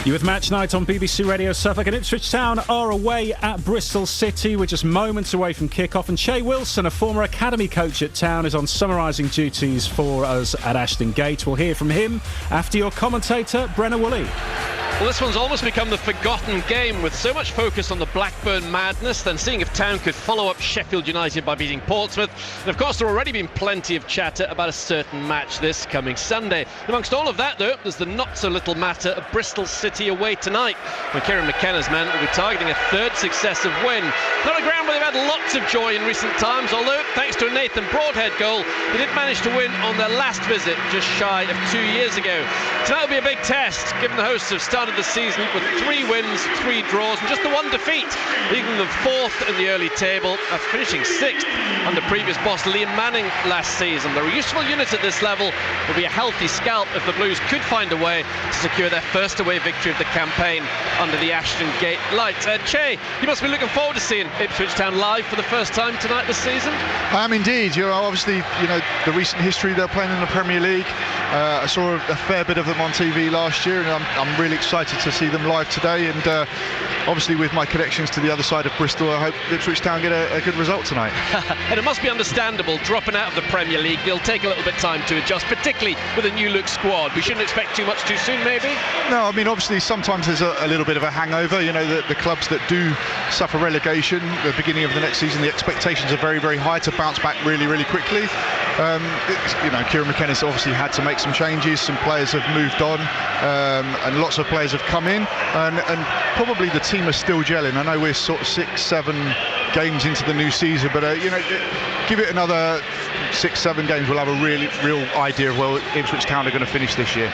You with Match Night on BBC Radio Suffolk, and Ipswich Town are away at Bristol City. We're just moments away from kick-off, and Che Wilson, a former academy coach at Town, is on summarising duties for us at Ashton Gate. We'll hear from him after your commentator, Brenna Woolley. Well, this one's almost become the forgotten game, with so much focus on the Blackburn madness, then seeing if Town could follow up Sheffield United by beating Portsmouth. And of course, there have already been plenty of chatter about a certain match this coming Sunday. Amongst all of that, though, there's the not-so-little matter of Bristol City away tonight, when Kieran McKenna's men will be targeting a third successive win. Not a ground where they've had lots of joy in recent times, although, thanks to a Nathan Broadhead goal, they did manage to win on their last visit just shy of 2 years ago. Tonight will be a big test, given the hosts have started the season with 3 wins, 3 draws and just the 1 defeat, leaving them 4th in the early table after finishing 6th under previous boss Liam Manning last season. They're a useful unit at this level. Will be a healthy scalp if the Blues could find a way to secure their first away victory of the campaign under the Ashton Gate lights. Che, you must be looking forward to seeing Ipswich Town live for the first time tonight this season. I am indeed. Obviously, the recent history they're playing in the Premier League. I saw a fair bit of them on TV last year, and I'm really excited to see them live today. And obviously, with my connections to the other side of Bristol, I hope Ipswich Town get a good result tonight. And it must be understandable, dropping out of the Premier League, they'll take a little bit of time to adjust, particularly with a new look squad. We shouldn't expect too much too soon, maybe? No, I mean, obviously, sometimes there's a little bit of a hangover. The clubs that do suffer relegation, the beginning of the next season, the expectations are very, very high to bounce back really, really quickly. Kieran McKenna's obviously had to make some changes. Some players have moved on, and lots of players have come in, and probably the team are still gelling. I know we're sort of 6-7 games into the new season, but give it another 6-7 games, we'll have a real idea of where Ipswich Town are going to finish this year.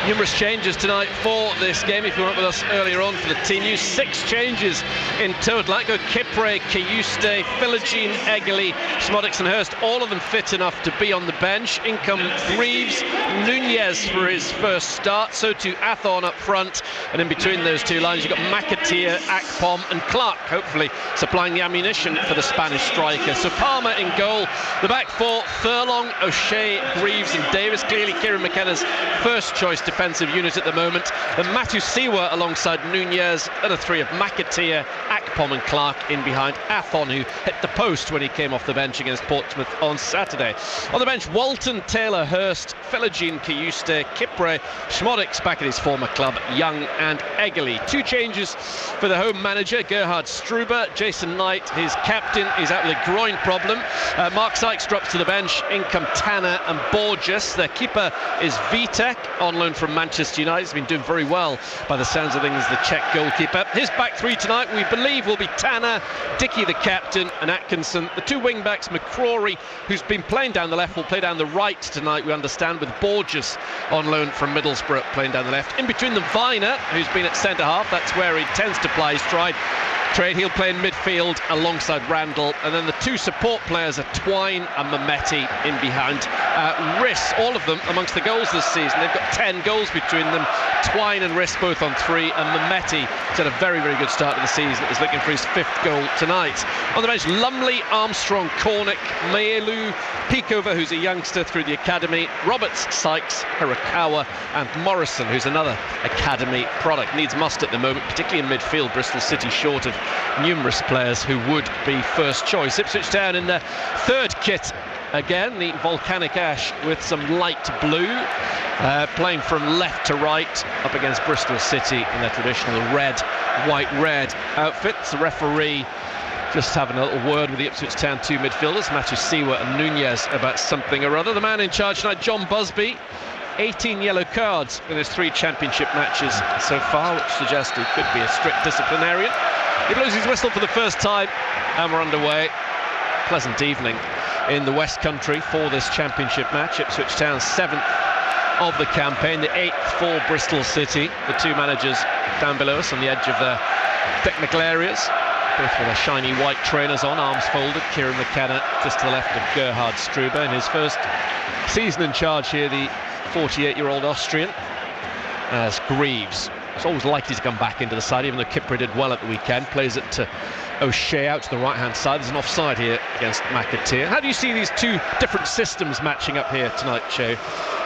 Numerous changes tonight for this game. If you were up with us earlier on for the team news, 6 changes in total. Like go Kipre, Kayuste, Philogene, Eggley, Schmodix and Hurst, all of them fit enough to be on the bench. In come Greaves, Nunez for his first start, so too Athorn up front, and in between those two lines you've got McAteer, Akpom and Clark, hopefully supplying the ammunition for the Spanish striker. So Palmer in goal, the back 4, Furlong, O'Shea, Greaves and Davis, clearly Kieran McKenna's first choice defensive unit at the moment. And Matusiwa alongside Nunez, and a 3 of McAteer, Akpom and Clark in behind Athon, who hit the post when he came off the bench against Portsmouth on Saturday. On the bench, Walton, Taylor, Hurst, Philogene, Kayuste, Kipre, Schmodix back at his former club, Young and Eggley. 2 changes for the home manager, Gerhard Struber. Jason Knight, his captain, is out with a groin problem. Mark Sykes drops to the bench. In come Tanner and Borges. Their keeper is Vitek, on loan from Manchester United. He's been doing very well by the sounds of things, the Czech goalkeeper. His back 3 tonight, we believe, will be Tanner, Dickey the captain and Atkinson. The 2 wing backs, McCrory, who's been playing down the left, will play down the right tonight, we understand, with Borges on loan from Middlesbrough playing down the left. In between them, Viner, who's been at centre half, that's where he tends to play his trade. He'll play in midfield alongside Randall, and then the 2 support players are Twine and Mehmeti in behind. Riss, all of them amongst the goals this season. They've got 10 goals between them. Twine and Riss both on 3, and Mehmeti has had a very, very good start to the season. Is looking for his 5th goal tonight. On the bench, Lumley, Armstrong, Cornick, Maelu, Peakover, who's a youngster through the academy, Roberts, Sykes, Hirakawa and Morrison, who's another academy product. Must at the moment, particularly in midfield. Bristol City short of numerous players who would be first choice. Ipswich Town in their 3rd kit again, the volcanic ash with some light blue, playing from left to right up against Bristol City in their traditional red, white-red outfits. The referee just having a little word with the Ipswich Town 2 midfielders, Matusiwa and Nunez, about something or other. The man in charge tonight, John Busby, 18 yellow cards in his 3 championship matches so far, which suggests he could be a strict disciplinarian. He blows his whistle for the first time, and we're underway. Pleasant evening in the West Country for this championship match. Ipswich Town 7th of the campaign, the 8th for Bristol City. The 2 managers down below us on the edge of their technical areas, both with their shiny white trainers on, arms folded. Kieran McKenna just to the left of Gerhard Struber in his first season in charge here, the 48-year-old Austrian, as Greaves is always likely to come back into the side, even though Kipre did well at the weekend. Plays it to O'Shea out to the right-hand side. There's an offside here against McAteer. How do you see these two different systems matching up here tonight, Shay?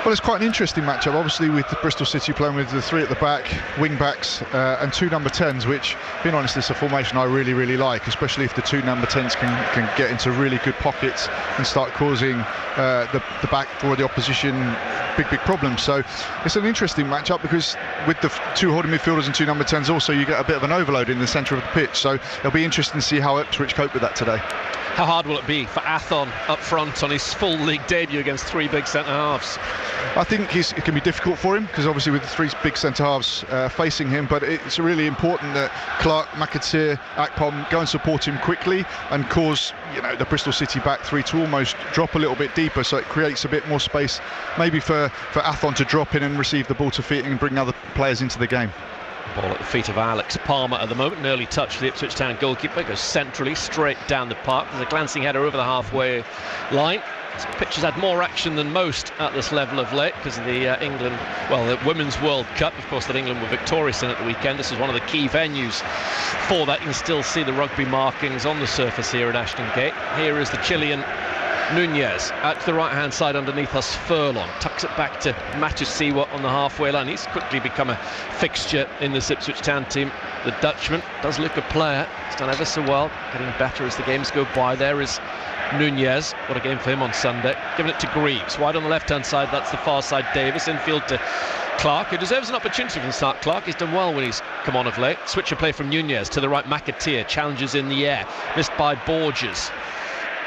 Well, it's quite an interesting matchup, obviously, with the Bristol City playing with the 3 at the back, wing-backs, and 2 number 10s, which, being honest, is a formation I really, really like, especially if the 2 number 10s can get into really good pockets and start causing the back for the opposition big problems. So it's an interesting matchup, because with the 2 holding midfielders and 2 number 10s also, you get a bit of an overload in the centre of the pitch. So it'll be interesting to see how Ipswich cope with that today. How hard will it be for Athon up front on his full league debut against 3 big centre-halves? I think it can be difficult for him, because obviously with the 3 big centre-halves facing him, but it's really important that Clark, McAteer, Akpom go and support him quickly and cause, you know, the Bristol City back 3 to almost drop a little bit deeper, so it creates a bit more space maybe for Athon to drop in and receive the ball to feet and bring other players into the game. Ball at the feet of Alex Palmer at the moment. An early touch for the Ipswich Town goalkeeper. Goes centrally, straight down the park. There's a glancing header over the halfway line. This pitch has had more action than most at this level of late because of the the Women's World Cup, of course, that England were victorious in at the weekend. This is one of the key venues for that. You can still see the rugby markings on the surface here at Ashton Gate. Here is the Chilean Nunez out to the right-hand side underneath us. Furlong tucks it back to Matusiwa on the halfway line. He's quickly become a fixture in the Ipswich Town team. The Dutchman does look a player. He's done ever so well, getting better as the games go by. There is Nunez. What a game for him on Sunday. Giving it to Greaves. Wide on the left-hand side, that's the far side. Davis infield to Clark, who deserves an opportunity from the start. Clark, he's done well when he's come on of late. Switch of play from Nunez to the right. McAteer challenges in the air, missed by Borges.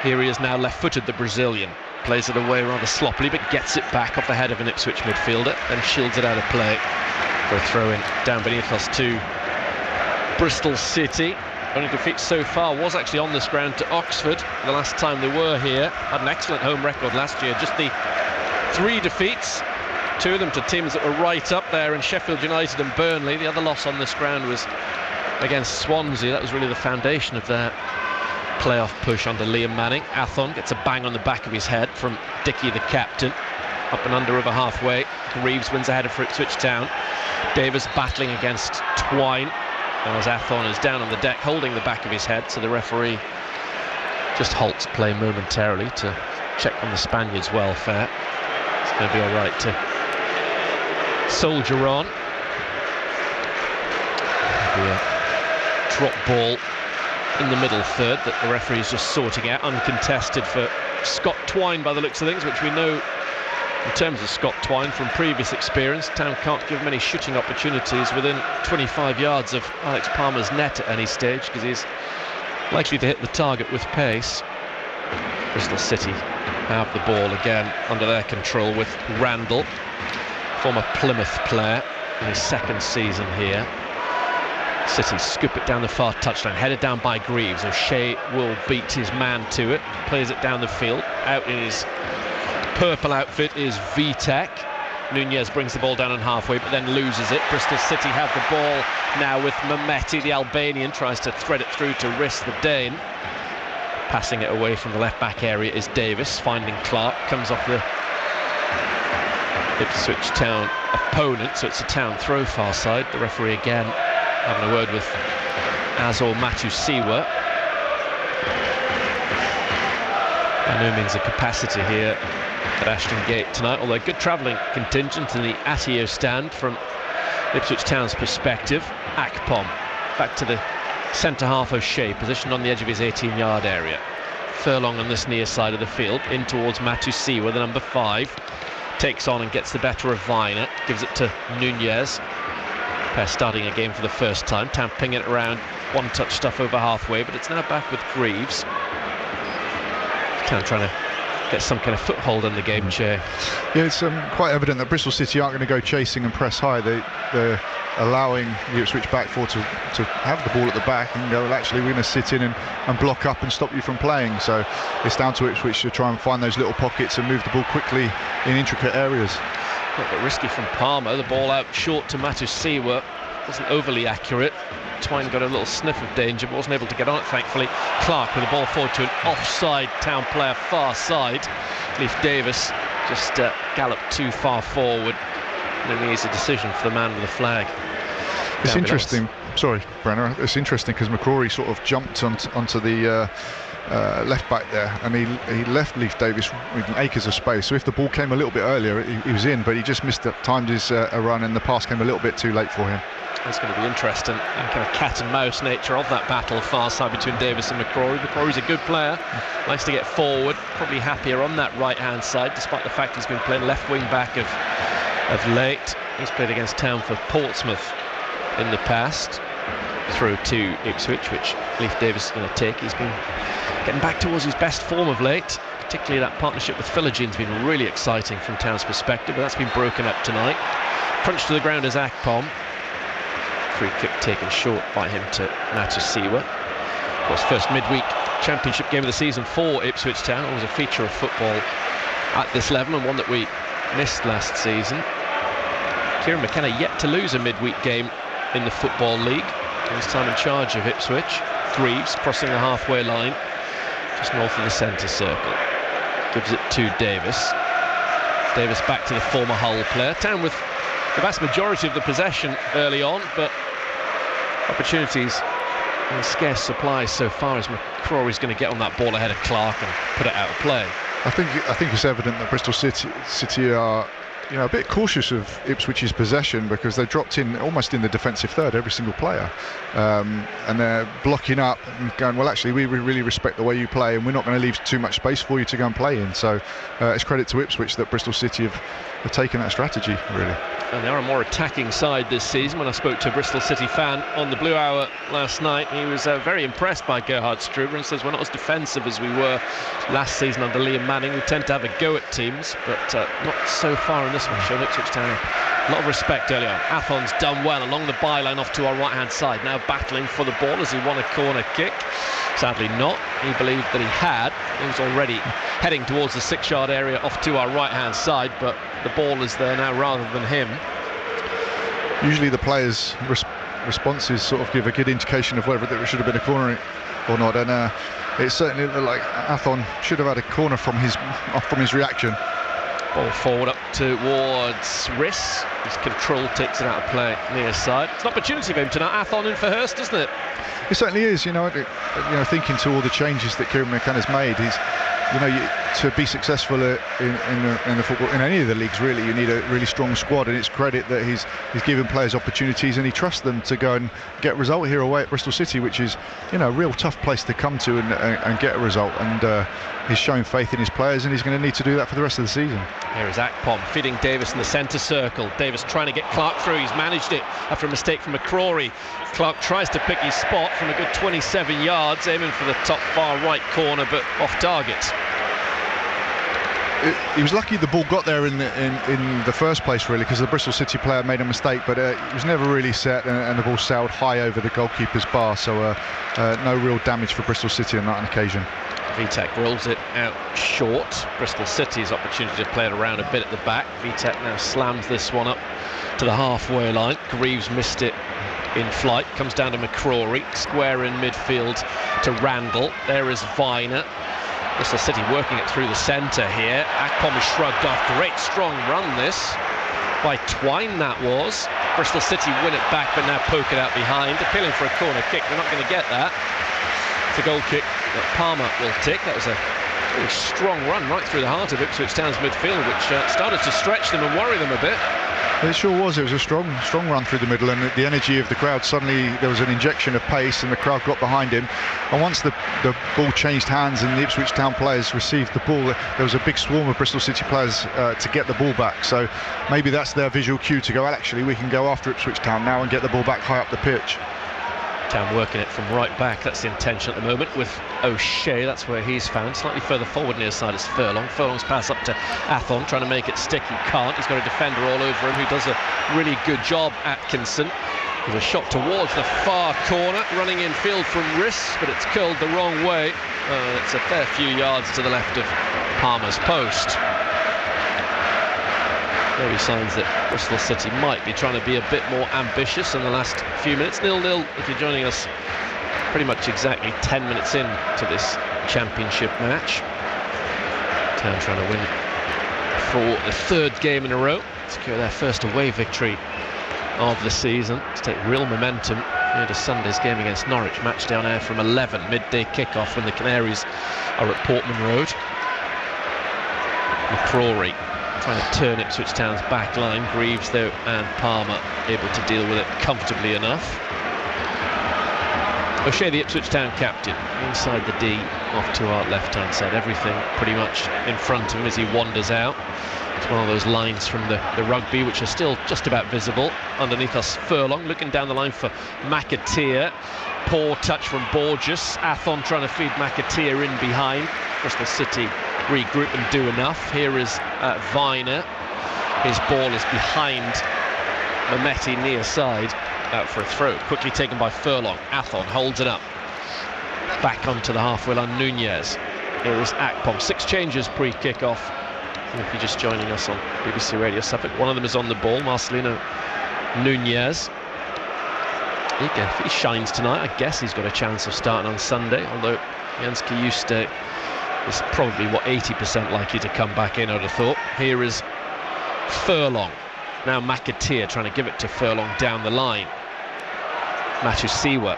Here he is now left-footed, the Brazilian. Plays it away rather sloppily, but gets it back off the head of an Ipswich midfielder, then shields it out of play for a throw-in down beneath us to Bristol City. Only defeat so far was actually on this ground to Oxford the last time they were here. Had an excellent home record last year. Just the 3 defeats, 2 of them to teams that were right up there in Sheffield United and Burnley. The other loss on this ground was against Swansea. That was really the foundation of their playoff push under Liam Manning. Athon gets a bang on the back of his head from Dickey, the captain. Up and under over halfway. Reeves wins a header for Ipswich Town. Davis battling against Twine as Athon is down on the deck holding the back of his head, so the referee just halts play momentarily to check on the Spaniard's welfare. It's going to be alright to soldier on. Be a drop ball in the middle third that the referee is just sorting out, uncontested for Scott Twine by the looks of things, which we know in terms of Scott Twine from previous experience. Town can't give many shooting opportunities within 25 yards of Alex Palmer's net at any stage, because he's likely to hit the target with pace. Bristol City have the ball again under their control with Randall, former Plymouth player in his 2nd season here. City scoop it down the far touchline, headed down by Greaves. O'Shea will beat his man to it, plays it down the field. Out in his purple outfit is Vitek. Nunez brings the ball down on halfway, but then loses it. Bristol City have the ball now with Mehmeti, the Albanian, tries to thread it through to Riss, the Dane. Passing it away from the left-back area is Davis, finding Clark, comes off the Ipswich Town opponent, so it's a Town throw far side. The referee again having a word with Azor Matusiwa. By no means a capacity here at Ashton Gate tonight, although good travelling contingent in the Atio stand from Ipswich Town's perspective. Akpom back to the centre-half O'Shea, positioned on the edge of his 18-yard area. Furlong on this near side of the field, in towards Matusiwa, the number 5. Takes on and gets the better of Viner, gives it to Nunez. Pair starting a game for the first time. Town pinging it around, one-touch stuff over halfway, but it's now back with Greaves. Town trying to get some kind of foothold in the game, Jay. Yeah, it's quite evident that Bristol City aren't going to go chasing and press high. They're allowing the Ipswich back four to have the ball at the back and go, well, actually we're going to sit in and block up and stop you from playing. So it's down to Ipswich to try and find those little pockets and move the ball quickly in intricate areas. A little bit risky from Palmer. The ball out short to Matusiwa. Wasn't overly accurate. Twine got a little sniff of danger but wasn't able to get on it, thankfully. Clark with the ball forward to an offside Town player far side. Leif Davis just galloped too far forward. An easy decision for the man with the flag. It's interesting. Sorry, Brenner. It's interesting because McCrory sort of jumped onto the left back there, and he left Leif Davis with acres of space. So if the ball came a little bit earlier, he was in, but he just timed his a run, and the pass came a little bit too late for him. It's going to be interesting, and kind of cat and mouse nature of that battle far side between Davis and McCrory. McCrory's a good player, likes to get forward, probably happier on that right hand side, despite the fact he's been playing left wing back of late. He's played against Town for Portsmouth in the past. Through to Ipswich, which Leif Davis is going to take. He's been getting back towards his best form of late, particularly that partnership with Philogene has been really exciting from Town's perspective, but that's been broken up tonight. Crunched to the ground is Akpom. Free kick taken short by him to Natasiwa. Of course, first midweek championship game of the season for Ipswich Town. Always a feature of football at this level, and one that we missed last season. Kieran McKenna yet to lose a midweek game in the Football League. This time in charge of Ipswich. Greaves crossing the halfway line, just north of the centre circle. Gives it to Davis. Davis back to the former Hull player. Town with the vast majority of the possession early on, but opportunities in scarce supply so far, as McCrory's going to get on that ball ahead of Clark and put it out of play. I think it's evident that Bristol City are a bit cautious of Ipswich's possession, because they dropped in almost in the defensive third, every single player, and they're blocking up and going, well, actually we really respect the way you play, and we're not going to leave too much space for you to go and play in. So it's credit to Ipswich that Bristol City have taken that strategy, really. And they are a more attacking side this season. When I spoke to a Bristol City fan on the Blue Hour last night, he was very impressed by Gerhard Struber, and says we're not as defensive as we were last season under Liam Manning. We tend to have a go at teams, but not so far in this one. Shown Ipswich Town a lot of respect earlier on. Athon's done well along the byline off to our right hand side, now battling for the ball as he won a corner kick. Sadly not. He believed that he had. He was already heading towards the 6-yard area off to our right hand side, but the ball is there now rather than him. Usually the players' responses sort of give a good indication of whether there should have been a corner or not, and it certainly looked like Athon should have had a corner from his reaction. Ball forward up towards Riss. His control takes it out of play near side. It's an opportunity for him tonight. Athon in for Hurst, doesn't it? It certainly is. Thinking to all the changes that Kieran McKenna's made, to be successful in the football, in any of the leagues really, you need a really strong squad, and it's credit that he's given players opportunities, and he trusts them to go and get a result here away at Bristol City, which is a real tough place to come to and get a result, and he's showing faith in his players, and he's going to need to do that for the rest of the season. Here is Akpom feeding Davis in the centre circle. Davis trying to get Clark through. He's managed it after a mistake from McCrory. Clark tries to pick his spot from a good 27 yards, aiming for the top far right corner, but off target. He was lucky the ball got there in the first place, really, because the Bristol City player made a mistake, but it was never really set, and the ball sailed high over the goalkeeper's bar, so no real damage for Bristol City on that occasion. Vitek rolls it out short. Bristol City's opportunity to play it around a bit at the back. Vitek now slams this one up to the halfway line. Greaves missed it in flight. Comes down to McCrory. Square in midfield to Randall. There is Viner. Bristol City working it through the centre here. Akpom is shrugged off. Great strong run this by Twine, that was. Bristol City win it back, but now poke it out behind. Appealing for a corner kick. They're not going to get that. It's a goal kick that Palmer will take. That was a really strong run right through the heart of Ipswich Town's midfield, which started to stretch them and worry them a bit. It sure was. It was a strong run through the middle, and the energy of the crowd, suddenly there was an injection of pace, and the crowd got behind him. And once the ball changed hands and the Ipswich Town players received the ball, there was a big swarm of Bristol City players to get the ball back. So maybe that's their visual cue to go, well, actually we can go after Ipswich Town now and get the ball back high up the pitch. Town working it from right back. That's the intention at the moment with O'Shea. That's where he's found. Slightly further forward near side is Furlong. Furlong's pass up to Athon, trying to make it stick. He can't. He's got a defender all over him who does a really good job, Atkinson. With a shot towards the far corner, running in field from Riss, but it's curled the wrong way. It's a fair few yards to the left of Palmer's post. Maybe signs that Bristol City might be trying to be a bit more ambitious in the last few minutes. 0-0 if you're joining us, pretty much exactly 10 minutes in to this championship match. Town trying to win for the third game in a row, secure their first away victory of the season to take real momentum into Sunday's game against Norwich. Match day on air from 11, midday kickoff when the Canaries are at Portman Road. McCrory trying to turn Ipswich Town's back line. Greaves, though, and Palmer able to deal with it comfortably enough. O'Shea, the Ipswich Town captain, inside the D, off to our left-hand side. Everything pretty much in front of him as he wanders out. It's one of those lines from the rugby which are still just about visible. Underneath us, Furlong looking down the line for McAteer. Poor touch from Borges. Athon trying to feed McAteer in behind. Bristol City regroup and do enough. Here is Viner. His ball is behind Mehmeti near side. Out for a throw, quickly taken by Furlong. Athon holds it up. Back onto the halfway line, Nunez. Here is Akpom. 6 changes pre-kick-off. If you're just joining us on BBC Radio Suffolk, one of them is on the ball, Marcelino Nunez. If he shines tonight, I guess he's got a chance of starting on Sunday, although Jens Kiyuste is probably, 80% likely to come back in, I'd have thought. Here is Furlong. Now McAteer trying to give it to Furlong down the line. Matusiwa.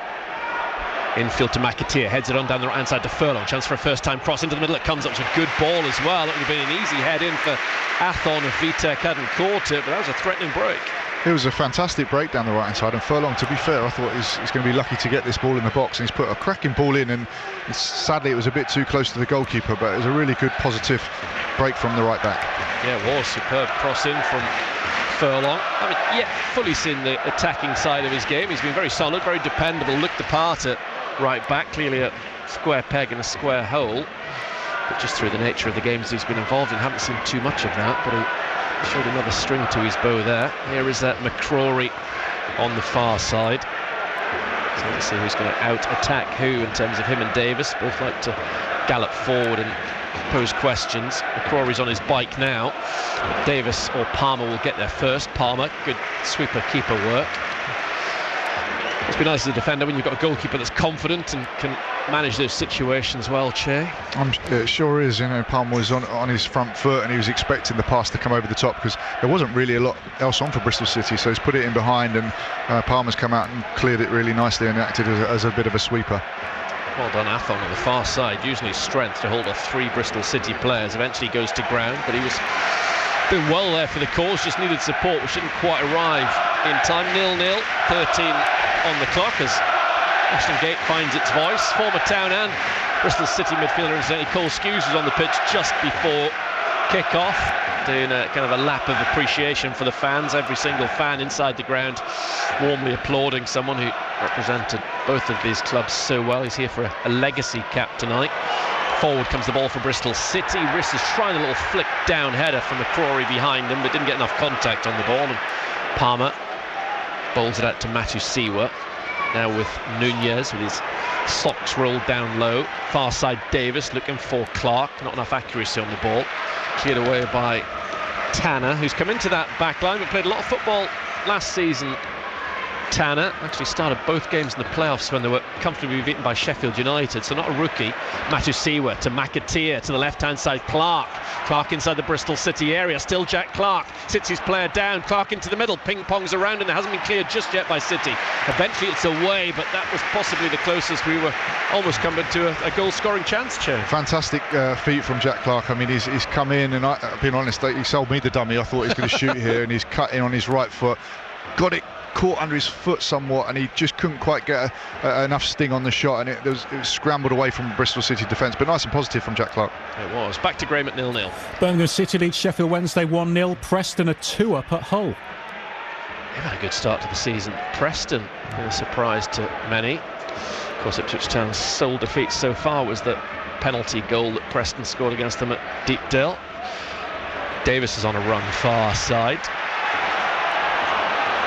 Infield to McAteer, heads it on down the right-hand side to Furlong. Chance for a first-time cross into the middle. It comes up to a good ball as well. It would have been an easy head-in for Athon if Vitek hadn't caught it, but that was a threatening break. It was a fantastic break down the right-hand side, and Furlong, to be fair, I thought he's going to be lucky to get this ball in the box, and he's put a cracking ball in, and sadly it was a bit too close to the goalkeeper, but it was a really good, positive break from the right-back. Yeah, it was. Superb cross-in from Furlong. I haven't yet fully seen the attacking side of his game. He's been very solid, very dependable, looked the part at right back, clearly a square peg in a square hole, but just through the nature of the games he's been involved in, haven't seen too much of that, but he showed another string to his bow there. Here is that McCrory on the far side. So let's see who's going to out-attack who in terms of him and Davis. Both like to gallop forward and pose questions. McCrory's on his bike now. But Davis or Palmer will get there first. Palmer, good sweeper keeper work. It's been nice as a defender when you've got a goalkeeper that's confident and can manage those situations well, Che. It sure is. Palmer was on his front foot and he was expecting the pass to come over the top because there wasn't really a lot else on for Bristol City, so he's put it in behind, and Palmer's come out and cleared it really nicely and acted as a bit of a sweeper. Well done, Athon on the far side, using his strength to hold off 3 Bristol City players. Eventually goes to ground, but he was doing well there for the cause, just needed support, which didn't quite arrive in time. 0-0, 13 on the clock as Ashton Gate finds its voice. Former Town and Bristol City midfielder incidentally Cole Skews was on the pitch just before kick-off, doing a kind of a lap of appreciation for the fans. Every single fan inside the ground warmly applauding someone who represented both of these clubs so well. He's here for a legacy cap tonight. Forward comes the ball for Bristol City. Riss is trying a little flick down header from McCrory behind him, but didn't get enough contact on the ball, and Palmer bowls it out to Matusiwa. Now with Nunez with his socks rolled down low. Far side Davis looking for Clark. Not enough accuracy on the ball. Cleared away by Tanner, who's come into that back line but played a lot of football last season. Tanner actually started both games in the playoffs when they were comfortably beaten by Sheffield United, so not a rookie. Matusiwa to McAteer to the left-hand side. Clark inside the Bristol City area. Still Jack Clark sits his player down. Clark into the middle, ping-pongs around, and it hasn't been cleared just yet by City. Eventually it's away, but that was possibly the closest we were almost coming to a goal-scoring chance, Chair. Fantastic feat from Jack Clark. I mean, he's come in, and I've been honest, he sold me the dummy. I thought he was going to shoot here, and he's cut in on his right foot. Got it caught under his foot somewhat, and he just couldn't quite get enough sting on the shot, and it was scrambled away from Bristol City defence, but nice and positive from Jack Clark. It was. Back to Graham at 0-0. Birmingham City leads Sheffield Wednesday 1-0. Preston a 2-up at Hull. They've had a good start to the season. Preston, a surprise to many. Of course, Ipswich Town's sole defeat so far was the penalty goal that Preston scored against them at Deepdale. Davis is on a run far side.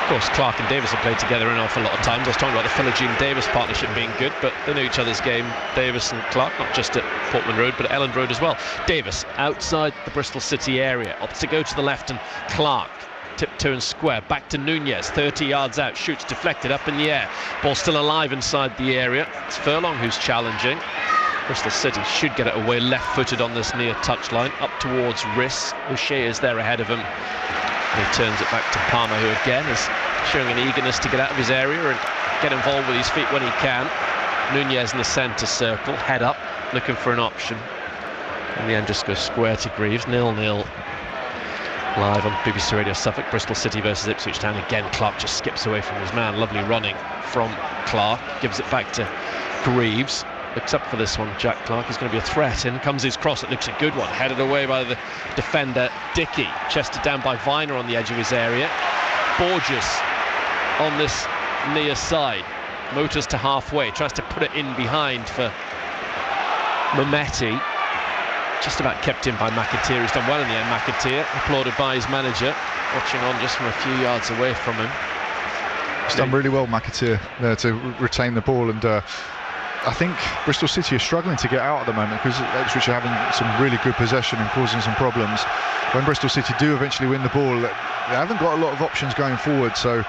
Of course, Clark and Davis have played together an awful lot of times. I was talking about the Philogene-Davis partnership being good, but they know each other's game, Davis and Clark, not just at Portman Road, but at Elland Road as well. Davis, outside the Bristol City area, opts to go to the left, and Clark, tiptoe and square, back to Nunez, 30 yards out, shoots deflected up in the air. Ball still alive inside the area. It's Furlong who's challenging. Bristol City should get it away, left-footed on this near touchline, up towards Riss. O'Shea is there ahead of him. He turns it back to Palmer, who again has showing an eagerness to get out of his area and get involved with his feet when he can. Nunez in the centre circle, head up, looking for an option. In the end, just goes square to Greaves. 0-0. Live on BBC Radio Suffolk, Bristol City versus Ipswich Town. Again, Clark just skips away from his man. Lovely running from Clark. Gives it back to Greaves. Looks up for this one, Jack Clark. He's going to be a threat. In comes his cross. It looks a good one. Headed away by the defender, Dickey. Chested down by Viner on the edge of his area. Borges on this near side. Motors to halfway. Tries to put it in behind for Mehmeti. Just about kept in by McAteer. He's done well in the end, McAteer. Applauded by his manager. Watching on just from a few yards away from him. He's done really well, McAteer, there to retain the ball, and I think Bristol City are struggling to get out at the moment because Ipswich are having some really good possession and causing some problems. When Bristol City do eventually win the ball, they haven't got a lot of options going forward, so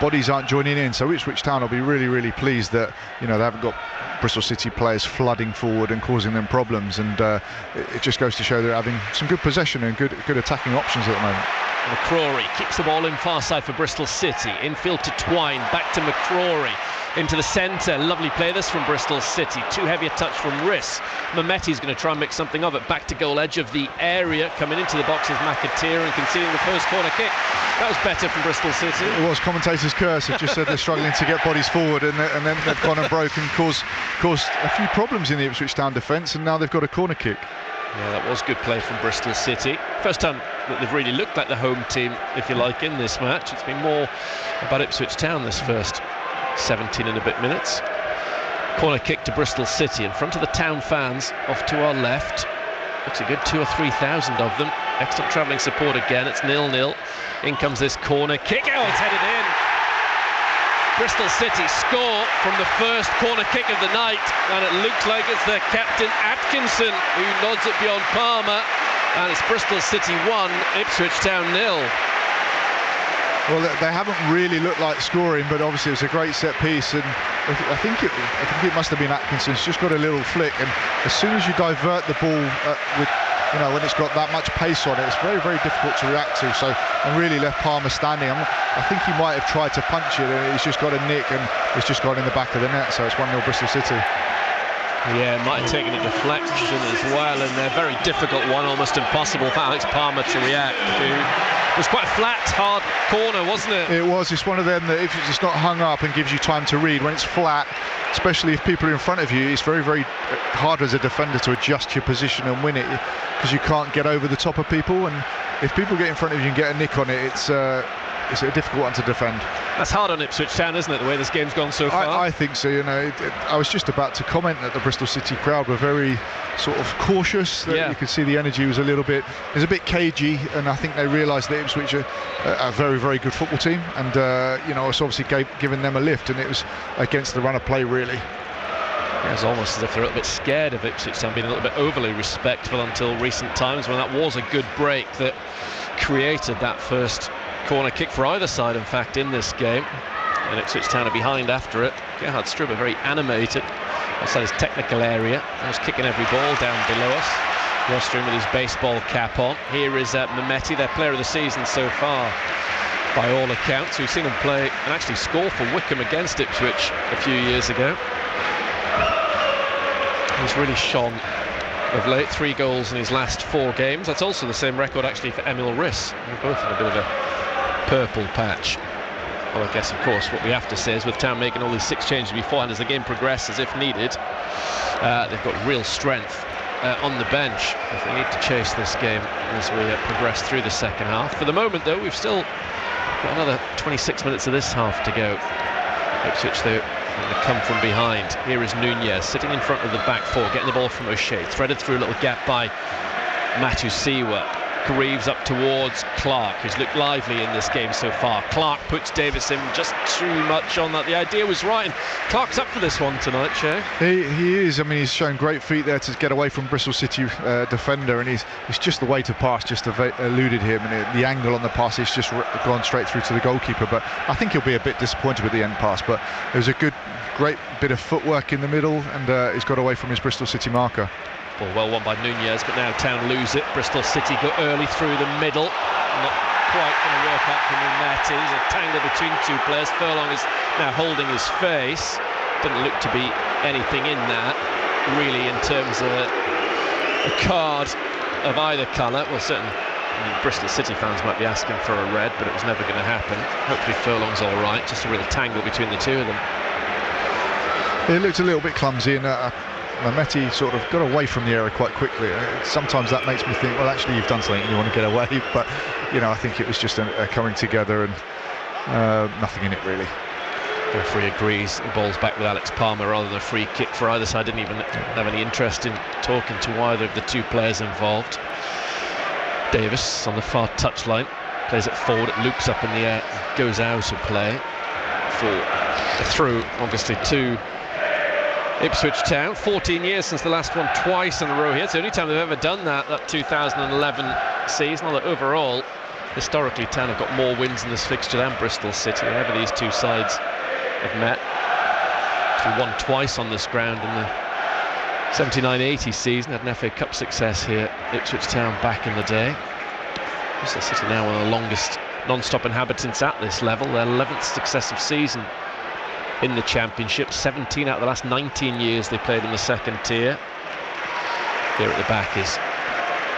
bodies aren't joining in. So Ipswich Town will be really, really pleased that they haven't got Bristol City players flooding forward and causing them problems, and it just goes to show they're having some good possession and good attacking options at the moment. McCrory keeps the ball in far side for Bristol City. Infield to Twine, back to McCrory. Into the centre, lovely play this from Bristol City. Too heavy a touch from Riss. Mehmeti's going to try and make something of it. Back to goal edge of the area. Coming into the box is McAteer and conceding the first corner kick. That was better from Bristol City. It was. Commentator's curse have just said they're struggling to get bodies forward, and then they've gone and broken, caused a few problems in the Ipswich Town defence, and now they've got a corner kick. Yeah, that was good play from Bristol City. First time that they've really looked like the home team, if you like, in this match. It's been more about Ipswich Town this first 17 and a bit minutes. Corner kick to Bristol City in front of the Town fans off to our left. Looks a good 2,000 or 3,000 of them. Excellent travelling support again. It's 0-0. In comes this corner kick. Oh, it's headed in. Bristol City score from the first corner kick of the night, and it looks like it's their captain Atkinson who nods it beyond Palmer, and it's Bristol City 1, Ipswich Town 0. Well, they haven't really looked like scoring, but obviously it's a great set piece, and I think it must have been Atkinson. It's just got a little flick, and as soon as you divert the ball with, when it's got that much pace on it, it's very, very difficult to react to. So, and really left Palmer standing. I think he might have tried to punch it, and he's just got a nick, and it's just gone in the back of the net. So it's 1-0 Bristol City. Yeah, might have taken a deflection as well, and a very difficult one, almost impossible for Alex Palmer to react to. It was quite a flat, hard corner, wasn't it? It was. It's one of them that if it's not hung up and gives you time to read, when it's flat, especially if people are in front of you, it's very, very hard as a defender to adjust your position and win it, because you can't get over the top of people, and if people get in front of you and get a nick on it, it's a difficult one to defend. That's hard on Ipswich Town, isn't it, the way this game's gone so far? I think so. I was just about to comment that the Bristol City crowd were very sort of cautious. Yeah. You could see the energy was a bit cagey, and I think they realised that Ipswich are a very, very good football team, and it's obviously given them a lift, and it was against the run of play, really. Yeah, it's almost as if they're a little bit scared of Ipswich Town, being a little bit overly respectful until recent times, when that was a good break that created that first corner kick for either side, in fact, in this game. And Ipswich Town are behind after it. Gerhard Struber very animated outside his technical area. He was kicking every ball down below us. The Austrian with his baseball cap on. Here is Mehmeti, their player of the season so far, by all accounts. We've seen him play and actually score for Wycombe against Ipswich a few years ago. He's really shone of late, 3 goals in his last 4 games. That's also the same record actually for Emil Riss. They're both in a bit of a purple patch. Well, I guess of course what we have to say is, with Town making all these 6 changes beforehand, as the game progresses if needed, they've got real strength on the bench if they need to chase this game as we progress through the second half. For the moment though, we've still got another 26 minutes of this half to go. Ipswich though going to come from behind. Here is Nunez sitting in front of the back 4, getting the ball from O'Shea, threaded through a little gap by Matusiwa. Greaves up towards Clark, who's looked lively in this game so far. Clark puts Davis in just too much on that. The idea was right, and Clark's up for this one tonight, Shay. He is. I mean, he's shown great feet there to get away from Bristol City defender, and it's just the way to pass just eluded him, and the angle on the pass is just gone straight through to the goalkeeper. But I think he'll be a bit disappointed with the end pass, but it was a great bit of footwork in the middle, and he's got away from his Bristol City marker. Ball well won by Nunez, but now Town lose it. Bristol City go early through the middle. Not quite going to work out for Mehmeti. There's a tangle between two players. Furlong is now holding his face. Doesn't look to be anything in that, really, in terms of a card of either colour. Well, certainly, Bristol City fans might be asking for a red, but it was never going to happen. Hopefully Furlong's all right. Just a real tangle between the two of them. It looked a little bit clumsy, and Mehmeti sort of got away from the area quite quickly. Sometimes that makes me think, well, actually, you've done something and you want to get away. But, I think it was just a coming together and nothing in it, really. The referee agrees. The ball's back with Alex Palmer rather than a free kick for either side. Didn't even have any interest in talking to either of the two players involved. Davis on the far touchline plays it forward. It loops up in the air, goes out of play for a through, obviously, to Ipswich Town. 14 years since the last one, twice in a row here. It's the only time they've ever done that 2011 season. Although overall, historically, Town have got more wins in this fixture than Bristol City. Whenever these two sides have met, they won twice on this ground in the 79-80 season. Had an FA Cup success here, Ipswich Town, back in the day. Bristol City now one of the longest non-stop inhabitants at this level. Their 11th successive season in the Championship. 17 out of the last 19 years they played in the second tier. Here at the back is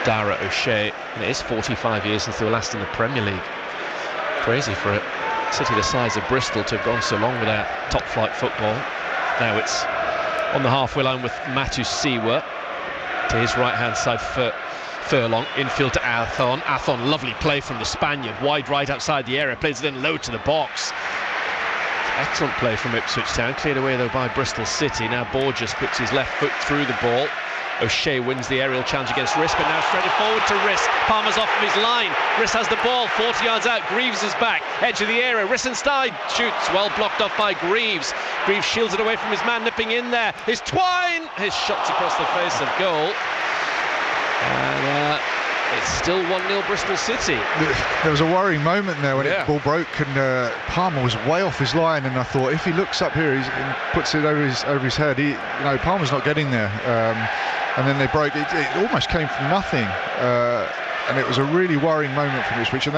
Dara O'Shea, and it is 45 years since they were last in the Premier League. Crazy for a city the size of Bristol to have gone so long without top flight football. Now it's on the halfway line with Matthew Siwa to his right hand side for Furlong, infield to Athon, lovely play from the Spaniard, wide right outside the area, plays it in low to the box. Excellent play from Ipswich Town, cleared away though by Bristol City. Now Borges puts his left foot through the ball. O'Shea wins the aerial challenge against Riss, but now threaded forward to Riss. Palmer's off of his line. Riss has the ball, 40 yards out. Greaves is back, edge of the area. Riss inside, shoots, well blocked off by Greaves. Greaves shields it away from his man, nipping in there. His Twine! His shot's across the face of goal. And it's still 1-0 Bristol City. There was a worrying moment there when the ball broke and Palmer was way off his line, and I thought if he looks up here and puts it over his head, Palmer's not getting there. And then they broke. It almost came from nothing, and it was a really worrying moment for Ipswich. And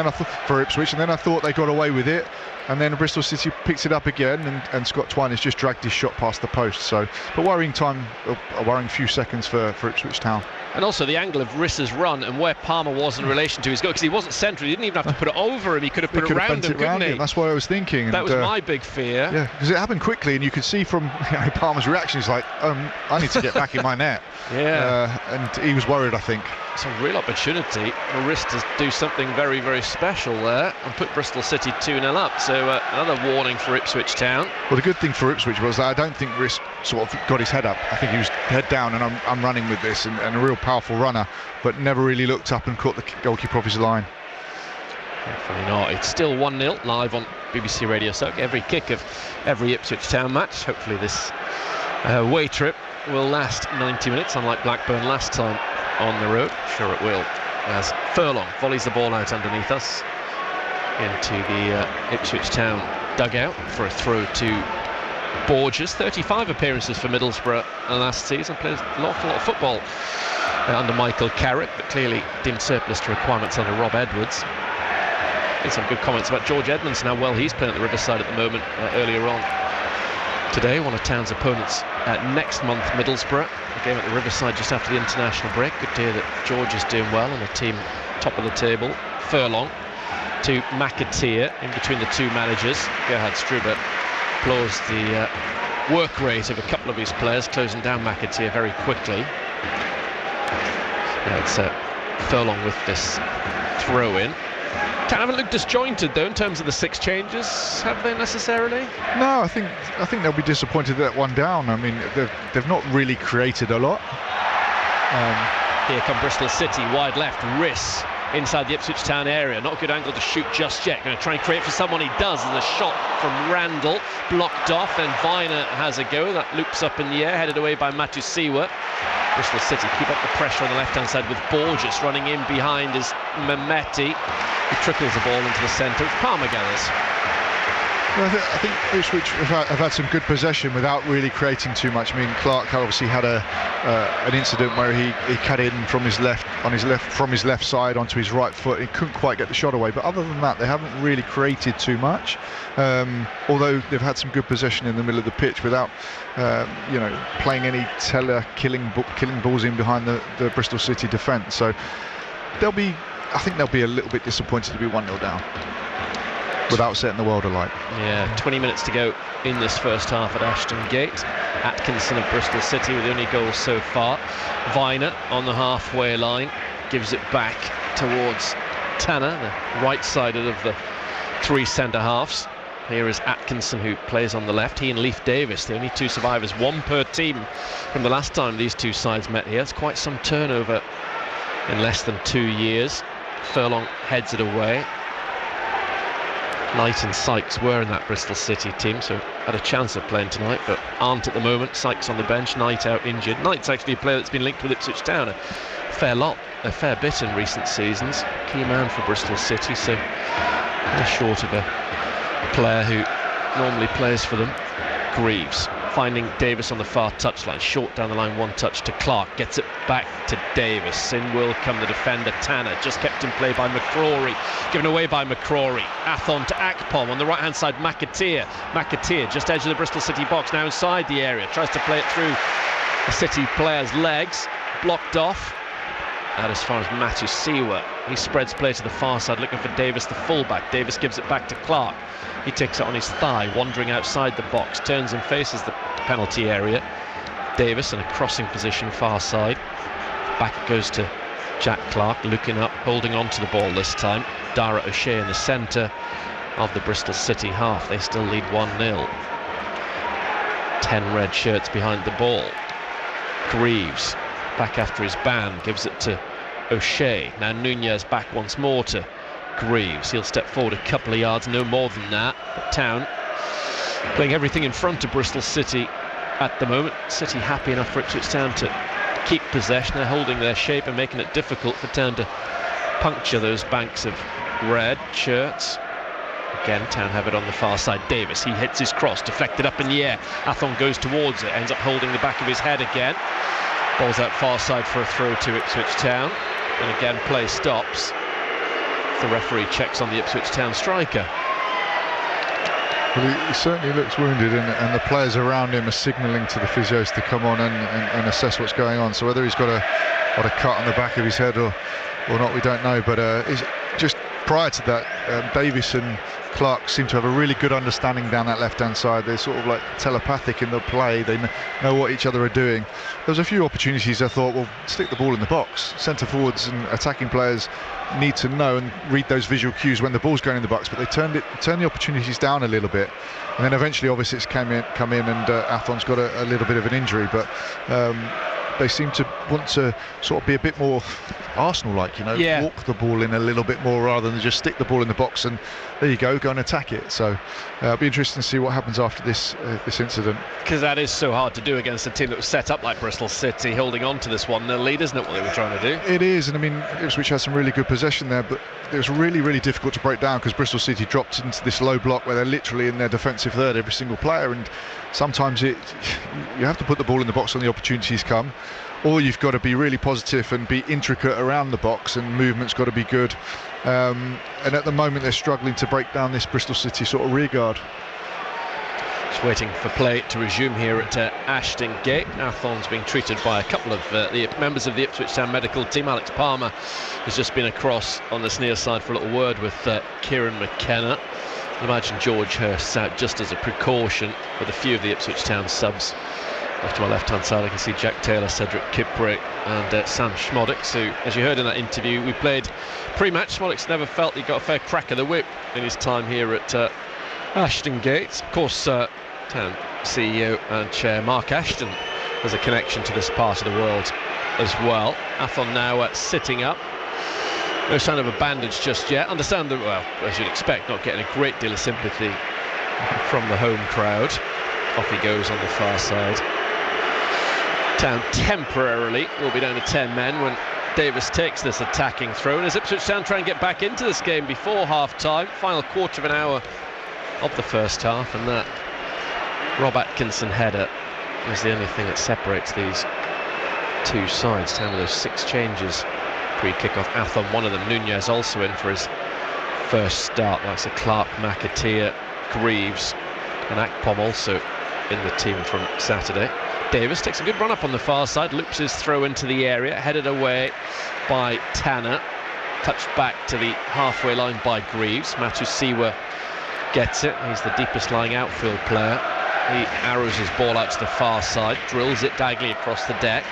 then I thought they got away with it. And then Bristol City picks it up again, and Scott Twine has just dragged his shot past the post. So, a worrying time, a worrying few seconds for Ipswich Town. And also the angle of Riss's run and where Palmer was in relation to his goal, because he wasn't central. He didn't even have to put it over him. He could have put it around him, couldn't he? That's what I was thinking. That was my big fear. Yeah, because it happened quickly, and you could see from Palmer's reaction, he's like, I need to get back in my net. Yeah. And he was worried, I think. It's a real opportunity for Riss to do something very, very special there and put Bristol City 2-0 up. So another warning for Ipswich Town. Well, the good thing for Ipswich was that I don't think Riss sort of got his head up. I think he was head down, and I'm running with this, and a real powerful runner, but never really looked up and caught the goalkeeper off his line. Definitely not. It's still 1-0 live on BBC Radio Suffolk. Every kick of every Ipswich Town match. Hopefully this away trip will last 90 minutes, unlike Blackburn last time on the road. Sure it will, as Furlong volleys the ball out underneath us into the Ipswich Town dugout for a throw to Borges. 35 appearances for Middlesbrough last season, plays an awful lot of football under Michael Carrick, but clearly deemed surplus to requirements under Rob Edwards. There's some good comments about George Edmonds and how well he's playing at the Riverside at the moment. Earlier on today, one of Town's opponents next month, Middlesbrough, a game at the Riverside just after the international break. Good to hear that George is doing well and the team top of the table. Furlong to McAteer in between the two managers. Gerhard Struber applauds the work rate of a couple of his players, closing down McAteer very quickly. Now it's Furlong with this throw in. Town haven't looked disjointed though in terms of the 6 changes, have they necessarily? No, I think they'll be disappointed that one down. I mean, they've not really created a lot. Here come Bristol City, wide left, Riss inside the Ipswich Town area. Not a good angle to shoot just yet. Going to try and create for someone. He does. There's a shot from Randall, blocked off, and Viner has a go. That loops up in the air, headed away by Matthew Siwa. Bristol City keep up the pressure on the left-hand side with Borges running in behind is Mehmeti, who trickles the ball into the centre, which Palmer gathers. Well, I think Ipswich have had some good possession without really creating too much. I mean, Clark obviously had an incident where he cut in from his left side onto his right foot. He couldn't quite get the shot away. But other than that, they haven't really created too much. Although they've had some good possession in the middle of the pitch without, playing any killing balls in behind the Bristol City defence. So I think they'll be a little bit disappointed to be 1-0 down without setting the world alight. Yeah, 20 minutes to go in this first half at Ashton Gate. Atkinson of Bristol City with the only goal so far. Viner on the halfway line gives it back towards Tanner, the right-sided of the three centre-halves. Here is Atkinson, who plays on the left. He and Leif Davis, the only two survivors, one per team from the last time these two sides met here. It's quite some turnover in less than 2 years. Furlong heads it away. Knight and Sykes were in that Bristol City team, so had a chance of playing tonight, but aren't at the moment. Sykes on the bench, Knight out injured. Knight's actually a player that's been linked with Ipswich Town a fair bit in recent seasons. Key man for Bristol City, so short of a player who normally plays for them. Greaves finding Davis on the far touchline, short down the line, one touch to Clark, gets it back to Davis. In will come the defender Tanner, just kept in play by McCrory, given away by McCrory. Athon to Akpom on the right hand side. McAteer just edge of the Bristol City box, now inside the area, tries to play it through the City player's legs, blocked off. Out as far as Matthew Siwa. He spreads play to the far side, looking for Davis, the fullback. Davis gives it back to Clark. He takes it on his thigh, wandering outside the box, turns and faces the penalty area. Davis in a crossing position, far side. Back it goes to Jack Clark, looking up, holding on to the ball this time. Dara O'Shea in the centre of the Bristol City half. They still lead 1-0. 10 red shirts behind the ball. Greaves back after his ban, gives it to O'Shea. Now Nunez back once more to Greaves. He'll step forward a couple of yards, no more than that. But Town playing everything in front of Bristol City at the moment. City happy enough for Ipswich Town to keep possession. They're holding their shape and making it difficult for Town to puncture those banks of red shirts. Again, Town have it on the far side. Davis, he hits his cross, deflected up in the air. Athon goes towards it, ends up holding the back of his head again. Ball's out far side for a throw to Ipswich Town. And again, play stops. The referee checks on the Ipswich Town striker. Well, he certainly looks wounded, and the players around him are signalling to the physios to come on and assess what's going on. So whether he's got a cut on the back of his head or not, we don't know. But just prior to that, Davis and Clark seem to have a really good understanding down that left-hand side. They're sort of like telepathic in the play. They know what each other are doing. There was a few opportunities I thought, well, stick the ball in the box. Centre forwards and attacking players need to know and read those visual cues when the ball's going in the box, but they turned the opportunities down a little bit, and then eventually obviously it's come in and Athon's got a little bit of an injury, but they seem to want to sort of be a bit more Arsenal-like, walk the ball in a little bit more rather than just stick the ball in the box and there you go and attack it. So it'll be interesting to see what happens after this incident. Because that is so hard to do against a team that was set up like Bristol City, holding on to this 1-0 lead, isn't it, what they were trying to do? It is, and I mean, Ipswich has some really good possession there, but it was really, really difficult to break down because Bristol City dropped into this low block where they're literally in their defensive third, every single player, and sometimes you have to put the ball in the box when the opportunities come, or you've got to be really positive and be intricate around the box, and movement's got to be good. And at the moment they're struggling to break down this Bristol City sort of rear guard. Just waiting for play to resume here at Ashton Gate. Athon's being treated by a couple of the members of the Ipswich Town medical team. Alex Palmer has just been across on this near side for a little word with Kieran McKenna. I imagine George Hurst's out just as a precaution with a few of the Ipswich Town subs. Off to my left-hand side I can see Jack Taylor, Cedric Kipre and Sam Schmodix, who, as you heard in that interview, we played pre-match. Schmodix never felt he got a fair crack of the whip in his time here at Ashton Gate. Of course, Town CEO and Chair Mark Ashton has a connection to this part of the world as well. Athon now sitting up. No sign of a bandage just yet. Understand that, well, as you'd expect, not getting a great deal of sympathy from the home crowd. Off he goes on the far side. Town temporarily will be down to 10 men when Davis takes this attacking throw, and as Ipswich Town try and get back into this game before half-time, final quarter of an hour of the first half, and that Rob Atkinson header is the only thing that separates these two sides. Town with those 6 changes pre-kick-off. Athon, one of them. Nunez also in for his first start. That's a Clark, McAteer, Greaves, and Akpom also in the team from Saturday. Davis takes a good run up on the far side, loops his throw into the area, headed away by Tanner, touched back to the halfway line by Greaves. Matusiwa gets it. He's the deepest lying outfield player. He arrows his ball out to the far side, drills it diagonally across the deck.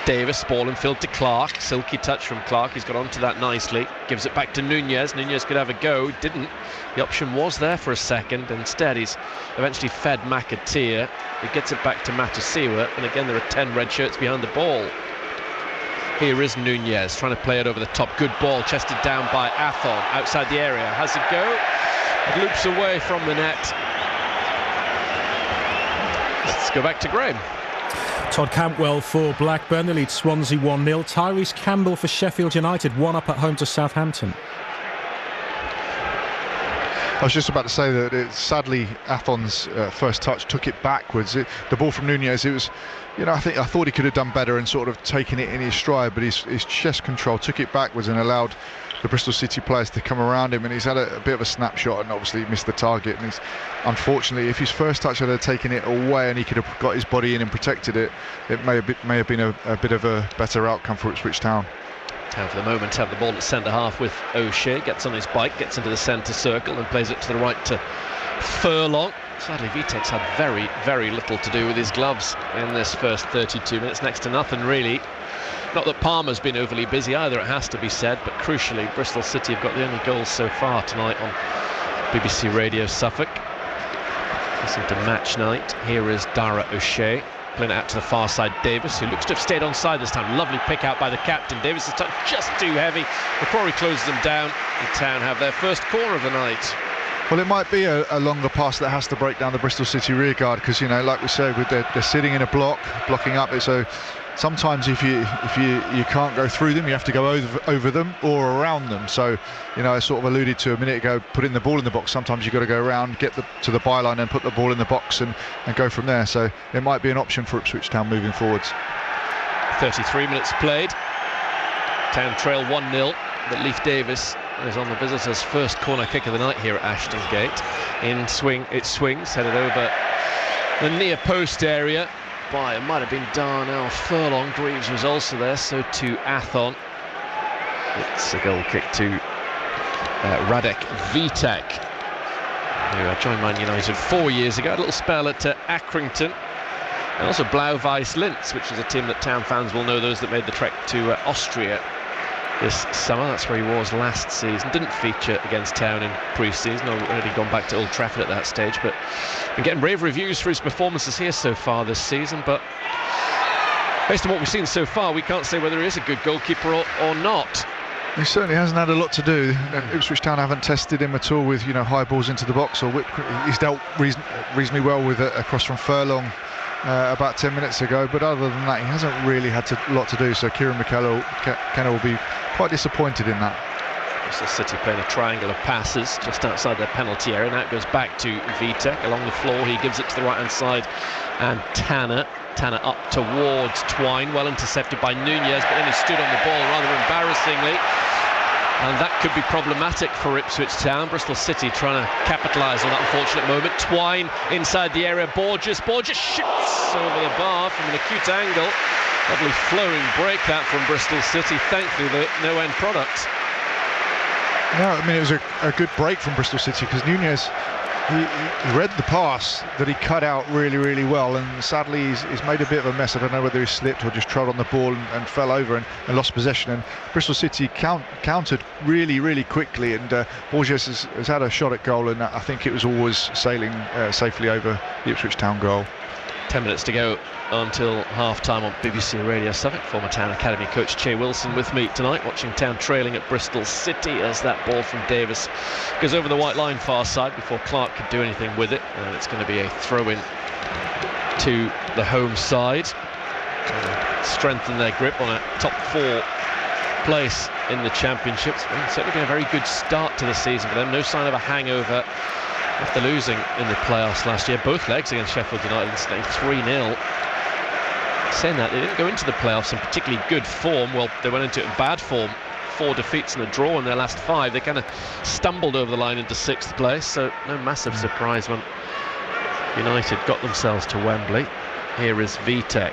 Davis, ball and field to Clark. Silky touch from Clark. He's got onto that nicely. Gives it back to Nunez. Nunez could have a go. Didn't. The option was there for a second. Instead, he's eventually fed McAteer. He gets it back to Matusiwa. And again, there are 10 red shirts behind the ball. Here is Nunez trying to play it over the top. Good ball, chested down by Athon. Outside the area. Has a go. It loops away from the net. Let's go back to Graham. Todd Cantwell for Blackburn. They lead Swansea 1-0. Tyrese Campbell for Sheffield United, 1 up at home to Southampton. I was just about to say that sadly Athon's first touch took it backwards. The ball from Nunez, it was, I thought he could have done better and sort of taken it in his stride, but his chest control took it backwards and allowed the Bristol City players to come around him, and he's had a bit of a snapshot and obviously missed the target. And unfortunately, if his first touch had taken it away and he could have got his body in and protected it, it may have been a bit of a better outcome for Ipswich Town. Town for the moment have the ball at centre half with O'Shea. Gets on his bike, gets into the centre circle and plays it to the right to Furlong. Sadly, Vitek's had very, very little to do with his gloves in this first 32 minutes. Next to nothing, really. Not that Palmer's been overly busy either, it has to be said, but crucially, Bristol City have got the only goals so far tonight on BBC Radio Suffolk. Listen to Match Night. Here is Dara O'Shea, playing it out to the far side. Davis, who looks to have stayed onside this time. Lovely pick out by the captain. Davis is just too heavy. McCrory closes them down, and Town have their first corner of the night. Well, it might be a longer pass that has to break down the Bristol City rearguard, because like we said, they're sitting in a block, blocking up. So sometimes if you can't go through them, you have to go over them or around them. So I sort of alluded to a minute ago, putting the ball in the box. Sometimes you've got to go around, get to the byline and put the ball in the box and go from there. So it might be an option for Ipswich Town moving forwards. 33 minutes played. Town trail 1-0, but Leif Davis is on the visitors' first corner kick of the night here at Ashton Gate. It swings, headed over the near post area by, it might have been Darnell Furlong. Greaves was also there, so too Athon. It's a goal kick to Radek Vitek, who joined Man United 4 years ago. A little spell at Accrington, and also Blau-Weiß Linz, which is a team that Town fans will know, those that made the trek to Austria this summer. That's where he was last season. Didn't feature against Town in pre-season, already gone back to Old Trafford at that stage, but been getting rave reviews for his performances here so far this season. But based on what we've seen so far, we can't say whether he is a good goalkeeper or not. He certainly hasn't had a lot to do. Ipswich Town haven't tested him at all with high balls into the box or whip. He's dealt reasonably well with a cross from Furlong about 10 minutes ago, but other than that, he hasn't really had a lot to do. So Kieran McKenna will be quite disappointed in that. Bristol City playing a triangle of passes just outside their penalty area. Now it goes back to Vitek along the floor. He gives it to the right hand side, and Tanner up towards Twine, well intercepted by Nunez, but then he stood on the ball rather embarrassingly, and that could be problematic for Ipswich Town. Bristol City trying to capitalise on that unfortunate moment. Twine inside the area. Borges shoots over the bar from an acute angle. Lovely flowing break that from Bristol City. Thankfully, no end product. No, I mean, it was a good break from Bristol City, because Nunez, he read the pass that he cut out really, really well, and sadly he's made a bit of a mess. I don't know whether he slipped or just trod on the ball and fell over and lost possession, and Bristol City countered really, really quickly, and Borges has had a shot at goal, and I think it was always sailing safely over the Ipswich Town goal. 10 minutes to go until half-time on BBC Radio Suffolk. Former Town Academy coach Che Wilson with me tonight, watching Town trailing at Bristol City as that ball from Davis goes over the white line far side before Clark could do anything with it, and it's going to be a throw-in to the home side. Strengthen their grip on a top 4 place in the Championship. It's certainly been a very good start to the season for them. No sign of a hangover After losing in the playoffs last year, both legs against Sheffield United, and staying 3-0. Saying that, they didn't go into the playoffs in particularly good form. Well, they went into it in bad form. 4 defeats and a draw in their last 5. They kind of stumbled over the line into 6th place, so no massive surprise when United got themselves to Wembley. Here is Vitek.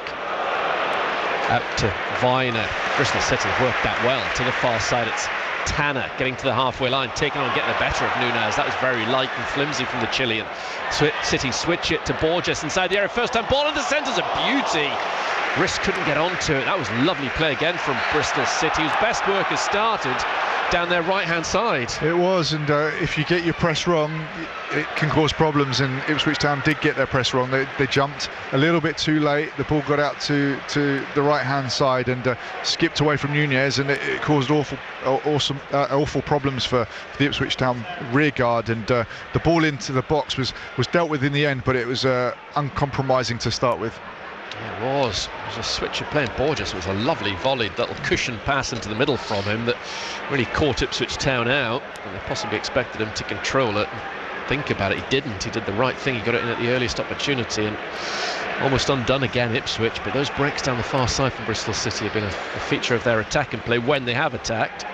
Out to Viner. Bristol City have worked that well. To the far side, it's Tanner getting to the halfway line, taking on, getting the better of Nunez. That was very light and flimsy from the Chilean. City switch it to Borges inside the area. First time ball into centre's a beauty. Riss couldn't get onto it. That was lovely play again from Bristol City, whose best work has started down their right-hand side. It was, and if you get your press wrong, it can cause problems, and Ipswich Town did get their press wrong. They jumped a little bit too late. The ball got out to the right-hand side and skipped away from Nunez, and it caused awful problems for the Ipswich Town rear guard, and the ball into the box was dealt with in the end, but it was uncompromising to start with. Yeah, it was a switch of play. Borges was a lovely volleyed little cushion pass into the middle from him that really caught Ipswich Town out, and they possibly expected him to control it and think about it. He didn't. He did the right thing. He got it in at the earliest opportunity, and almost undone again, Ipswich. But those breaks down the far side from Bristol City have been a feature of their attack and play when they have attacked.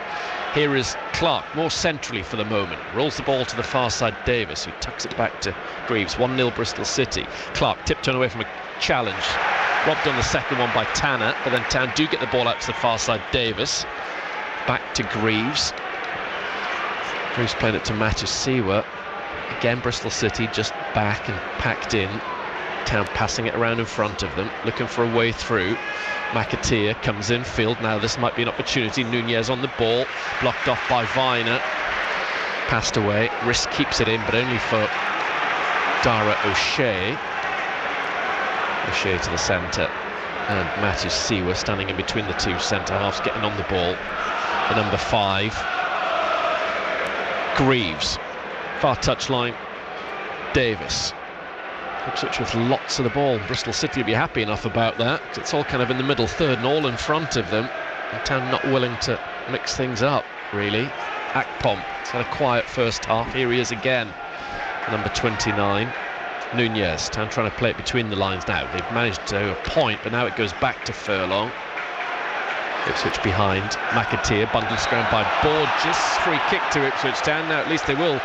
Here is Clark, more centrally for the moment. Rolls the ball to the far side, Davis, who tucks it back to Greaves. 1-0 Bristol City. Clark tiptoeing away from a challenge. Robbed on the second one by Tanner, but then Town do get the ball out to the far side, Davis. Back to Greaves. Greaves playing it to Matthew. Again, Bristol City just back and packed in. Town passing it around in front of them, looking for a way through. McAteer comes in field. Now this might be an opportunity. Nunez on the ball, blocked off by Viner. Passed away. Riss keeps it in, but only for Dara O'Shea. O'Shea to the centre, and Matthew Seawer standing in between the two centre halves, getting on the ball. The number 5, Greaves. Far touchline, Davis. Ipswich with lots of the ball. Bristol City will be happy enough about that. It's all kind of in the middle third and all in front of them. And Town not willing to mix things up, really. Akpom has had a quiet first half. Here he is again, number 29. Nunez. Town trying to play it between the lines now. They've managed to a point, but now it goes back to Furlong. Ipswich behind. McAteer bundled scrum by Borges. Free kick to Ipswich Town. Now at least they will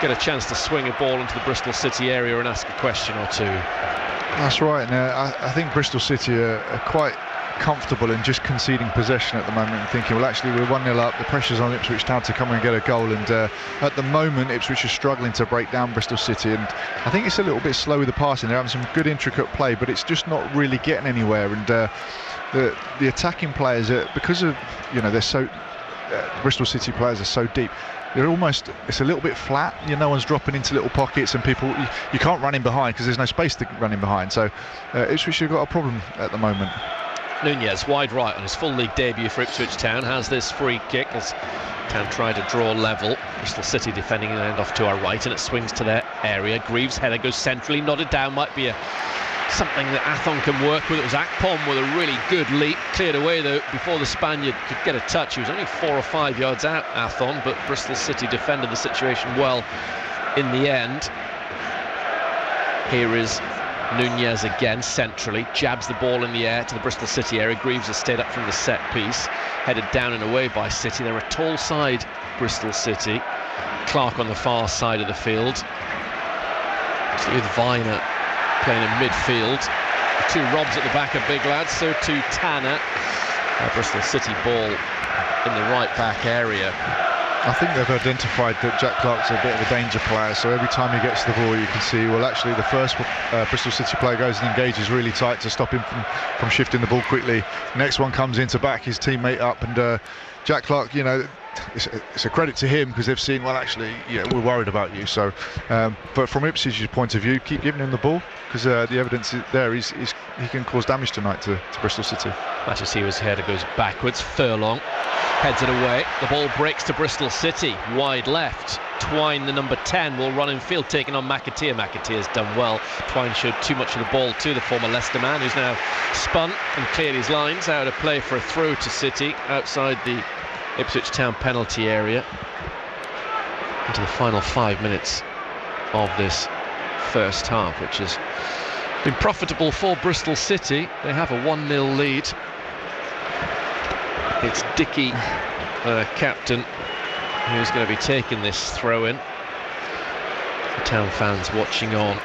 get a chance to swing a ball into the Bristol City area and ask a question or two. That's right. Now I think Bristol City are quite comfortable in just conceding possession at the moment and thinking, well, actually we're 1-0 up, the pressure's on Ipswich Town to come and get a goal, and at the moment Ipswich is struggling to break down Bristol City, and I think it's a little bit slow with the passing. They're having some good intricate play, but it's just not really getting anywhere, and the attacking players, because of, they're so Bristol City players are so deep, it's a little bit flat. No one's dropping into little pockets, and people, you can't run in behind because there's no space to run in behind, so Ipswich have got a problem at the moment. Nunez wide right on his full league debut for Ipswich Town has this free kick as Town try to draw level. Bristol City defending an end off to our right, and it swings to their area. Greaves' header goes centrally, nodded down, might be something that Athon can work with. It was Akpom with a really good leap, cleared away though before the Spaniard could get a touch. He was only 4 or 5 yards out, Athon, but Bristol City defended the situation well in the end. Here is Nunez again, centrally, jabs the ball in the air to the Bristol City area. Greaves has stayed up from the set piece, headed down and away by City. They're a tall side, Bristol City. Clark on the far side of the field, with Viner playing in midfield. 2 Robs at the back are big lads, so too Tanner. Bristol City ball in the right back area. I think they've identified that Jack Clark's a bit of a danger player, so every time he gets the ball you can see, well, actually the first Bristol City player goes and engages really tight to stop him from shifting the ball quickly. Next one comes in to back his teammate up, and Jack Clark, it's a credit to him because they've seen, well, actually, we're worried about you. So, but from Ipswich's point of view, keep giving him the ball because the evidence is there. He can cause damage tonight to Bristol City. Matthew Seawer's header goes backwards. Furlong heads it away. The ball breaks to Bristol City. Wide left. Twine, the number 10, will run in field, taking on McAteer. McAteer's done well. Twine showed too much of the ball to the former Leicester man, who's now spun and cleared his lines out of play for a throw to City outside the Ipswich Town penalty area. Into the final 5 minutes of this first half, which has been profitable for Bristol City. They have a 1-0 lead. It's Dickey, captain, who's going to be taking this throw-in. The Town fans watching on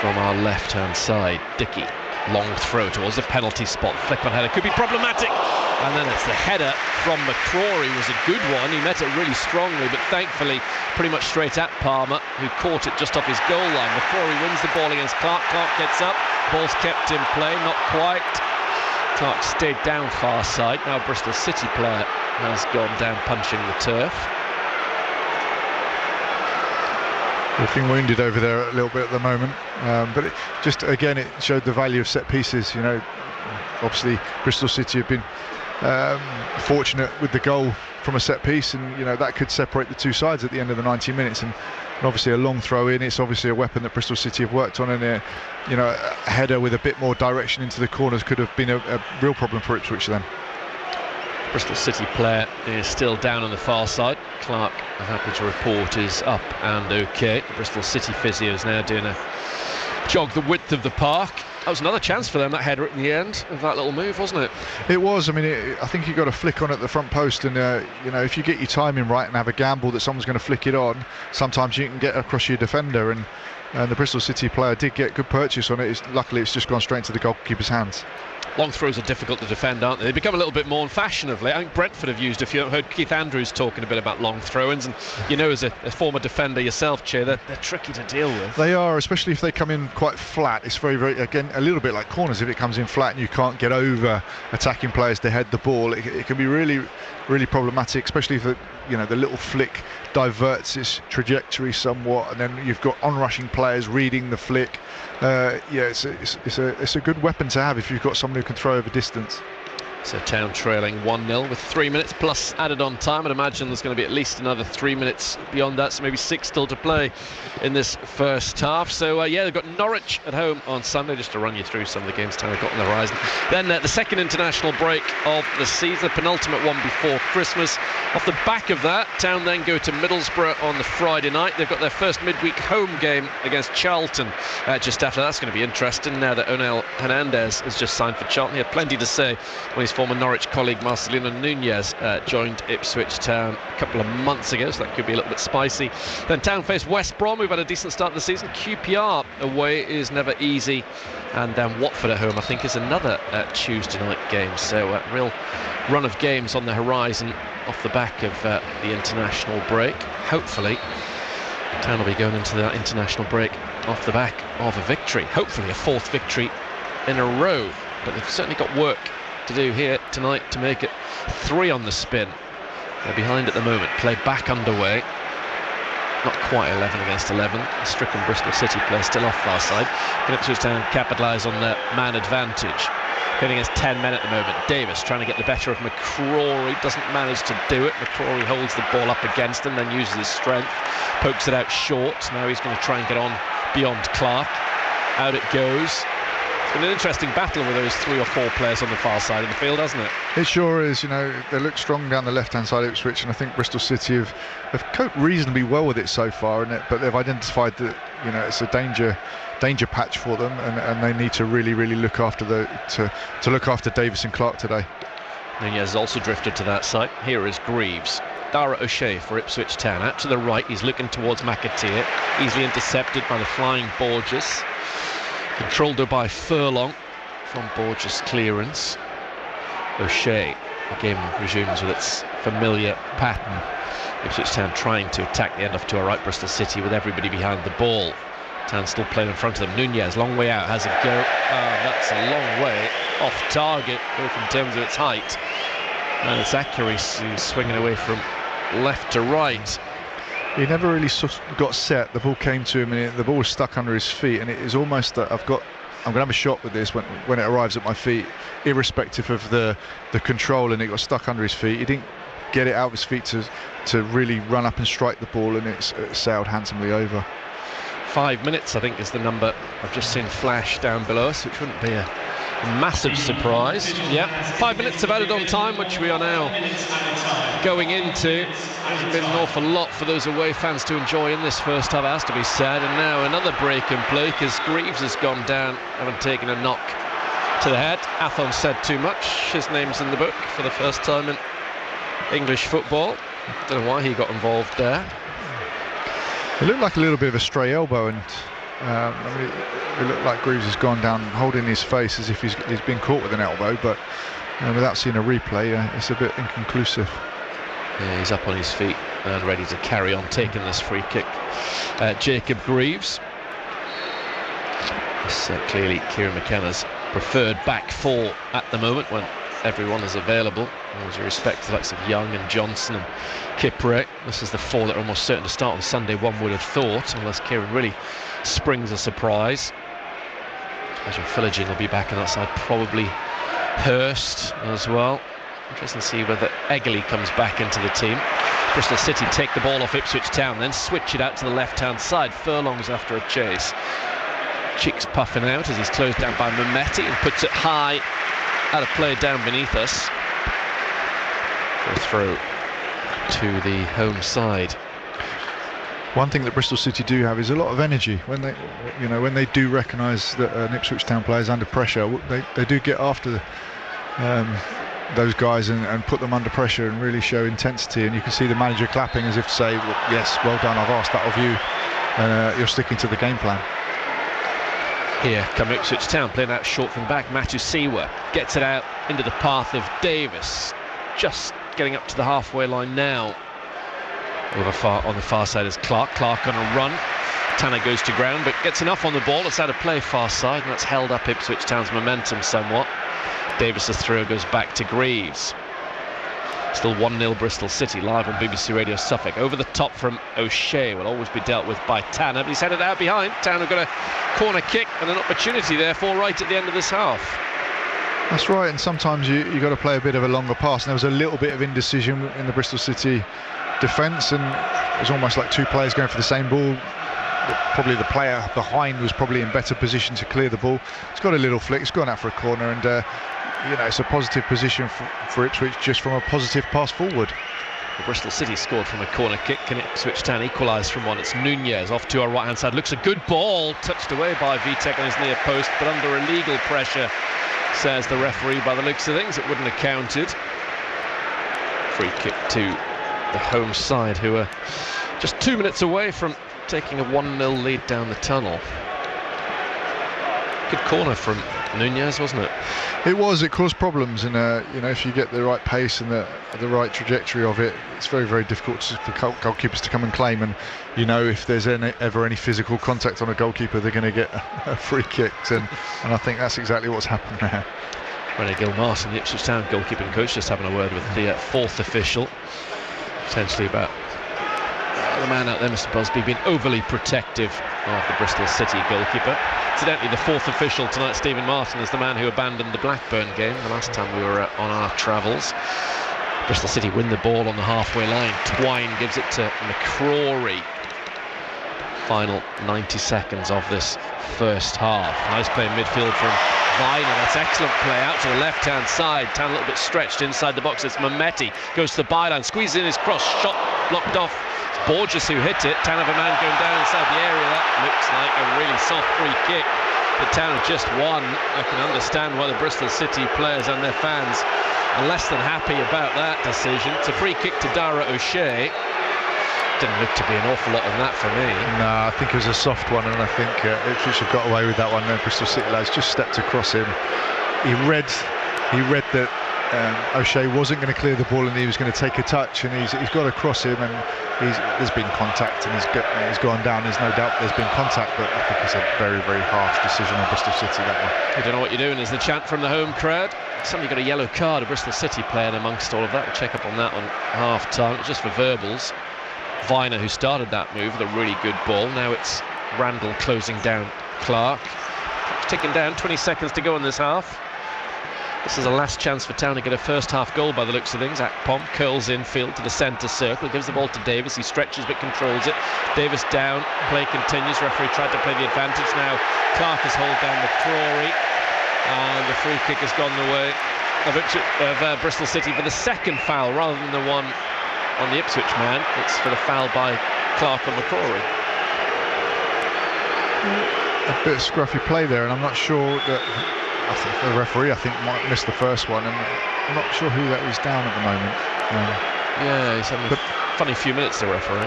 from our left-hand side. Dickey, long throw towards the penalty spot. Flick on header, could be problematic. And then it's the header from McCrory, was a good one. He met it really strongly, but thankfully pretty much straight at Palmer, who caught it just off his goal line. McCrory wins the ball against Clark. Clark gets up, ball's kept in play, not quite. Clark stayed down far side. Now Bristol City player has gone down punching the turf. They've been wounded over there a little bit at the moment, but it just, again, it showed the value of set pieces. You know, obviously Bristol City have been fortunate with the goal from a set piece, and you know that could separate the two sides at the end of the 90 minutes. And obviously a long throw in, it's obviously a weapon that Bristol City have worked on, and a header with a bit more direction into the corners could have been a real problem for Ipswich then. Bristol City player is still down on the far side. Clark, I'm happy to report, is up and okay. The Bristol City physio is now doing a jog the width of the park. That was another chance for them, that header at the end of that little move, wasn't it? It was. I mean, I think you got a flick on at the front post, and if you get your timing right and have a gamble that someone's going to flick it on, sometimes you can get across your defender, and the Bristol City player did get good purchase on it. Luckily, it's just gone straight into the goalkeeper's hands. Long throws are difficult to defend, aren't they? They become a little bit more fashionably. I think Brentford have used a few. I've heard Keith Andrews talking a bit about long throw-ins, and as a former defender yourself, Che, they're tricky to deal with. They are, especially if they come in quite flat. It's very, very, again, a little bit like corners. If it comes in flat and you can't get over attacking players to head the ball, it can be really, really problematic, especially if the little flick diverts its trajectory somewhat, and then you've got on-rushing players reading the flick. It's a good weapon to have if you've got someone who can throw over distance. So Town trailing 1-0 with 3 minutes plus added on time. I'd imagine there's going to be at least another 3 minutes beyond that, so maybe 6 still to play in this first half. So they've got Norwich at home on Sunday, just to run you through some of the games Town have got on the horizon. Then the second international break of the season, the penultimate one before Christmas. Off the back of that, Town then go to Middlesbrough on the Friday night. They've got their first midweek home game against Charlton just after. That's going to be interesting now that Onel Hernandez has just signed for Charlton. He had plenty to say when his former Norwich colleague Marcelino Nunez joined Ipswich Town a couple of months ago, so that could be a little bit spicy. Then Town face West Brom, who've had a decent start to the season. QPR away is never easy, and then Watford at home I think is another Tuesday night game. So a real run of games on the horizon off the back of the international break. Hopefully Town will be going into that international break off the back of a victory, hopefully a 4th victory in a row, but they've certainly got work to do here tonight to make it 3 on the spin. They're behind at the moment, play back underway, not quite 11 against 11. The stricken Bristol City player still off far side. Can Ipswich Town capitalise on their man advantage? Going against 10 men at the moment. Davis trying to get the better of McCrory, doesn't manage to do it. McCrory holds the ball up against him, then uses his strength, pokes it out short. Now he's going to try and get on beyond Clark. Out it goes. It's been an interesting battle with those 3 or 4 players on the far side of the field, hasn't it? It sure is. They look strong down the left-hand side of Ipswich, and I think Bristol City have coped reasonably well with it so far, but they've identified that it's a danger patch for them, and they need to really, really look after to look after Davis and Clark today. Nunez has also drifted to that side. Here is Greaves. Dara O'Shea for Ipswich Town. Out to the right, he's looking towards McAteer. Easily intercepted by the flying Borges. Controlled by Furlong from Borges' clearance. O'Shea, the game resumes with its familiar pattern. Ipswich Town trying to attack the end off to a right Bristol City with everybody behind the ball. Town still playing in front of them. Nunez, long way out, has a go. That's a long way off target, both in terms of its height and its accuracy, swinging away from left to right. He never really got set. The ball came to him, and the ball was stuck under his feet, and it is almost that I'm going to have a shot with this when it arrives at my feet, irrespective of the control, and it got stuck under his feet. He didn't get it out of his feet to really run up and strike the ball, and it sailed handsomely over. 5 minutes, I think, is the number I've just seen flash down below us, which wouldn't be a Massive surprise. Yeah, 5 minutes of added on time, which we are now going into. There's been an awful lot for those away fans to enjoy in this first half, it has to be said. And now another break in play because Greaves has gone down, having taken a knock to the head. Athon said too much. His name's in the book for the first time in English football. Don't know why he got involved there. It looked like a little bit of a stray elbow, and it looked like Greaves has gone down holding his face as if he's been caught with an elbow, but without seeing a replay, it's a bit inconclusive. Yeah, he's up on his feet and ready to carry on taking this free kick. Jacob Greaves. It's clearly Kieran McKenna's preferred back four at the moment when everyone is available. As you respect the likes of Young and Johnson and Kipre, this is the four that are almost certain to start on Sunday, one would have thought, unless Kieran really springs a surprise. I imagine Philogene will be back on that side, probably Hurst as well. Interesting to see whether Eggley comes back into the team. Bristol City take the ball off Ipswich Town, then switch it out to the left-hand side. Furlong's after a chase. Cheeks puffing out as he's closed down by Mehmeti and puts it high, out of play down beneath us. A throw to the home side. One thing that Bristol City do have is a lot of energy. When they do recognise that an Ipswich Town player is under pressure, they do get after those guys and put them under pressure and really show intensity. And you can see the manager clapping as if to say, well, yes, well done, I've asked that of you. You're sticking to the game plan. Here come Ipswich Town, playing out short from the back. Matthew Seawer gets it out into the path of Davis, just getting up to the halfway line now. On the far side is Clark on a run. Tanner goes to ground but gets enough on the ball. It's out of play far side, and that's held up Ipswich Town's momentum somewhat. Davis's throw goes back to Greaves. Still 1-0 Bristol City, live on BBC Radio Suffolk. Over the top from O'Shea, will always be dealt with by Tanner, but he's headed out behind. Tanner got a corner kick and an opportunity therefore right at the end of this half. That's right, and sometimes you got to play a bit of a longer pass, and there was a little bit of indecision in the Bristol City defence, and it was almost like two players going for the same ball. Probably the player behind was probably in better position to clear the ball. It's got a little flick, it's gone out for a corner, and it's a positive position for Ipswich just from a positive pass forward. Bristol City scored from a corner kick, and Ipswich Town equalised from one. It's Nunez off to our right hand side, looks a good ball, touched away by Vitek on his near post, but under illegal pressure, says the referee. By the looks of things, it wouldn't have counted. Free kick to the home side, who are just 2 minutes away from taking a 1-0 lead down the tunnel. Good corner from Nunez, wasn't it? It was. It caused problems, and if you get the right pace and the right trajectory of it, it's very, very difficult for goalkeepers to come and claim. And if there's ever any physical contact on a goalkeeper, they're going to get a free kick, and I think that's exactly what's happened there. Rennie Gilmartin, the Ipswich Town goalkeeping coach, just having a word with the fourth official, potentially about the man out there, Mr. Busby, being overly protective of the Bristol City goalkeeper. Incidentally, the fourth official tonight, Stephen Martin, is the man who abandoned the Blackburn game the last time we were on our travels. Bristol City win the ball on the halfway line. Twine gives it to McCrory. Final 90 seconds of this first half. Nice play in midfield from Viner. That's excellent play out to the left-hand side. Town a little bit stretched inside the box. It's Mehmeti. Goes to the byline, squeezes in his cross, shot blocked off. It's Borges who hit it. Town have a man going down inside the area. That looks like a really soft free kick. The Town have just won. I can understand why the Bristol City players and their fans are less than happy about that decision. It's a free kick to Dara O'Shea. Didn't look to be an awful lot on that for me. No, I think it was a soft one, and I think Ipswich have got away with that one. Bristol City lads just stepped across him. He read that O'Shea wasn't going to clear the ball and he was going to take a touch, and he's got across him, and there's been contact, and he's gone down. There's no doubt there's been contact, but I think it's a very, very harsh decision on Bristol City, that one. I don't know what you're doing is the chant from the home crowd. Somebody got a yellow card, a Bristol City player amongst all of that. We'll check up on that on half-time. It's just for verbals. Viner, who started that move with a really good ball. Now it's Randall closing down Clark. Ticking down, 20 seconds to go in this half. This is a last chance for Town to get a first half goal by the looks of things. Akpom curls infield to the centre circle, gives the ball to Davis. He stretches but controls it. Davis down, play continues. Referee tried to play the advantage. Now Clark has hold down McCrory. And the free kick has gone the way of Bristol City for the second foul rather than the one on the Ipswich man. It's for the foul by Clark on McCrory. A bit of scruffy play there, and I'm not sure that the referee might miss the first one, and I'm not sure who that is down at the moment. Yeah, he's having a funny few minutes, the referee.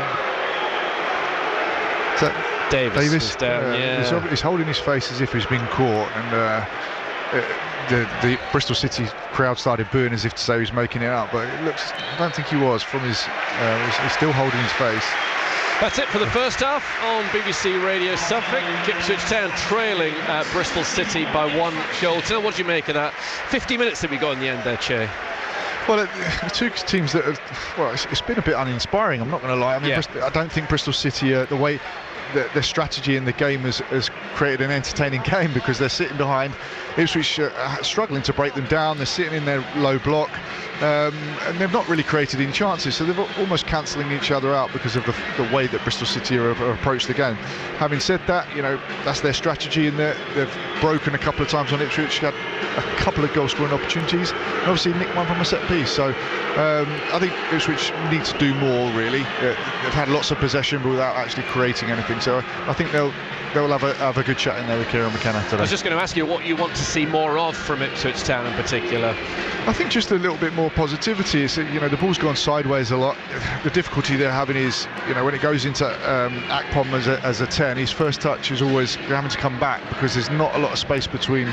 Is that Davis was down, yeah. He's holding his face as if he's been caught, and the Bristol City crowd started booing as if to say he was making it up, but I don't think he was. From his, he's still holding his face. That's it for the first half on BBC Radio Suffolk. Ipswich Town trailing Bristol City by 1 goal. What do you make of that? 50 minutes that we got in the end there, Che. Well, the two teams that have, it's been a bit uninspiring, I'm not going to lie. I mean, I don't think Bristol City, the way their strategy in the game has created an entertaining game, because they're sitting behind. Ipswich struggling to break them down. They're sitting in their low block, and they've not really created any chances, so they're almost cancelling each other out because of the way that Bristol City have approached the game. Having said that, that's their strategy, and they've broken a couple of times on Ipswich, had a couple of goal scoring opportunities, and obviously nicked one from a set piece. So I think Ipswich need to do more, really. They've had lots of possession but without actually creating anything, so I think they'll have a good chat in there with Kieran McKenna today. I was just going to ask you what you want to see more of from Ipswich Town in particular. I think just a little bit more positivity. The ball's gone sideways a lot. The difficulty they're having is, when it goes into Akpom as a 10, his first touch is always having to come back, because there's not a lot of space between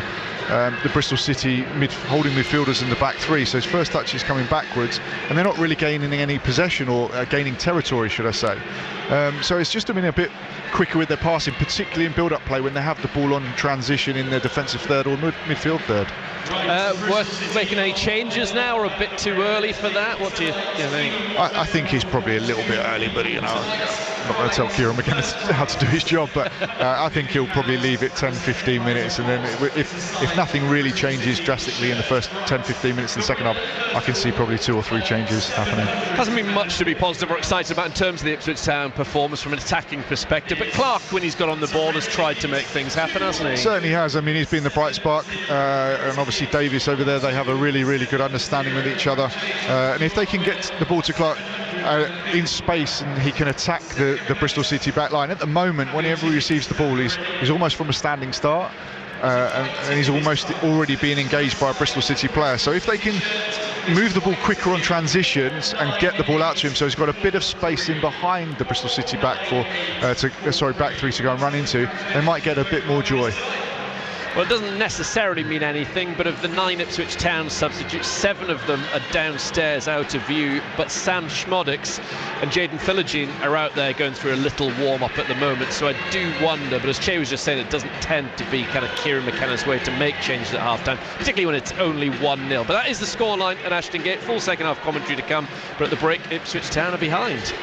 the Bristol City holding midfielders in the back three, so his first touch is coming backwards, and they're not really gaining any possession or gaining territory, should I say. So it's just been a bit quicker with their passing, particularly in build-up play when they have the ball on transition in their defensive third or midfield third. Worth making any changes now, or a bit too early for that? What do you think? I think it's probably a little bit early, but I'm not going to tell Kieran McKenna how to do his job, but I think he'll probably leave it 10-15 minutes, and then if nothing really changes drastically in the first 10-15 minutes in the second half, I can see probably 2 or 3 changes happening. Hasn't been much to be positive or excited about in terms of the Ipswich Town performance from an attacking perspective, but Clark, when he's got on the ball, has tried to make things happen, hasn't he? Certainly has. I mean, he's been the bright spark, and obviously Davis over there, they have a really, really good understanding with each other, and if they can get the ball to Clark in space, and he can attack the Bristol City back line. At the moment, whenever he receives the ball, he's almost from a standing start, and he's almost already being engaged by a Bristol City player. So if they can move the ball quicker on transitions and get the ball out to him, so he's got a bit of space in behind the Bristol City back three to go and run into, they might get a bit more joy. Well, it doesn't necessarily mean anything, but of the 9 Ipswich Town substitutes, 7 of them are downstairs out of view, but Sam Schmodix and Jayden Philogene are out there going through a little warm-up at the moment, so I do wonder, but as Che was just saying, it doesn't tend to be kind of Kieran McKenna's way to make changes at half-time, particularly when it's only 1-0. But that is the scoreline at Ashton Gate. Full second-half commentary to come, but at the break, Ipswich Town are behind.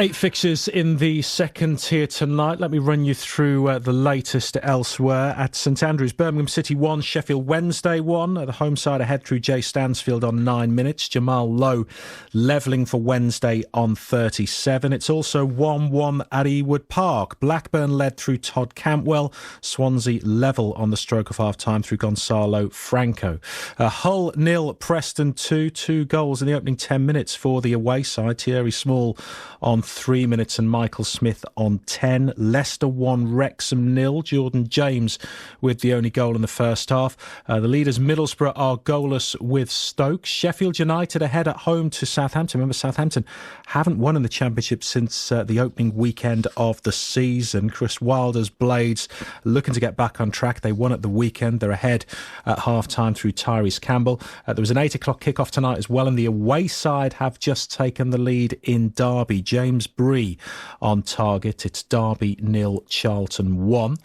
8 fixtures in the second tier tonight. Let me run you through the latest elsewhere. At St Andrews, Birmingham City 1, Sheffield Wednesday 1. The home side ahead through Jay Stansfield on 9 minutes. Jamal Lowe levelling for Wednesday on 37. It's also 1-1 at Ewood Park. Blackburn led through Todd Campwell. Swansea level on the stroke of half-time through Gonzalo Franco. Hull 0, Preston 2. 2 goals in the opening 10 minutes for the away side. Thierry Small on 3 minutes and Michael Smith on 10. Leicester 1, Wrexham 0. Jordan James with the only goal in the first half. The leaders Middlesbrough are goalless with Stoke. Sheffield United ahead at home to Southampton. Remember, Southampton haven't won in the Championship since the opening weekend of the season. Chris Wilder's Blades looking to get back on track. They won at the weekend. They're ahead at half-time through Tyrese Campbell. There was an 8 o'clock kick-off tonight as well, and the away side have just taken the lead in Derby. James Bree on target. It's Derby 0, Charlton 1.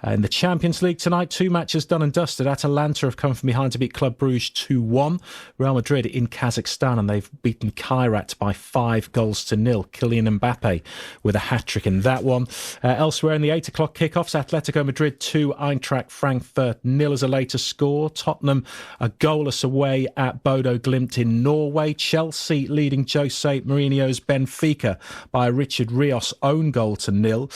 In the Champions League tonight, 2 matches done and dusted. Atalanta have come from behind to beat Club Brugge 2-1. Real Madrid in Kazakhstan, and they've beaten Kairat by 5 goals to 0. Kylian Mbappe with a hat-trick in that one. Elsewhere in the 8 o'clock kickoffs, Atletico Madrid 2, Eintracht Frankfurt 0 as a later score. Tottenham are goalless away at Bodo Glimt in Norway. Chelsea leading Jose Mourinho's Benfica by a Richard Rios own goal to 0.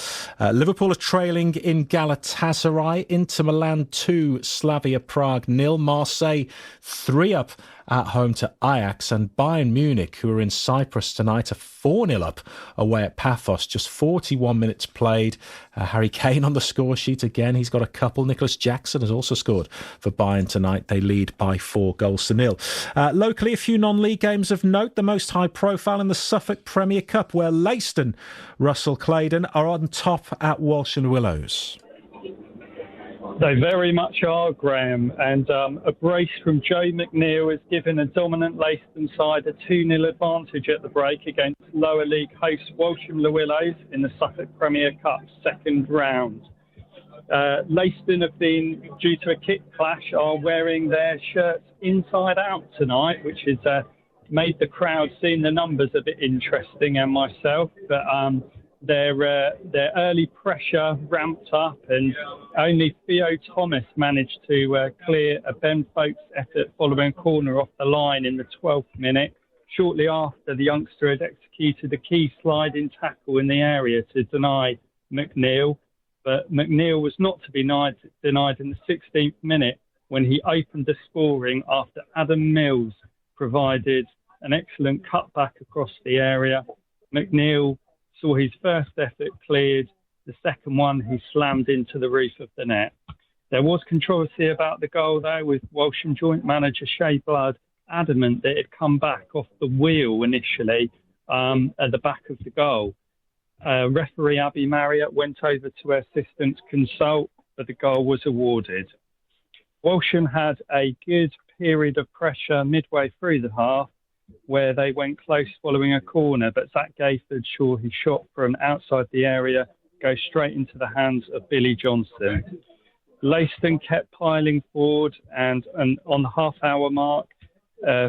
Liverpool are trailing in Galatasaray. Inter Milan 2, Slavia Prague 0. Marseille 3 up at home to Ajax, and Bayern Munich, who are in Cyprus tonight, are 4-0 up away at Paphos. Just 41 minutes played. Harry Kane on the score sheet again. He's got a couple. Nicholas Jackson has also scored for Bayern tonight. They lead by 4-0. Locally, a few non-league games of note. The most high profile in the Suffolk Premier Cup, where Leiston, Russell Claydon, are on top at Walsh and Willows. They very much are, Graham, and a brace from Joe McNeil has given a dominant Leiston side a 2-0 advantage at the break against lower league hosts Walsham Willows in the Suffolk Premier Cup second round. Leiston have been, due to a kick clash, are wearing their shirts inside out tonight, which has made the crowd, seeing the numbers, a bit interesting, and myself, but their early pressure ramped up, and only Theo Thomas managed to clear a Ben Folkes effort following a corner off the line in the 12th minute. Shortly after, the youngster had executed a key sliding tackle in the area to deny McNeil, but McNeil was not to be denied in the 16th minute when he opened the scoring after Adam Mills provided an excellent cutback across the area. McNeil saw his first effort cleared. The second one, he slammed into the roof of the net. There was controversy about the goal, though, with Walsham joint manager Shea Blood adamant that it had come back off the wheel initially at the back of the goal. Referee Abby Marriott went over to her assistant to consult, but the goal was awarded. Walsham had a good period of pressure midway through the half, where they went close following a corner, but Zach Gayford saw his shot from outside the area go straight into the hands of Billy Johnson. Leiston kept piling forward, and on the half-hour mark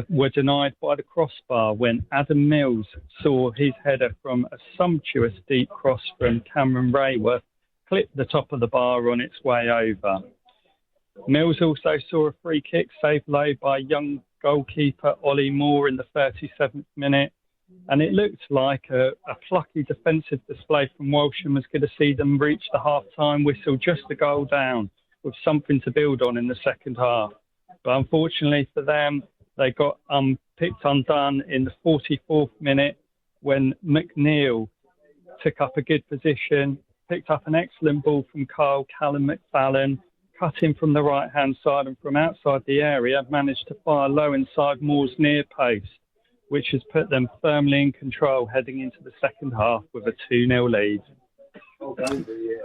were denied by the crossbar when Adam Mills saw his header from a sumptuous deep cross from Cameron Rayworth clip the top of the bar on its way over. Mills also saw a free kick saved low by young goalkeeper Ollie Moore in the 37th minute, and it looked like a plucky defensive display from Walsham was going to see them reach the half-time whistle just a goal down, with something to build on in the second half. But unfortunately for them, they got picked undone in the 44th minute when McNeil took up a good position, picked up an excellent ball from Callum McFallen, cut in from the right-hand side, and from outside the area managed to fire low inside Moore's near post, which has put them firmly in control heading into the second half with a 2-0 lead.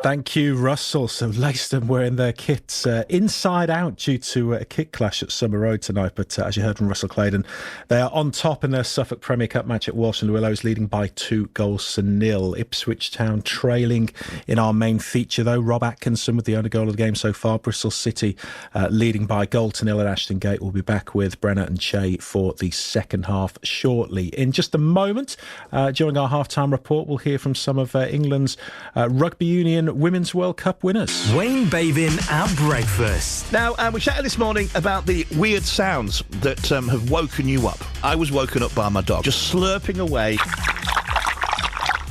Thank you, Russell. So Leiston wearing their kits inside out due to a kick clash at Summer Road tonight. But as you heard from Russell Claydon, they are on top in their Suffolk Premier Cup match at Walsh and Willows, leading by 2-0. Ipswich Town trailing in our main feature, though. Rob Atkinson with the only goal of the game so far. Bristol City leading by 0-0 at Ashton Gate. We'll be back with Brenna and Che for the second half shortly. In just a moment, during our half-time report, we'll hear from some of England's Rugby Union Women's World Cup winners. Wayne Bavin at breakfast. Now, we chatted this morning about the weird sounds that have woken you up. I was woken up by my dog, just slurping away.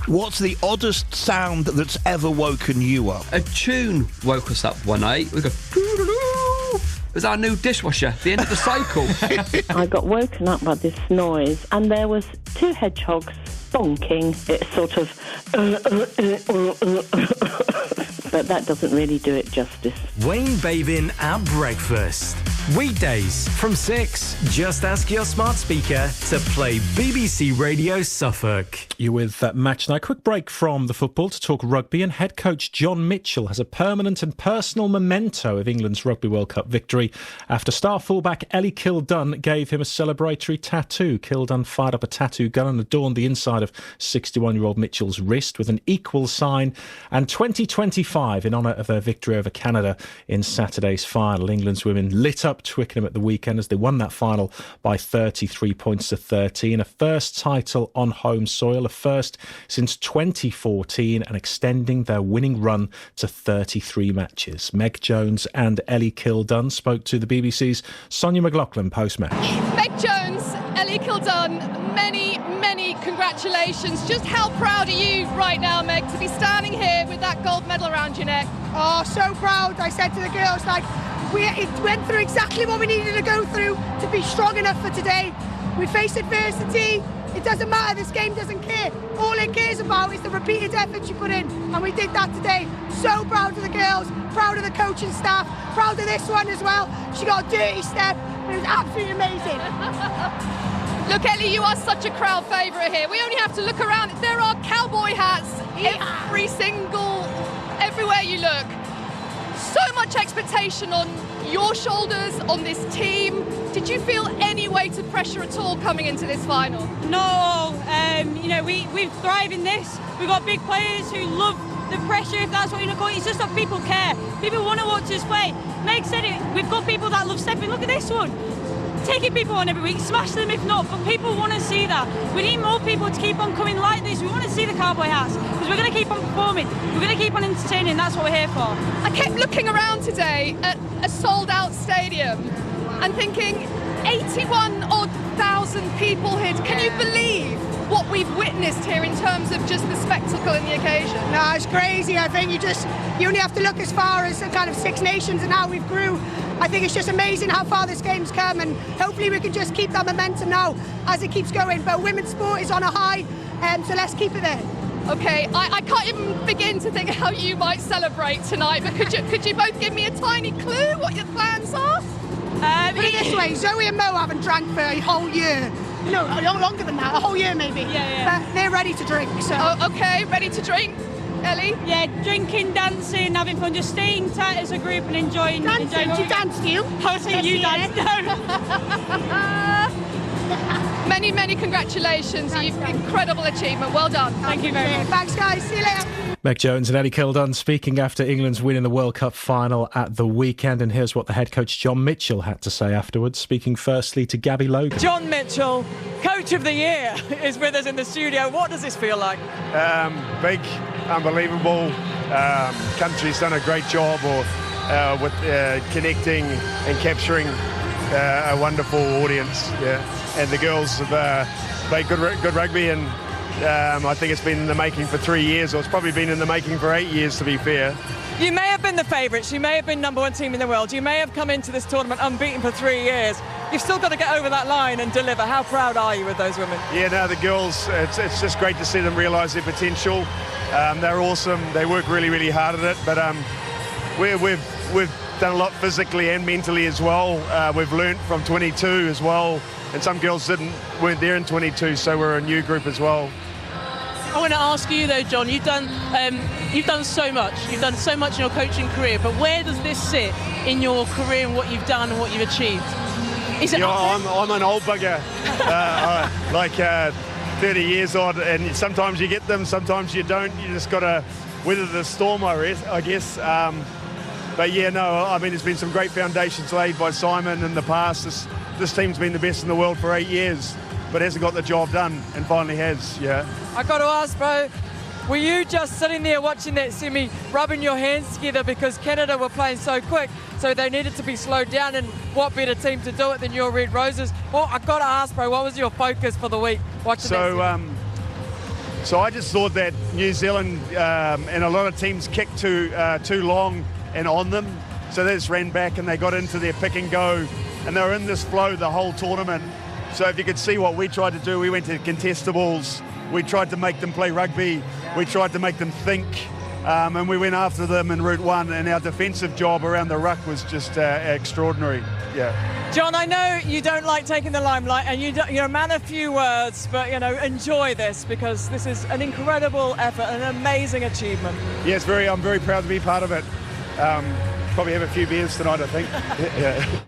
What's the oddest sound that's ever woken you up? A tune woke us up one night. We go... It was our new dishwasher, the end of the cycle. I got woken up by this noise, and there was two hedgehogs bonking. It's sort of... but that doesn't really do it justice. Wayne Bavin at breakfast. Weekdays from 6. Just ask your smart speaker to play BBC Radio Suffolk. You're with Match Night. Quick break from the football to talk rugby, and head coach John Mitchell has a permanent and personal memento of England's Rugby World Cup victory after star fullback Ellie Kildunn gave him a celebratory tattoo. Kildunn fired up a tattoo gun and adorned the inside of 61-year-old Mitchell's wrist with an equal sign, and 2025 in honour of their victory over Canada in Saturday's final. England's women lit up Twickenham at the weekend as they won that final by 33 points to 13. A first title on home soil, a first since 2014, and extending their winning run to 33 matches. Meg Jones and Ellie Kildunn spoke to the BBC's Sonia McLaughlin post-match. Meg Jones, Ellie Kildunn, many congratulations. Just how proud are you right now, Meg, to be standing here with that gold medal around your neck? Oh, so proud. I said to the girls, it went through exactly what we needed to go through to be strong enough for today. We faced adversity. It doesn't matter, this game doesn't care. All it cares about is the repeated effort you put in, and we did that today. So proud of the girls, proud of the coaching staff, proud of this one as well. She got a dirty step, but it was absolutely amazing. Look, Ellie, you are such a crowd favourite here. We only have to look around. There are cowboy hats everywhere you look. So much expectation on your shoulders, on this team. Did you feel any weight of pressure at all coming into this final? No, we thrive in this. We've got big players who love the pressure, if that's what you call it. It's just that people care. People want to watch us play. Meg said it, we've got people that love stepping. Look at this one. Taking people on every week, smash them if not, but people want to see that. We need more people to keep on coming like this. We want to see the cowboy hats, because we're going to keep on performing. We're going to keep on entertaining. That's what we're here for. I kept looking around today at a sold-out stadium and thinking 81,000 people here. Can you believe what we've witnessed here in terms of just the spectacle and the occasion? No, it's crazy. I think you only have to look as far as the kind of Six Nations and how we've grew. I think it's just amazing how far this game's come, and hopefully we can just keep that momentum now as it keeps going. But women's sport is on a high, so let's keep it there. Okay, I can't even begin to think how you might celebrate tonight, but could you both give me a tiny clue what your plans are? Put it this way, Zoe and Mo haven't drank for a whole year. No, longer than that, a whole year maybe. Yeah. But they're ready to drink, so. Oh, okay, ready to drink. Ellie? Yeah, drinking, dancing, having fun, just staying tight as a group and enjoying. Dancing? Do you dance, do you? I was saying you dance. Many congratulations. Incredible achievement. Well done. Thank you very much. Thanks, guys. See you later. Meg Jones and Ellie Kildunn speaking after England's win in the World Cup final at the weekend. And here's what the head coach John Mitchell had to say afterwards, speaking firstly to Gabby Logan. John Mitchell, Coach of the Year, is with us in the studio. What does this feel like? Big, unbelievable. Country's done a great job with connecting and capturing a wonderful audience. Yeah, and the girls have played good rugby, and I think it's been in the making for 3 years, or it's probably been in the making for 8 years, to be fair. You may have been the favourites, you may have been number one team in the world, you may have come into this tournament unbeaten for 3 years. You've still got to get over that line and deliver. How proud are you with those women? Yeah, no, the girls, it's just great to see them realise their potential. They're awesome, they work really hard at it, but we've done a lot physically and mentally as well. We've learnt from 22 as well, and some girls weren't there in 22, so we're a new group as well. I want to ask you though, John, you've done so much. You've done so much in your coaching career, but where does this sit in your career and what you've done and what you've achieved? Is it I'm an old bugger, 30 years odd, and sometimes you get them, sometimes you don't. You just got to weather the storm, I guess. But yeah, no, I mean, there's been some great foundations laid by Simon in the past. This team's been the best in the world for 8 years, but hasn't got the job done, and finally has, yeah. I got to ask, bro, were you just sitting there watching that semi, rubbing your hands together because Canada were playing so quick, so they needed to be slowed down, and what better team to do it than your Red Roses? Well, I got to ask, bro, what was your focus for the week watching that? So I just thought that New Zealand and a lot of teams kicked too long and on them, so they just ran back and they got into their pick and go, and they were in this flow the whole tournament. So if you could see what we tried to do, we went to contestables, we tried to make them play rugby, we tried to make them think, and we went after them in Route 1, and our defensive job around the ruck was just extraordinary. Yeah. John, I know you don't like taking the limelight, and you're a man of few words, but enjoy this, because this is an incredible effort, an amazing achievement. Yes, I'm very proud to be part of it. Probably have a few beers tonight, I think. Yeah.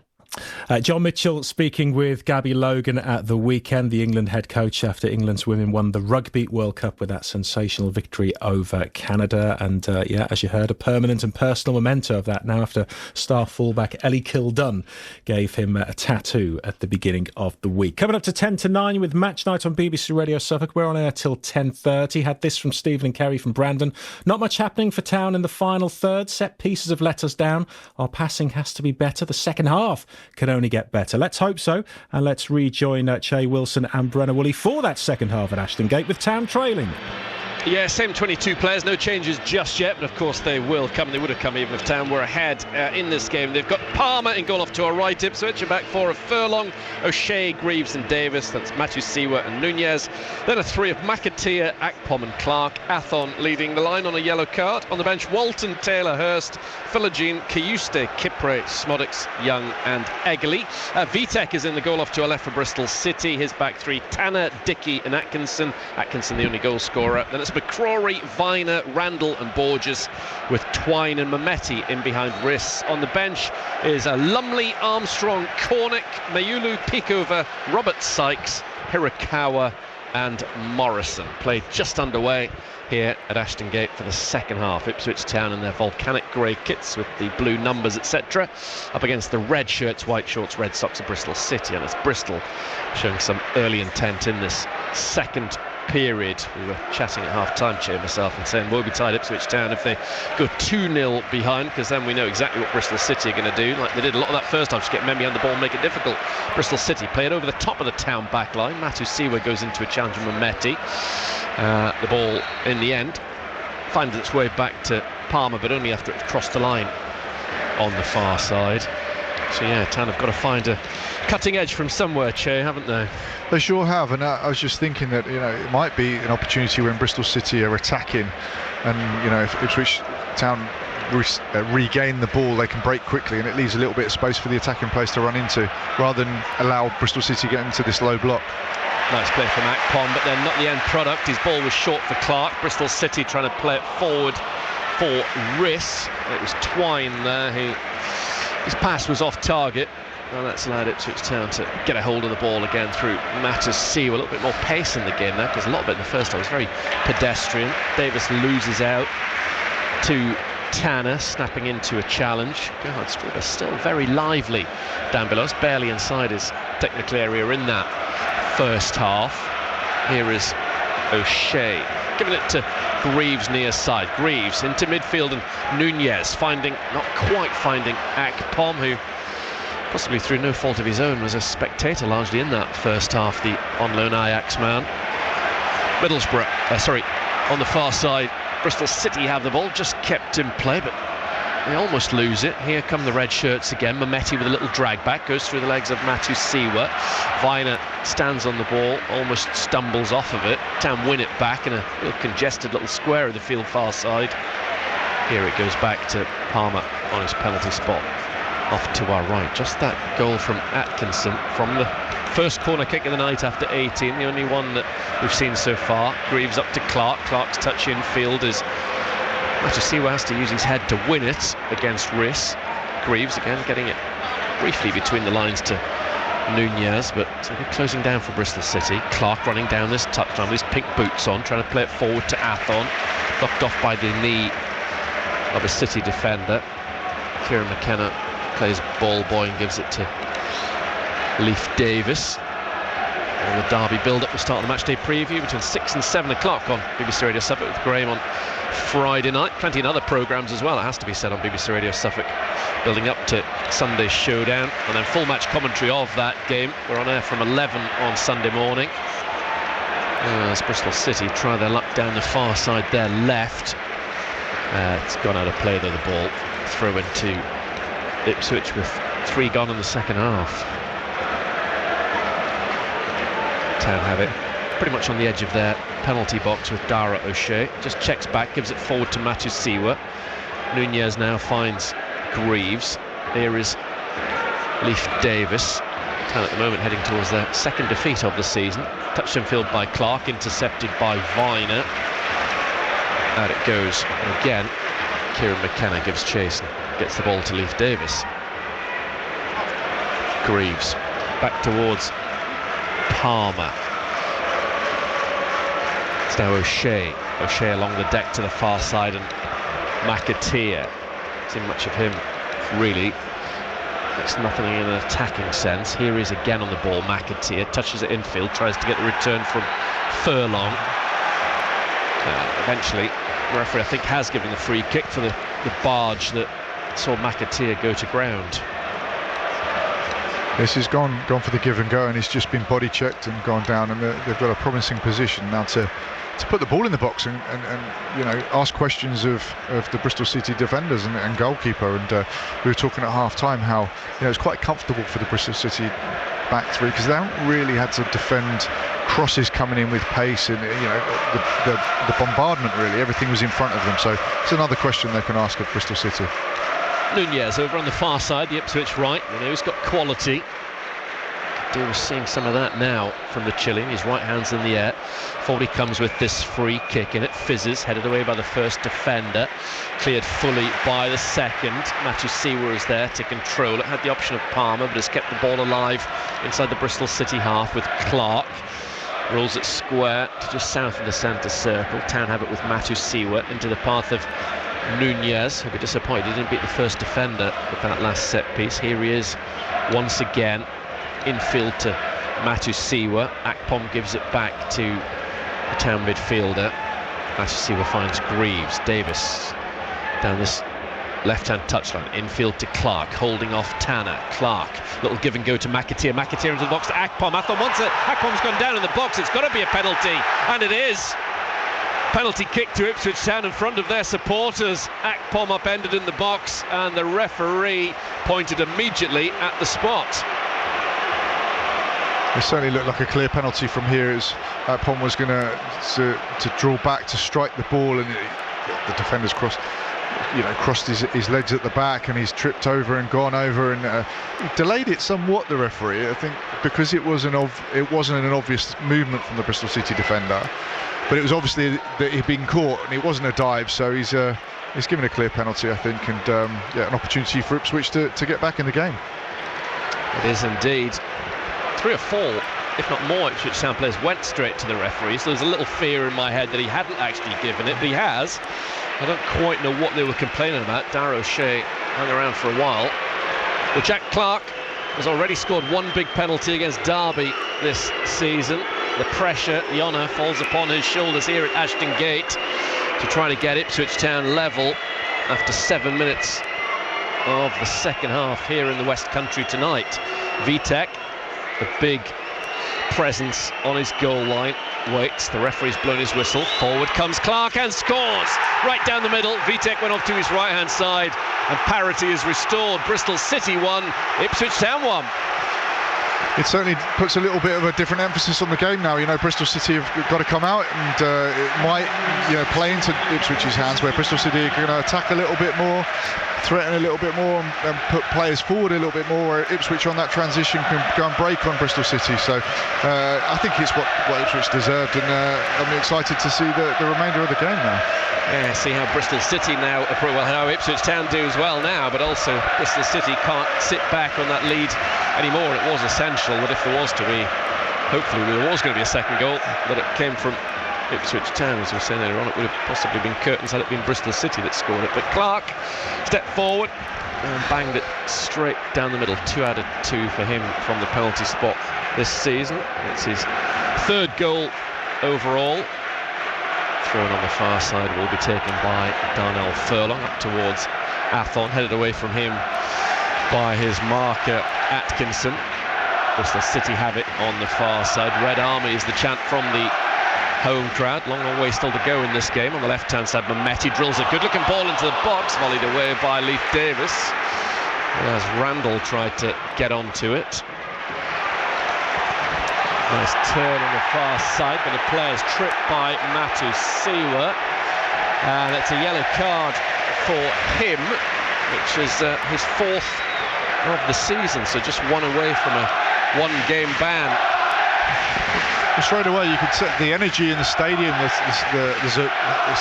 John Mitchell speaking with Gabby Logan at the weekend, the England head coach after England's women won the Rugby World Cup with that sensational victory over Canada. And as you heard, a permanent and personal memento of that now after star fullback Ellie Kildunn gave him a tattoo at the beginning of the week. Coming up to 10 to 9 with Match Night on BBC Radio Suffolk. We're on air till 10:30. Had this from Stephen and Kerry from Brandon. Not much happening for Town in the final third. Set pieces have let us down. Our passing has to be better. The second half can only only get better. Let's hope so, and let's rejoin Che Wilson and Brenna Woolley for that second half at Ashton Gate with Town trailing. Yeah, same 22 players, no changes just yet, but of course they will come. They would have come even if Town were ahead in this game. They've got Palmer in goal off to our right, Ipswich, a back four of Furlong, O'Shea, Greaves and Davis. That's Matthew Siwa and Nunez. Then a three of McAteer, Akpom and Clark. Athon leading the line on a yellow card. On the bench, Walton, Taylor, Hurst, Philogene, Kiyuste, Kipre, Smodix, Young and Eggley. Vitek is in the goal off to our left for Bristol City. His back three, Tanner, Dickey and Atkinson. Atkinson the only goal scorer. Then it's McCrory, Viner, Randall and Borges, with Twine and Mametti in behind Riss. On the bench is Lumley, Armstrong, Cornick, Mayulu, Pickover, Robert Sykes, Hirakawa and Morrison. Played just underway here at Ashton Gate for the second half. Ipswich Town in their volcanic grey kits with the blue numbers, etc., up against the red shirts, white shorts, red socks of Bristol City. And it's Bristol showing some early intent in this second period. We were chatting at half-time, Che, myself, and saying woe betide Ipswich Town if they go 2-0 behind, because then we know exactly what Bristol City are going to do, like they did a lot of that first half, just get Memmi on the ball and make it difficult. Bristol City play it over the top of the Town back line. Matthew Siwa goes into a challenge from Mametti. The ball, in the end, finds its way back to Palmer, but only after it's crossed the line on the far side. So yeah, Town have got to find a cutting edge from somewhere, Che, haven't they? They sure have, and I was just thinking that, you know, it might be an opportunity when Bristol City are attacking, and, you know, if Ipswich Town regain the ball, they can break quickly, and it leaves a little bit of space for the attacking players to run into, rather than allow Bristol City to get into this low block. Nice play from Akpom, but then not the end product. His ball was short for Clark. Bristol City trying to play it forward for Riss. It was Twine there. His pass was off target. Well, that's allowed Ipswich Town to get a hold of the ball again through Mattis Siwa. A little bit more pace in the game there, because a lot of it in the first half was very pedestrian. Davis loses out to Tanner, snapping into a challenge. God, Stribber still very lively down below. It's barely inside his technical area in that first half. Here is O'Shea, giving it to Greaves near side. Greaves into midfield, and Nunez not quite finding Akpom, who possibly through no fault of his own was a spectator largely in that first half, the on loan Ajax man. Middlesbrough, on the far side, Bristol City have the ball, just kept in play, but they almost lose it. Here come the red shirts again. Mametti with a little drag back, goes through the legs of Matthew Siwa. Viner stands on the ball, almost stumbles off of it. Town win it back in a little congested little square of the field far side. Here it goes back to Palmer on his penalty spot, off to our right. Just that goal from Atkinson from the first corner kick of the night after 18, the only one that we've seen so far. Greaves up to Clark. Clark's touch infield is Matthew Siwa has to use his head to win it against Riss. Greaves again getting it briefly between the lines to Nunez, but closing down for Bristol City. Clark running down this touchline with his pink boots on, trying to play it forward to Athon, knocked off by the knee of a City defender. Kieran McKenna plays ball boy and gives it to Leif Davis. And the derby build-up will start the matchday preview between 6 and 7 o'clock on BBC Radio Suffolk with Graham on Friday night. Plenty of other programmes as well, it has to be said, on BBC Radio Suffolk, building up to Sunday's showdown, and then full match commentary of that game. We're on air from 11 on Sunday morning as Bristol City try their luck down the far side there left. It's gone out of play though, the ball. Throw into Ipswich with 3 gone in the second half. Town have it pretty much on the edge of their penalty box with Dara O'Shea. Just checks back, gives it forward to Matthew Siwa. Nunez now finds Greaves. Here is Leif Davis. Town at the moment heading towards their second defeat of the season. Touched in field by Clark, intercepted by Viner. Out it goes. And again, Kieran McKenna gives chase and gets the ball to Leif Davis. Greaves back towards Palmer. It's now O'Shea. O'Shea along the deck to the far side, and McAteer. Seen much of him really. It's nothing in an attacking sense. Here he is again on the ball. McAteer touches it infield, tries to get the return from Furlong. Eventually, the referee I think has given the free kick for the barge that saw McAteer go to ground. This has gone for the give and go, and he's just been body checked and gone down, and they've got a promising position now to put the ball in the box and ask questions of the Bristol City defenders and goalkeeper. And we were talking at half time how it's quite comfortable for the Bristol City back three, because they haven't really had to defend crosses coming in with pace, and the bombardment, really everything was in front of them. So it's another question they can ask of Bristol City. Nunez over on the far side, the Ipswich right. He's got quality. We're seeing some of that now from the Chilean. His right hand's in the air. Forward he comes with this free kick, and it fizzes, headed away by the first defender, cleared fully by the second. Matusiwa is there to control it. Had the option of Palmer, but has kept the ball alive inside the Bristol City half with Clark. Rolls it square to just south of the centre circle. Town have it with Matusiwa into the path of Nunez. He'll be disappointed he didn't beat the first defender with that last set piece. Here he is once again. Infield to Matusiwa. Akpom gives it back to the Town midfielder. Matusiwa finds Greaves. Davis down this left-hand touchline. Infield to Clark, holding off Tanner. Clark, little give and go to McAteer. McAteer into the box to Akpom. Athon wants it. Akpom's gone down in the box. It's got to be a penalty, and it is. Penalty kick to Ipswich Town in front of their supporters. Akpom upended in the box, and the referee pointed immediately at the spot. It certainly looked like a clear penalty from here, as Akpom was going to draw back to strike the ball, and the defender's crossed his legs at the back, and he's tripped over and gone over, and he delayed it somewhat, the referee, I think, because it wasn't an obvious movement from the Bristol City defender, but it was obviously that he'd been caught, and it wasn't a dive, so he's given a clear penalty, I think, and an opportunity for Ipswich to get back in the game. It is indeed. 3 or 4, if not more, Ipswich Town players went straight to the referee, so there's a little fear in my head that he hadn't actually given it, but he has. I don't quite know what they were complaining about. Darragh O'Shea hung around for a while. Well, Jack Clark has already scored one big penalty against Derby this season. The pressure, the honour falls upon his shoulders here at Ashton Gate to try to get Ipswich Town level after 7 minutes of the second half here in the West Country tonight. Vitek, the big presence on his goal line, waits. The referee's blown his whistle. Forward comes Clark and scores right down the middle. Vitek went off to his right hand side, and parity is restored. Bristol City 1, Ipswich Town 1. It certainly puts a little bit of a different emphasis on the game now. Bristol City have got to come out, and it might play into Ipswich's hands, where Bristol City are going to attack a little bit more, threaten a little bit more, and put players forward a little bit more, where Ipswich on that transition can go and break on Bristol City. So I think it's what Ipswich deserved, and I'm excited to see the remainder of the game now. Yeah, see how Bristol City now, how Ipswich Town do as well now, but also Bristol City can't sit back on that lead anymore. It was essential that if there was to be, hopefully there was going to be a second goal, that it came from Ipswich Town. As we were saying earlier on, it would have possibly been curtains had it been Bristol City that scored it, but Clark stepped forward and banged it straight down the middle. 2 out of 2 for him from the penalty spot this season. It's his 3rd goal overall. Thrown on the far side will be taken by Darnell Furlong up towards Athon, headed away from him by his marker Atkinson. Bristol City have it on the far side. Red Army is the chant from the home crowd. Long way still to go in this game. On the left hand side, Mametti drills a good looking ball into the box, volleyed away by Leif Davis as Randall tried to get onto it. Nice turn on the far side, but the player's tripped by Matusiwa, and it's a yellow card for him, which is his 4th of the season, so just one away from a 1-game ban. Straight away you could set the energy in the stadium. It's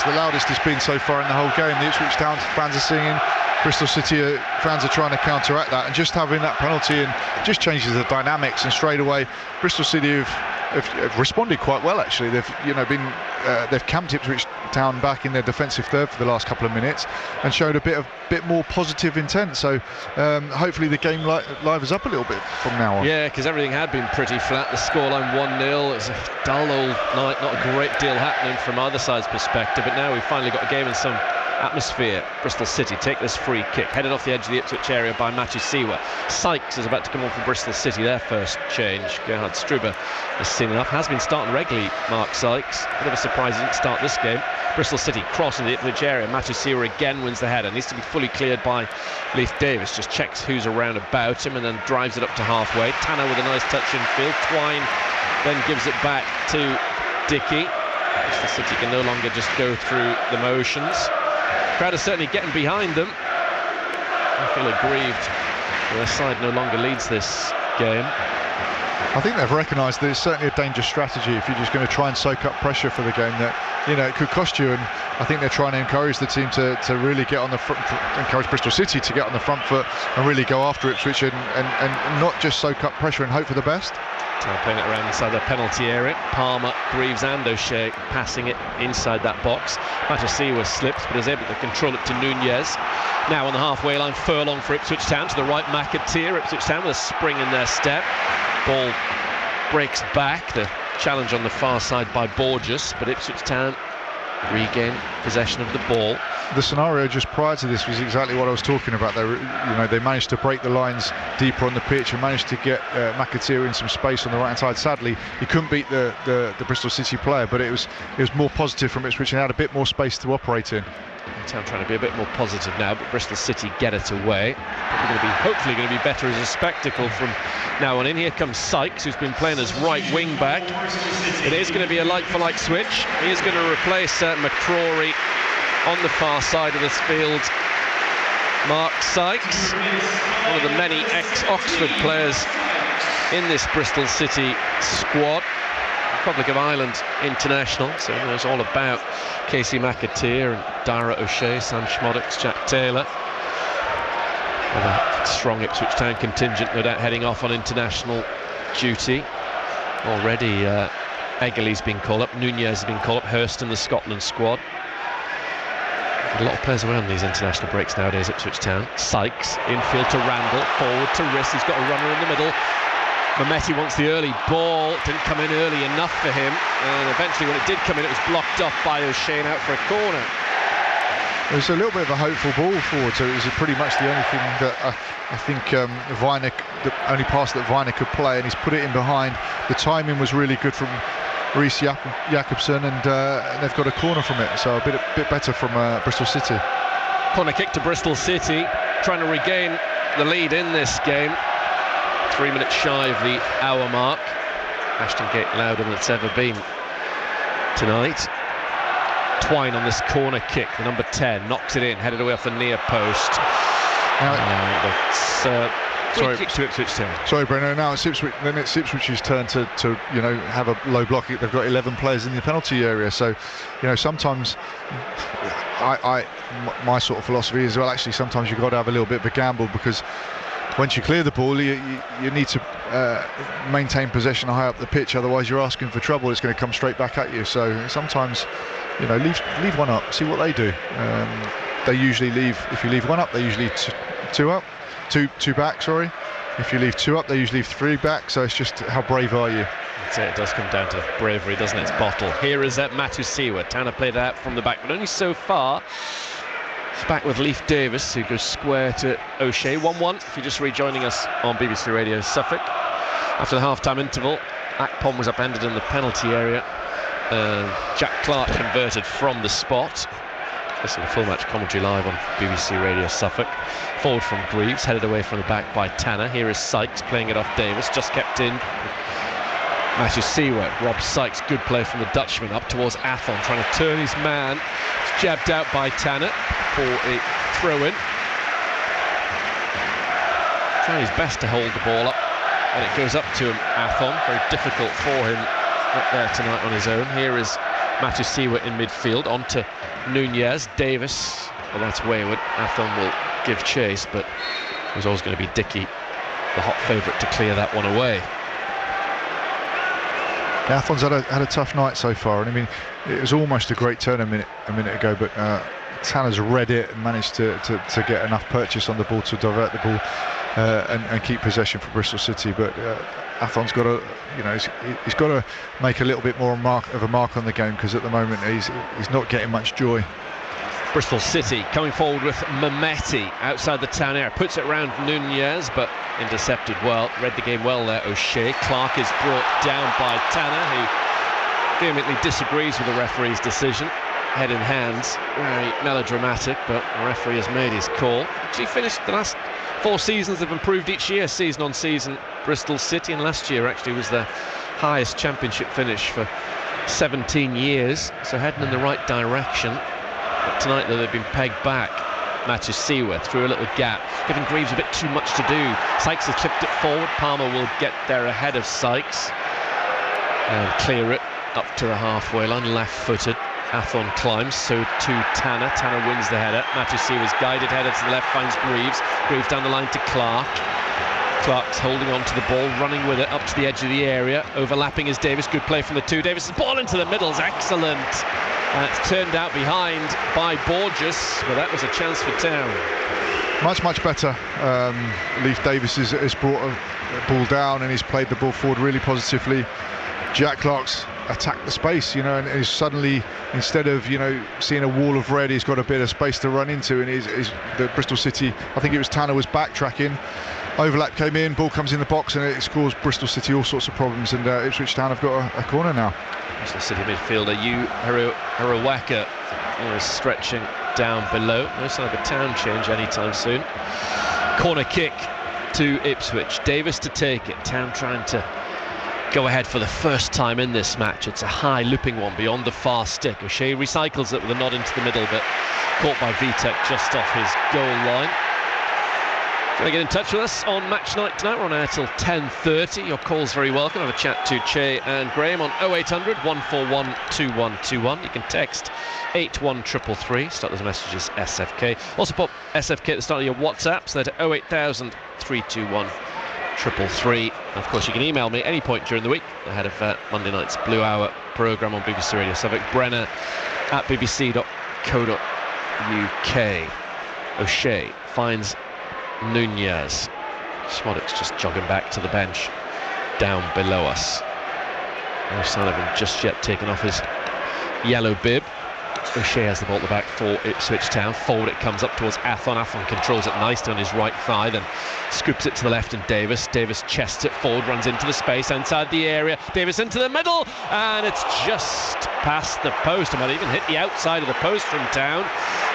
the loudest it's been so far in the whole game. The Ipswich Town fans are singing, Bristol City fans are trying to counteract that, and just having that penalty and just changes the dynamics. And straight away Bristol City have responded quite well, actually. They've camped Ipswich Town back in their defensive third for the last couple of minutes and showed a bit more positive intent. So hopefully the game livens up a little bit from now on. Yeah, because everything had been pretty flat. The scoreline 1-0. It was a dull old night, not a great deal happening from either side's perspective, but now we've finally got a game in some atmosphere. Bristol City take this free kick, headed off the edge of the Ipswich area by Matusiwa. Sykes is about to come on for Bristol City, their first change. Gerhard Struber has seen enough, has been starting regularly, Mark Sykes. Bit of a surprise he didn't start this game. Bristol City crossing the Ipswich area. Matusiwa again wins the header. Needs to be fully cleared by Leith Davis. Just checks who's around about him and then drives it up to halfway. Tanner with a nice touch in field. Twine then gives it back to Dickey. Bristol City can no longer just go through the motions. Crowd is certainly getting behind them. I feel aggrieved. Their side no longer leads this game. I think they've recognised that it's certainly a dangerous strategy if you're just going to try and soak up pressure for the game, that, you know, it could cost you, and I think they're trying to encourage the team to really get on the front, encourage Bristol City to get on the front foot and really go after Ipswich and not just soak up pressure and hope for the best. Playing it around inside the penalty area. Palmer, Greaves and O'Shea passing it inside that box. Matusiwa slips but is able to control it to Nunez. Now on the halfway line, furlong for Ipswich Town. To the right, McAteer. Ipswich Town with a spring in their step. Ball breaks back. The challenge on the far side by Borges, but Ipswich Town regain possession of the ball. The scenario just prior to this was exactly what I was talking about. They managed to break the lines deeper on the pitch and managed to get McAteer in some space on the right hand side. Sadly, he couldn't beat the Bristol City player, but it was more positive from Ipswich and had a bit more space to operate in. Town trying to be a bit more positive now, but Bristol City get it away. Hopefully going to be better as a spectacle from now on in. Here comes Sykes, who's been playing as right wing back. It is going to be a like-for-like switch. He is going to replace McCrory on the far side of this field. Mark Sykes, one of the many ex-Oxford players in this Bristol City squad. Republic of Ireland international, so he knows all about Casey McAteer and Dara O'Shea, Sam Schmoddix, Jack Taylor. With a strong Ipswich Town contingent, no doubt heading off on international duty. Already Eggerly's been called up, Nunez has been called up, Hurst in the Scotland squad. A lot of players around these international breaks nowadays, Ipswich Town. Sykes, infield to Randall, forward to Riss, he's got a runner in the middle. Mametti wants the early ball, didn't come in early enough for him, and eventually when it did come in, it was blocked off by O'Shea and out for a corner. It was a little bit of a hopeful ball forward, so it was pretty much the only thing that I think Weiner, the only pass that Weiner could play, and he's put it in behind. The timing was really good from Reece Jakobsen, and they've got a corner from it, so a bit better from Bristol City. Corner kick to Bristol City, trying to regain the lead in this game. 3 minutes shy of the hour mark. Ashton Gate louder than it's ever been tonight. Twine on this corner kick, the number 10, knocks it in, headed away off the near post. Sorry, kick to Ipswich Town. Sorry, Bruno. Now it's Ipswich's turn to have a low block. They've got 11 players in the penalty area, so sometimes my sort of philosophy is, well, actually sometimes you've got to have a little bit of a gamble, because once you clear the ball, you need to maintain possession high up the pitch. Otherwise, you're asking for trouble. It's going to come straight back at you. So sometimes, leave one up, see what they do. They usually leave. If you leave one up, they usually two back. Sorry. If you leave two up, they usually leave three back. So it's just how brave are you? That's it. It does come down to bravery, doesn't it? It's Bottle. Here is Matusiwa. Tanner played out from the back, but only so far. It's back with Leith Davis, who goes square to O'Shea. 1-1 if you're just rejoining us on BBC Radio Suffolk. After the half-time interval, Akpom was upended in the penalty area. Jack Clark converted from the spot. Listen to full match commentary live on BBC Radio Suffolk. Forward from Greaves, headed away from the back by Tanner. Here is Sykes playing it off Davis, just kept in. Matusiwa, Rob Sykes, good play from the Dutchman, up towards Athon, trying to turn his man. It's jabbed out by Tanner for a throw-in. Trying his best to hold the ball up, and it goes up to him, Athon. Very difficult for him up there tonight on his own. Here is Matusiwa in midfield, on to Nunez. Davis, well, that's wayward. Athon will give chase, but it was always going to be Dickey, the hot favourite, to clear that one away. Athon's had a tough night so far, and I mean, it was almost a great turn a minute ago, but Tanner's read it and managed to get enough purchase on the ball to divert the ball and keep possession for Bristol City. But Athon's got to, he's got to make a little bit more of a mark on the game, because at the moment he's not getting much joy. Bristol City coming forward with Mehmeti outside the town area, puts it round Nunez, but intercepted well, read the game well there, O'Shea. Clark is brought down by Tanner, who vehemently disagrees with the referee's decision. Head in hands, very melodramatic, but the referee has made his call. Actually finished the last 4 seasons, have improved each year, season on season, Bristol City, and last year actually was their highest championship finish for 17 years, so heading in the right direction. But tonight, though, they've been pegged back. Matthew Seaworth through a little gap, giving Greaves a bit too much to do. Sykes has clipped it forward. Palmer will get there ahead of Sykes and clear it up to the halfway line, left-footed. Athon climbs, so to Tanner. Tanner wins the header. Matthew Seaworth's guided header to the left, finds Greaves. Greaves down the line to Clark. Clark's holding on to the ball, running with it up to the edge of the area. Overlapping is Davis. Good play from the two. Davis' ball into the middle is excellent. And it's turned out behind by Borges, but that was a chance for Town. Much better. Leif Davis has brought a ball down and he's played the ball forward really positively. Jack Clark's attacked the space, and he's suddenly, instead of seeing a wall of red, he's got a bit of space to run into, and the Bristol City, I think it was Tanner, was backtracking. Overlap came in, ball comes in the box, and it's caused Bristol City all sorts of problems, and Ipswich Town have got a corner now. Bristol City midfielder Harawaka is stretching down below. No sign of a Town change anytime soon. Corner kick to Ipswich. Davis to take it. Town trying to go ahead for the first time in this match. It's a high looping one beyond the far stick. O'Shea recycles it with a nod into the middle, but caught by Vitek just off his goal line. If you want to get in touch with us on match night tonight, we're on air till 10:30. Your call's very welcome. Have a chat to Che and Graham on 0800 141 2121. You can text 81333. Start those messages SFK. Also pop SFK at the start of your WhatsApps. They're to 08000 321 333. Of course, you can email me any point during the week ahead of Monday night's Blue Hour programme on BBC Radio Suffolk. Brenner at bbc.co.uk. O'Shea finds Nunez. Smoddock's just jogging back to the bench down below us. No sign of him just yet taking off his yellow bib. O'Shea has the ball at the back for Ipswich Town. Forward it comes up towards Athon. Athon controls it nicely on his right thigh, then scoops it to the left, and Davis chests it forward, runs into the space inside the area. Davis into the middle, and it's just past the post. It might even hit the outside of the post from Town.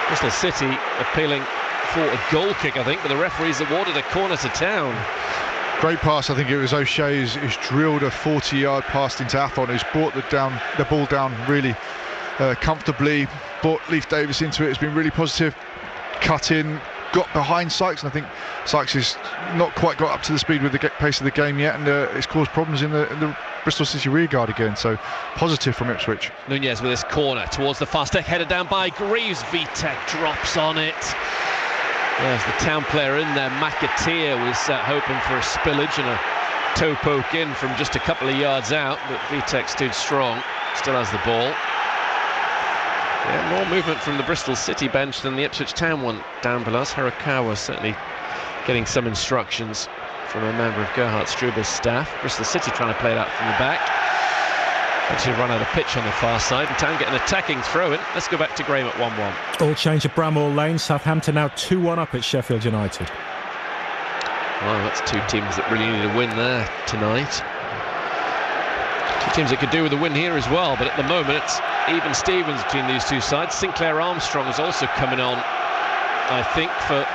Bristol City appealing for a goal kick, I think, but the referee's awarded a corner to Town. Great pass. I think it was O'Shea who's drilled a 40-yard pass into Athon, who's brought the ball down really comfortably, brought Leif Davis into it. It's been really positive. Cut in, got behind Sykes, and I think Sykes has not quite got up to the speed with the pace of the game yet, and it's caused problems in the Bristol City rearguard again. So positive from Ipswich. Nunez with his corner towards the far stick, headed down by Greaves. Vitek drops on it. There's the Town player in there. McAteer was hoping for a spillage and a toe poke in from just a couple of yards out, but Vitek stood strong, still has the ball. Yeah, more movement from the Bristol City bench than the Ipswich Town one down below us. Harakawa certainly getting some instructions from a member of Gerhard Struber's staff. Bristol City trying to play it out from the back. Actually run out of pitch on the far side, and Town get an attacking throw-in. Let's go back to Graham at 1-1. All change at Bramall Lane. Southampton now 2-1 up at Sheffield United. Well, that's two teams that really need a win there tonight. Two teams that could do with a win here as well, but at the moment it's even Stevens between these two sides. Sinclair Armstrong is also coming on, I think, for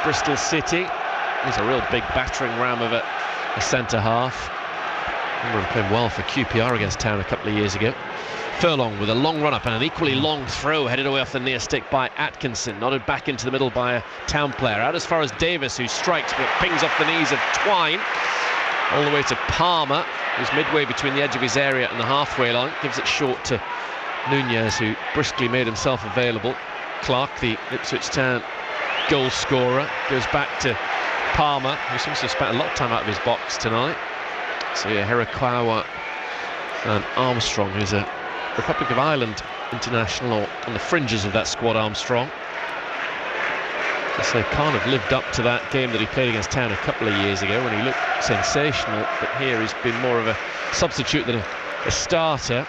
Bristol City. He's a real big battering ram of a centre-half. I remember him playing well for QPR against Town a couple of years ago. Furlong with a long run-up and an equally long throw, headed away off the near stick by Atkinson. Nodded back into the middle by a Town player. Out as far as Davis, who strikes, but pings off the knees of Twine. All the way to Palmer, who's midway between the edge of his area and the halfway line. Gives it short to Nunez, who briskly made himself available. Clark, the Ipswich Town goal scorer, goes back to Palmer, who seems to have spent a lot of time out of his box tonight. So yeah, Harakawa and Armstrong, who's a Republic of Ireland international, or on the fringes of that squad, Armstrong. So can't have lived up to that game that he played against Town a couple of years ago when he looked sensational, but here he's been more of a substitute than a starter.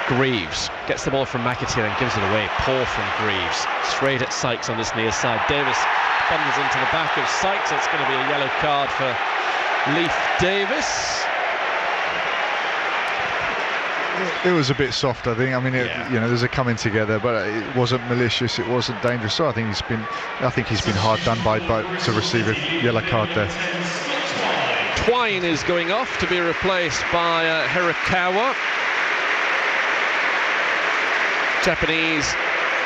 Greaves gets the ball from McAteer and gives it away. Poor from Greaves. Straight at Sykes on this near side. Davis bundles into the back of Sykes. It's going to be a yellow card for Leif Davis. It was a bit soft, I think. I mean, you know, there's a coming together, but it wasn't malicious. It wasn't dangerous. So I think he's been hard done by to receive a yellow card there. Twine is going off to be replaced by Hirakawa, Japanese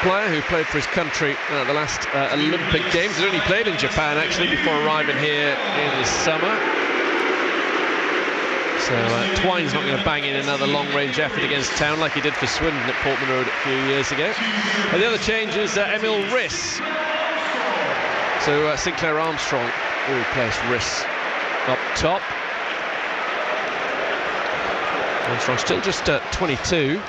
player who played for his country at the last Olympic Games. He's only played in Japan actually before arriving here in the summer. So Twine's not going to bang in another long-range effort against Town like he did for Swindon at Portman Road a few years ago. And the other change is Emil Riss. So Sinclair Armstrong will replace Riss up top. Armstrong still just 22.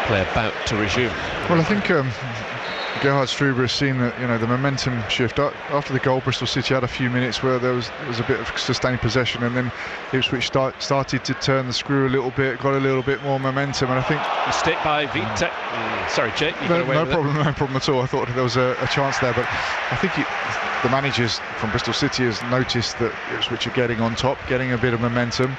Play about to resume. Well, I think Gerhard Struber has seen that, you know, the momentum shift after the goal. Bristol City had a few minutes where there was a bit of sustained possession, and then Ipswich started to turn the screw a little bit, got a little bit more momentum, and I think mistake by Vitek. Sorry, Jake, you got away with no problem at all. I thought there was a chance there, but I think the managers from Bristol City has noticed that Ipswich are getting on top, getting a bit of momentum.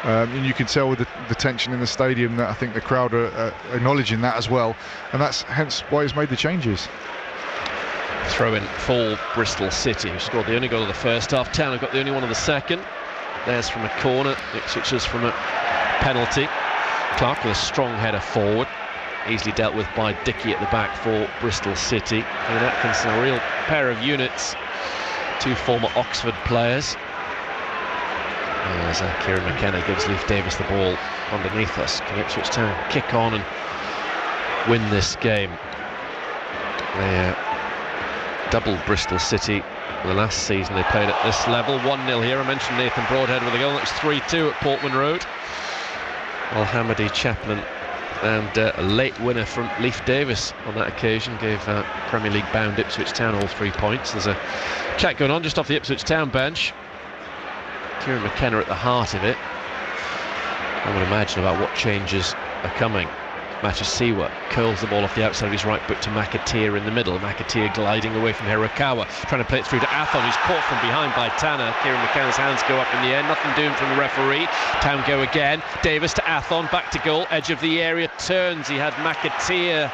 And you can tell with the tension in the stadium that I think the crowd are acknowledging that as well, and that's hence why he's made the changes. Throw in for Bristol City, who scored the only goal of the first half. Town have got the only one of the second. There's from a corner, Ipswich is from a penalty. Clark with a strong header forward, easily dealt with by Dickey at the back for Bristol City. And Atkinson, a real pair of units, two former Oxford players. As Kieran McKenna gives Leif Davis the ball underneath us. Can Ipswich Town kick on and win this game? They doubled Bristol City the last season they played at this level. 1-0 here. I mentioned Nathan Broadhead with a goal. That was 3-2 at Portman Road. Al-Hamadi Chaplin and a late winner from Leif Davis on that occasion gave Premier League bound Ipswich Town all 3 points. There's a chat going on just off the Ipswich Town bench. Kieran McKenna at the heart of it. I would imagine about what changes are coming. Machasiwa curls the ball off the outside of his right foot to McAteer in the middle. McAteer gliding away from Hirakawa, trying to play it through to Athon, who's caught from behind by Tanner. Kieran McKenna's hands go up in the air, nothing doing from the referee. Town go again. Davis to Athon, back to goal, edge of the area, turns. He had McAteer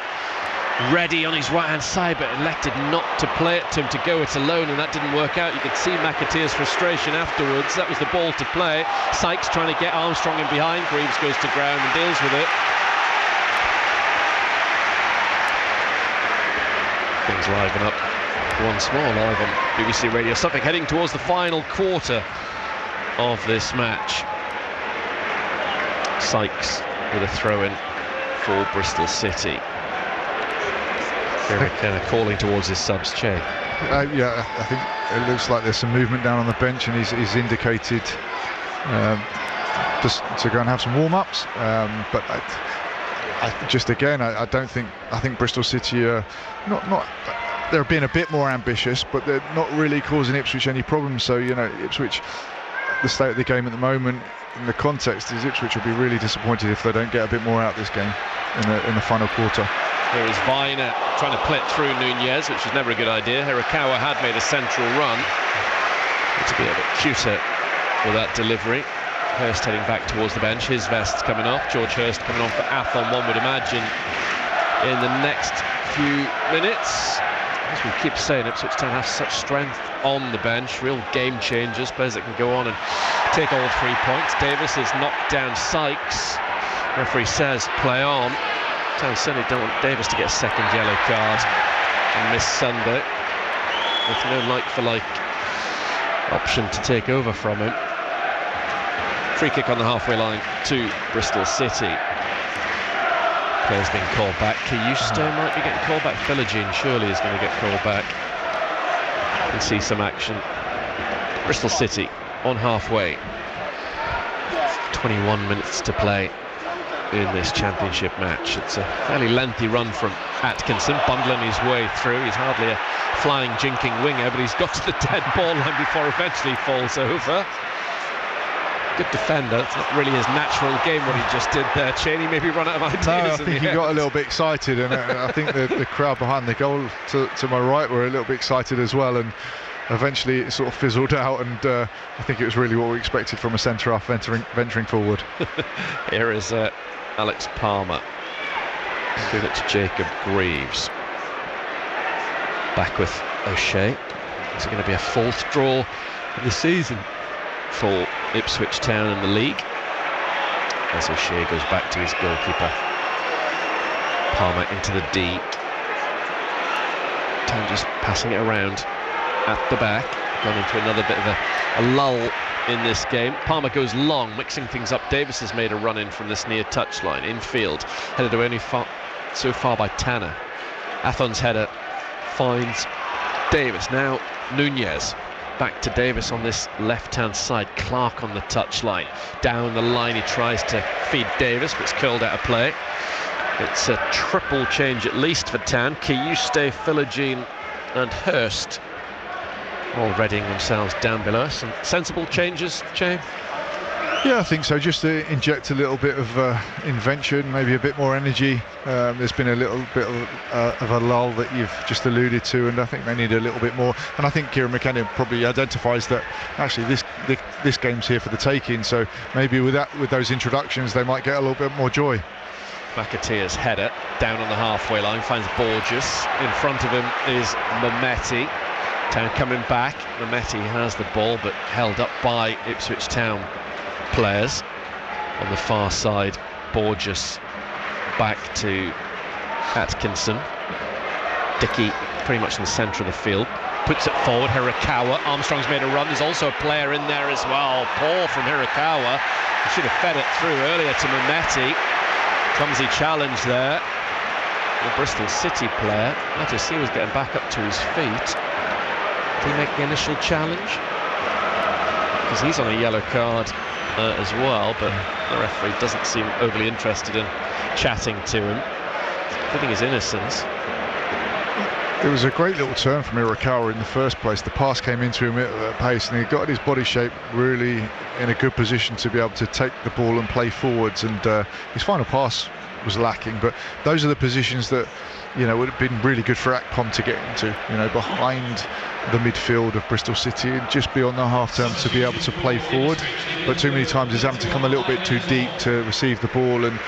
ready on his right hand side, but elected not to play it to him, to go it alone, and that didn't work out. You could see McAteer's frustration afterwards. That was the ball to play. Sykes trying to get Armstrong in behind. Greaves goes to ground and deals with it. Things liven up once more live on BBC Radio Suffolk, heading towards the final quarter of this match. Sykes with a throw-in for Bristol City. McKenna calling towards his subs. Che. Yeah, I think it looks like there's some movement down on the bench, and he's indicated just to go and have some warm-ups. But I don't think. I think Bristol City are not. They're being a bit more ambitious, but they're not really causing Ipswich any problems. So, you know, Ipswich, the state of the game at the moment, in the context, is Ipswich will be really disappointed if they don't get a bit more out of this game in the final quarter. Here is Viner trying to play it through Nunez, which was never a good idea. Hirakawa had made a central run. To be a bit cuter with that delivery. Hurst heading back towards the bench. His vest's coming off. George Hurst coming on for Athon, one would imagine, in the next few minutes. As we keep saying, Ipswich Town have such strength on the bench. Real game changers, players that can go on and take all 3 points. Davis has knocked down Sykes. Referee says play on. Town certainly don't want Davis to get a second yellow card and miss Sunday, with no like-for-like option to take over from him. Free kick on the halfway line to Bristol City. Players being called back. Kiyusto might be getting called back. Philogene surely is going to get called back. You can see some action. Bristol City on halfway. 21 minutes to play in this championship match. It's a fairly lengthy run from Atkinson, bundling his way through. He's hardly a flying, jinking winger, but he's got to the dead ball line before eventually falls over. Good defender. It's not really his natural game what he just did there. Cheney maybe run out of ideas. No, I think he got a little bit excited, and I think the crowd behind the goal to my right were a little bit excited as well, and eventually it sort of fizzled out, and I think it was really what we expected from a centre-half venturing forward. Here is Alex Palmer. Give it to Jacob Greaves. Back with O'Shea. Is it going to be a fourth draw of the season for Ipswich Town in the league? As O'Shea goes back to his goalkeeper. Palmer into the D. Town just passing it around at the back. Gone into another bit of a lull in this game. Palmer goes long, mixing things up. Davis has made a run in from this near touchline. Infield, headed away only so far by Tanner. Athon's header finds Davis. Now Nunez. Back to Davis on this left-hand side. Clark on the touchline. Down the line he tries to feed Davis, but it's curled out of play. It's a triple change at least for Town. Kiyuste, Philogene and Hurst all readying themselves down below. Some sensible changes, Che? Yeah, I think so. Just to inject a little bit of invention, maybe a bit more energy. There's been a little bit of a lull that you've just alluded to, and I think they need a little bit more. And I think Kieran McKenna probably identifies that actually this game's here for the taking. So maybe with those introductions, they might get a little bit more joy. McAteer's header down on the halfway line finds Borges. In front of him is Mehmeti. Town coming back. Mehmeti has the ball, but held up by Ipswich Town players. On the far side, Borges back to Atkinson. Dickey pretty much in the centre of the field, puts it forward. Hirakawa, Armstrong's made a run. There's also a player in there as well. Poor from Hirakawa. He should have fed it through earlier to Mehmeti. Clumsy challenge there. The Bristol City player, I just see, was getting back up to his feet. Did he make the initial challenge? Because he's on a yellow card as well, but the referee doesn't seem overly interested in chatting to him. Putting his innocence. It was a great little turn from Hirakawa in the first place. The pass came into him at a pace, and he got his body shape really in a good position to be able to take the ball and play forwards, and his final pass was lacking. But those are the positions that, you know, would have been really good for Akpom to get into, you know, behind the midfield of Bristol City and just be on the half turn to be able to play forward. But too many times he's having to come a little bit too deep to receive the ball, and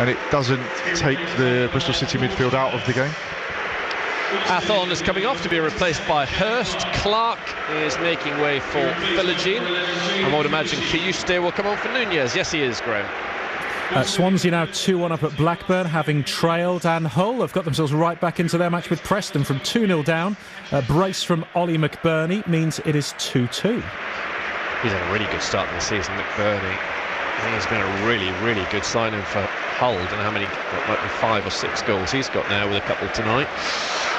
it doesn't take the Bristol City midfield out of the game. Athon is coming off to be replaced by Hurst. Clark is making way for Philogene. I would imagine Kiyuste will come on for Nunez. Yes, he is, Graham. Swansea now 2-1 up at Blackburn, having trailed, and Hull have got themselves right back into their match with Preston from 2-0 down. A brace from Ollie McBurney means it is 2-2. He's had a really good start to the season, McBurney. I think he's been a really, really good signing for Hull. I don't know how many, might be 5 or 6 goals he's got now with a couple tonight.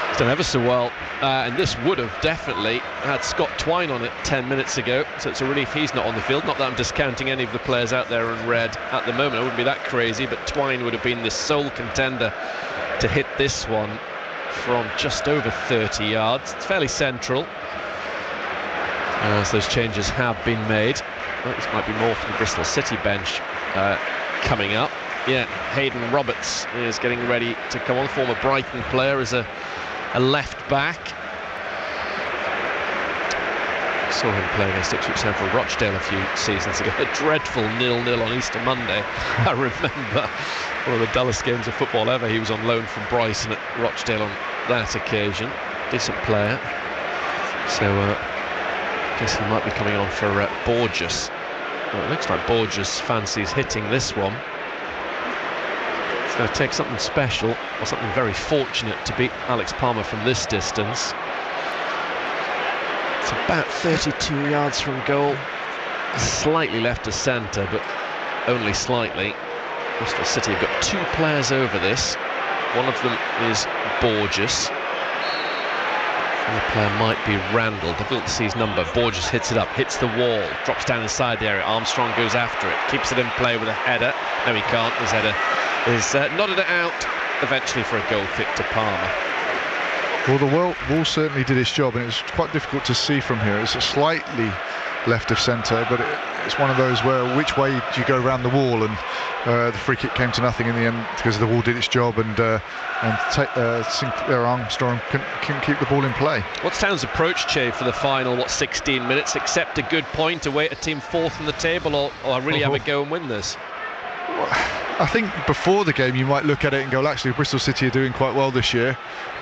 He's done ever so well, and this would have definitely had Scott Twine on it 10 minutes ago, so it's a relief he's not on the field. Not that I'm discounting any of the players out there in red at the moment, I wouldn't be that crazy, but Twine would have been the sole contender to hit this one from just over 30 yards. It's fairly central, as those changes have been made. Well, this might be more from the Bristol City bench coming up. Yeah, Hayden Roberts is getting ready to come on. Former Brighton player as a left back. Saw him play against Ipswich Town for Rochdale a few seasons ago. A dreadful 0-0 on Easter Monday. I remember one of the dullest games of football ever. He was on loan from Brighton at Rochdale on that occasion. Decent player. So I guess he might be coming on for Borges. Well, it looks like Borges fancies hitting this one. It's going to take something special or something very fortunate to beat Alex Palmer from this distance. It's about 32 yards from goal, slightly left of centre, but only slightly. Bristol City have got 2 players over this. One of them is Borges. And the player might be Randall. Difficult to see his number. Borges hits it up, hits the wall, drops down inside the area. Armstrong goes after it, keeps it in play with a header. No, he can't. His header is nodded it out eventually for a goal kick to Palmer. Well, the wall certainly did its job, and it's quite difficult to see from here. It's slightly left of centre, but it's one of those where which way do you go around the wall, and the free kick came to nothing in the end because the wall did its job, and Sinclair Armstrong couldn't keep the ball in play. What's Town's approach, Che, for the final 16 minutes? Accept a good point away at a team fourth in the table, or really have a go and win this? I think before the game you might look at it and go, well, actually Bristol City are doing quite well this year,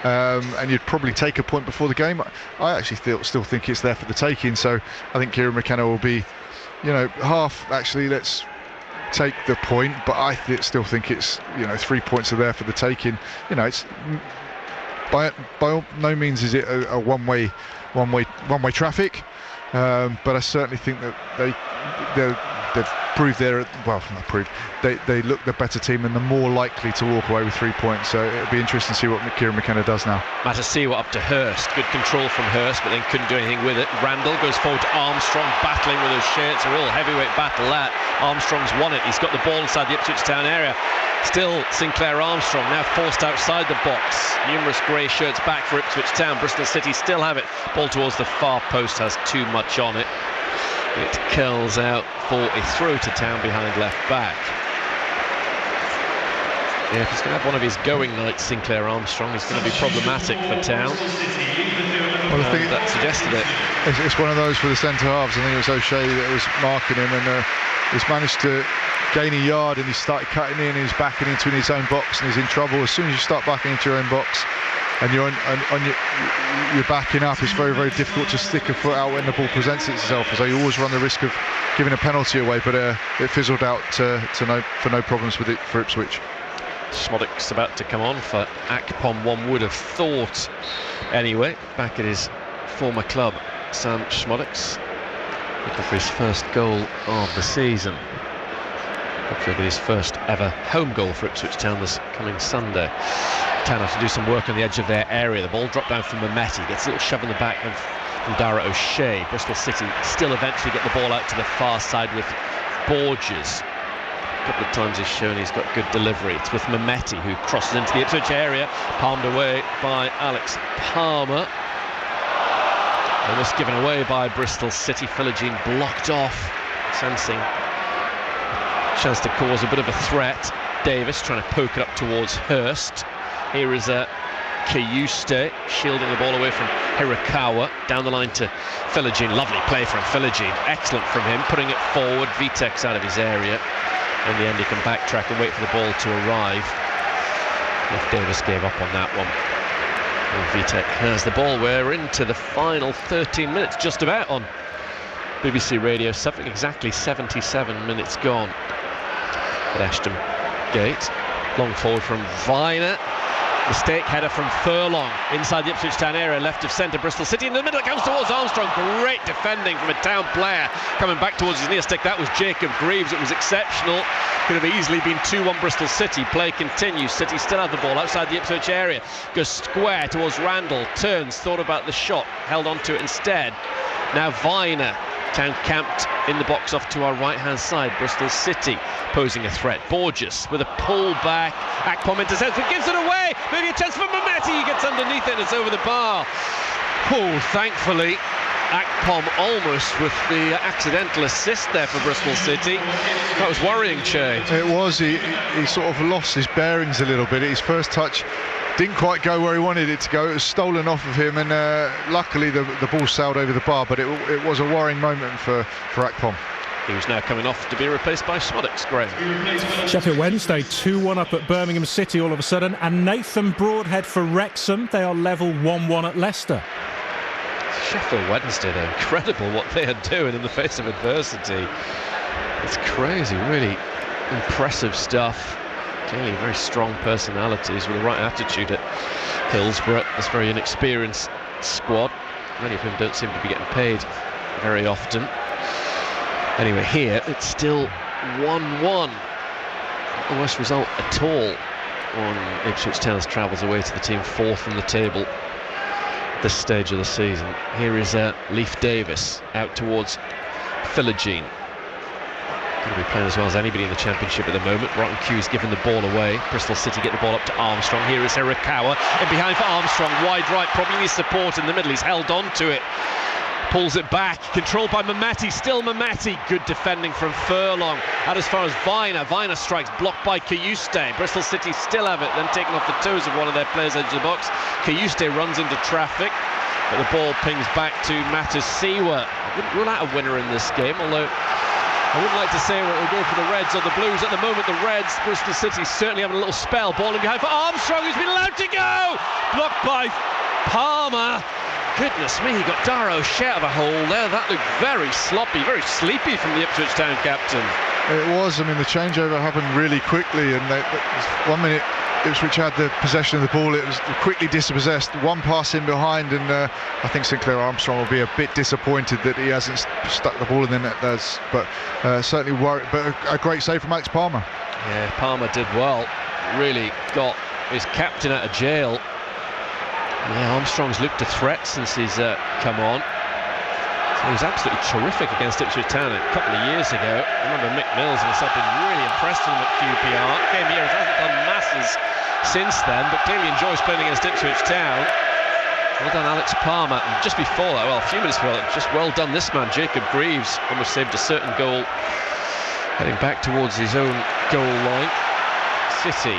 and you'd probably take a point before the game. I actually still think it's there for the taking, so I think Kieran McKenna will be, half, actually, let's take the point, but I still think it's, 3 points are there for the taking. It's by no means is it a one-way traffic, but I certainly think that they've proved they look the better team and the more likely to walk away with 3 points. So it'll be interesting to see what Kieran McKenna does now. Matasiwa up to Hurst. Good control from Hurst, but then couldn't do anything with it. Randall goes forward to Armstrong, battling with those shirts. A real heavyweight battle that. Armstrong's won it. He's got the ball inside the Ipswich Town area. Still Sinclair Armstrong, now forced outside the box. Numerous grey shirts back for Ipswich Town. Bristol City still have it. Ball towards the far post, has too much on it. It curls out for a throw to Town behind left back. Yeah, if he's going to have one of his going nights, Sinclair Armstrong, he's going to be problematic for Town. Well, I think that suggested it. It's one of those for the centre halves. I think it was O'Shea that was marking him, and he's managed to gain a yard, and he started cutting in, he's backing into his own box, and he's in trouble. As soon as you start backing into your own box and you're you're backing up, it's very, very difficult to stick a foot out when the ball presents itself, so you always run the risk of giving a penalty away, but it fizzled out for no problems with it for Ipswich. Smodek's about to come on for Akpom, one would have thought. Anyway, back at his former club, Sam Smodek's looking for his first goal of the season. Hopefully with his first ever home goal for Ipswich Town this coming Sunday. Town have to do some work on the edge of their area. The ball dropped down from Mehmeti, gets a little shove in the back from Dara O'Shea. Bristol City still eventually get the ball out to the far side with Borges. A couple of times he's shown he's got good delivery. It's with Mehmeti, who crosses into the Ipswich area, palmed away by Alex Palmer. Almost given away by Bristol City. Philogene blocked off, sensing chance to cause a bit of a threat. Davis trying to poke it up towards Hurst. Here is Kiyuste shielding the ball away from Hirakawa. Down the line to Philogene. Lovely play from Philogene. Excellent from him. Putting it forward. Vitek's out of his area. In the end, he can backtrack and wait for the ball to arrive. If Davis gave up on that one. And Vitek has the ball. We're into the final 13 minutes, just about, on BBC Radio Suffolk. Exactly 77 minutes gone at Ashton Gate. Long forward from Viner. Mistake header from Furlong inside the Ipswich Town area, left of centre. Bristol City in the middle, it comes towards Armstrong. Great defending from a Town player coming back towards his near stick. That was Jacob Greaves. It was exceptional. Could have easily been 2-1 Bristol City. Play continues. City still have the ball outside the Ipswich area. Goes square towards Randall. Turns, thought about the shot, held on to it instead. Now Viner. Town camped in the box off to our right-hand side. Bristol City posing a threat. Borges with a pull back. Akpom intercepts, but gives it away. Maybe a chance for Mehmeti. He gets underneath it and it's over the bar. Oh, thankfully, Akpom almost with the accidental assist there for Bristol City. That was worrying, Che. It was. He sort of lost his bearings a little bit. His first touch didn't quite go where he wanted it to go. It was stolen off of him, and luckily the ball sailed over the bar, but it was a worrying moment for Akpom. He was now coming off to be replaced by Smodek's, Graham. Sheffield Wednesday 2-1 up at Birmingham City all of a sudden, and Nathan Broadhead for Wrexham. They are level 1-1 at Leicester. Sheffield Wednesday, though, incredible what they are doing in the face of adversity. It's crazy, really impressive stuff. Clearly very strong personalities with the right attitude at Hillsborough. This very inexperienced squad, many of whom don't seem to be getting paid very often. Anyway, here it's still 1-1. Not the worst result at all on Ipswich Town's travels away to the team fourth on the table at this stage of the season. Here is Leif Davis out towards Philogene. Going to be playing as well as anybody in the Championship at the moment. Rotten Q's given the ball away. Bristol City get the ball up to Armstrong. Here is Hirakawa in behind for Armstrong. Wide right, probably needs support in the middle. He's held on to it Pulls it back, controlled by Mameti, still Mameti. Good defending from Furlong. Out as far as Viner. Viner strikes, blocked by Kayuste. Bristol City still have it, then taken off the toes of one of their players edge of the box. Kayuste runs into traffic, but the ball pings back to Matus Siwa. I wouldn't rule out a winner in this game, although I wouldn't like to say whether it'll go for the Reds or the Blues. At the moment, the Reds, Bristol City, certainly having a little spell. Ball in behind for Armstrong, who's been allowed to go! Blocked by Palmer. Goodness me, he got Dara O'Shea out of a hole there. That looked very sloppy, very sleepy from the Ipswich Town captain. It was. I mean, the changeover happened really quickly, and 1 minute Ipswich had the possession of the ball. It was quickly dispossessed. One pass in behind, and I think Sinclair Armstrong will be a bit disappointed that he hasn't stuck the ball in the net. But certainly worried. But a great save from Max Palmer. Yeah, Palmer did well. Really got his captain out of jail. Yeah, Armstrong's looked a threat since he's come on. So he was absolutely terrific against Ipswich Town a couple of years ago. I remember Mick Mills and myself been really impressed with him at QPR. Came here, he hasn't done masses since then, but clearly enjoys playing against Ipswich Town. Well done, Alex Palmer. And just before that, well, a few minutes before that, just well done this man, Jacob Greaves. Almost saved a certain goal, heading back towards his own goal line. City.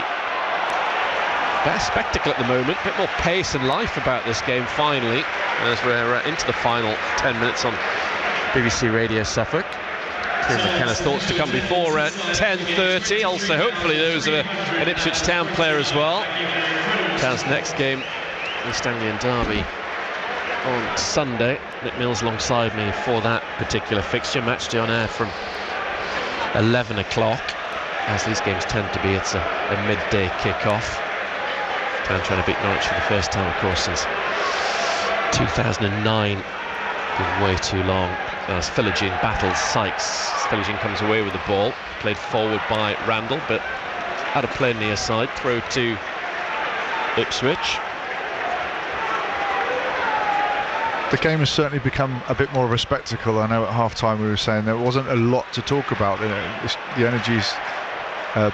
Better spectacle at the moment, a bit more pace and life about this game finally, as we're into the final 10 minutes on BBC Radio Suffolk. Kieran McKenna's thoughts to come before 10:30, also hopefully those of an Ipswich Town player as well. Town's next game, East Anglian Derby on Sunday. Mick Mills alongside me for that particular fixture. Match day on air from 11 o'clock, as these games tend to be. It's a midday kick-off. Town trying to beat Norwich for the first time, of course, since 2009. Been way too long. As Philogene battles Sykes. Philogene comes away with the ball. Played forward by Randall, but out of play near side. Throw to Ipswich. The game has certainly become a bit more of a spectacle. I know at half-time we were saying there wasn't a lot to talk about. The energy's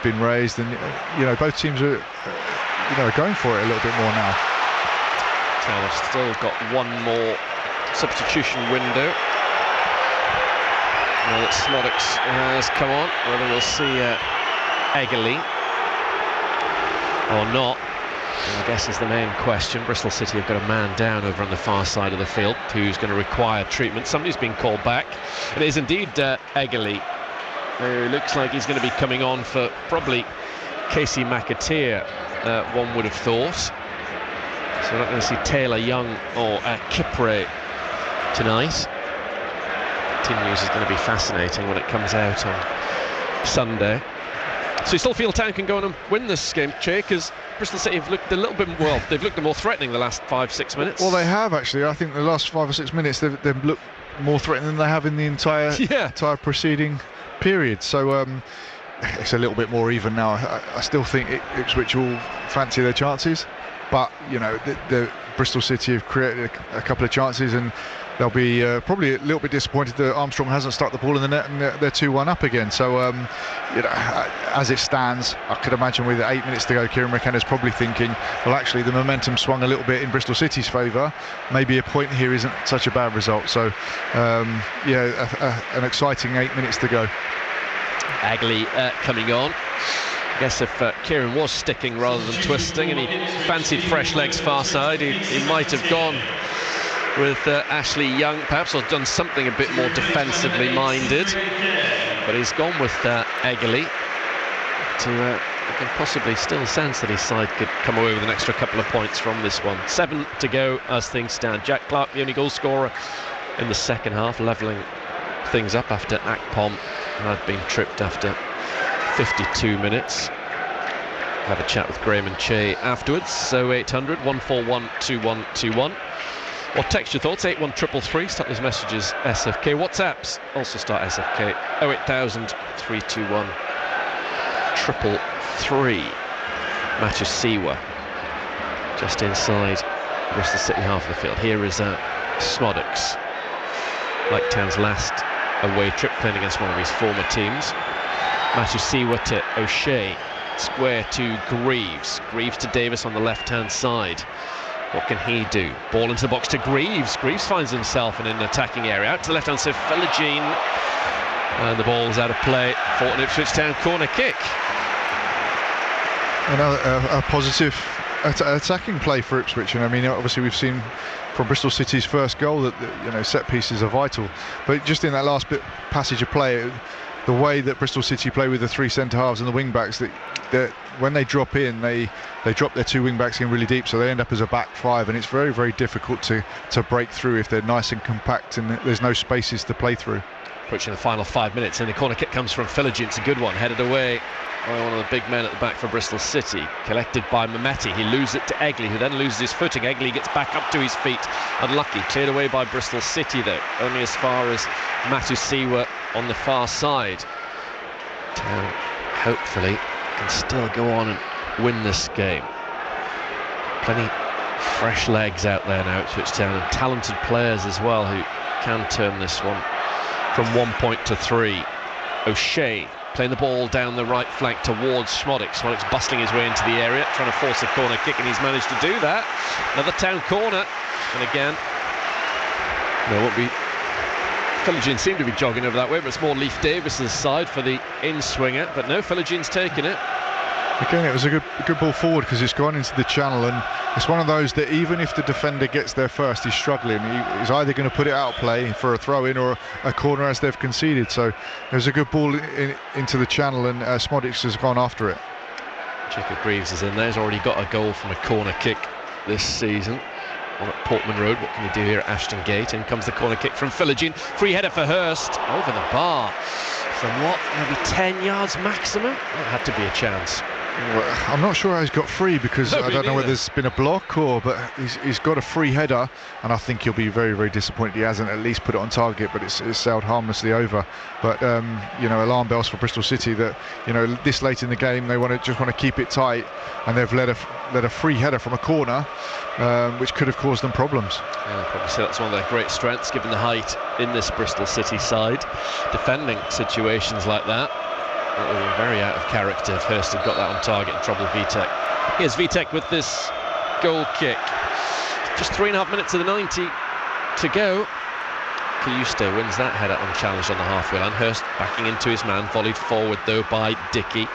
been raised, and both teams are going for it a little bit more now. Town have still got one more substitution window. Now that Smodix has come on, whether we'll see Eggerly or not, I guess is the main question. Bristol City have got a man down over on the far side of the field who's going to require treatment. Somebody's been called back. It is indeed Eggerly, who looks like he's going to be coming on for probably Casey McAteer, one would have thought. So we're not going to see Taylor Young or Kipre tonight. Team news is going to be fascinating when it comes out on Sunday. So you still feel Town can go on and win this game, Che, because Bristol City have looked a little bit, well, they've looked more threatening the last 5-6 minutes. Well, they have actually. I think the last 5 or 6 minutes they've looked more threatening than they have in the entire preceding period. So it's a little bit more even now. I still think Ipswich will fancy their chances, but the Bristol City have created a couple of chances, and they'll be probably a little bit disappointed that Armstrong hasn't stuck the ball in the net, and they're 2-1 up again. So as it stands, I could imagine with 8 minutes to go, Kieran McKenna's probably thinking, well, actually the momentum swung a little bit in Bristol City's favour. Maybe a point here isn't such a bad result. So an exciting 8 minutes to go. Agley coming on. I guess if Kieran was sticking rather than twisting, and he fancied fresh legs far side, he might have gone with Ashley Young perhaps, or done something a bit more defensively minded, but he's gone with Eggerly to can possibly still sense that his side could come away with an extra couple of points from this one. 7 to go as things stand. Jack Clark, the only goal scorer in the second half, levelling things up after Akpom had been tripped after 52 minutes. Have a chat with Graham and Che afterwards. So 800 141 2121. Or text your thoughts, 81333, start those messages SFK. WhatsApps also start SFK, 08000 321 333. Matus Siwa just inside Bristol City half of the field. Here is Smodix, like Town's last away trip, playing against one of his former teams. Matus Siwa to O'Shea, square to Greaves to Davis on the left hand side. What can he do? Ball into the box to Greaves. Greaves finds himself in an attacking area. Out to the left-hand side, Philogene. And the ball's out of play for an Ipswich Town corner kick. Another a positive attacking play for Ipswich, and I mean, obviously we've seen from Bristol City's first goal that set pieces are vital, but just in that last bit passage of play, the way that Bristol City play with the three centre halves and the wing backs, that when they drop in, they drop their two wing backs in really deep, so they end up as a back five, and it's very, very difficult to break through if they're nice and compact and there's no spaces to play through. Approaching the final 5 minutes, and the corner kick comes from Philogene. It's a good one, headed away by one of the big men at the back for Bristol City. Collected by Mehmeti. He loses it to Egley, who then loses his footing. Egley gets back up to his feet. Unlucky. Cleared away by Bristol City, though. Only as far as Matusiwa on the far side. Town, hopefully, can still go on and win this game. Plenty fresh legs out there now, Ipswich Town, and talented players as well who can turn this one from 1 point to 3. O'Shea playing the ball down the right flank towards Schmodix. Schmodix bustling his way into the area, trying to force a corner kick, and he's managed to do that. Another Town corner, and again, there won't be. Philogene seemed to be jogging over that way, but it's more Leif Davis's side for the in-swinger. But no, Philogene's taken it. Again, it was a good ball forward because it's gone into the channel, and it's one of those that even if the defender gets there first, he's struggling. He's either going to put it out of play for a throw-in or a corner as they've conceded. So there's a good ball into the channel, and Schmodix has gone after it. Jacob Greaves is in there. He's already got a goal from a corner kick this season on at Portman Road. What can he do here at Ashton Gate? In comes the corner kick from Philogene. Free header for Hurst over the bar. From what, maybe 10 yards maximum? That had to be a chance. Well, I'm not sure how he's got free because I don't know whether there's been a block but he's got a free header, and I think he'll be very, very disappointed he hasn't at least put it on target, but it's sailed harmlessly over. But alarm bells for Bristol City that this late in the game they just want to keep it tight, and they've let a free header from a corner, which could have caused them problems. Yeah, I'd probably say that's one of their great strengths, given the height in this Bristol City side, defending situations like that. It would be very out of character if Hurst had got that on target and troubled Vitek. Here's Vitek with this goal kick. Just 3.5 minutes of the 90 to go. Cayuste wins that header unchallenged on the halfway line. Hurst backing into his man, volleyed forward though by Dickey.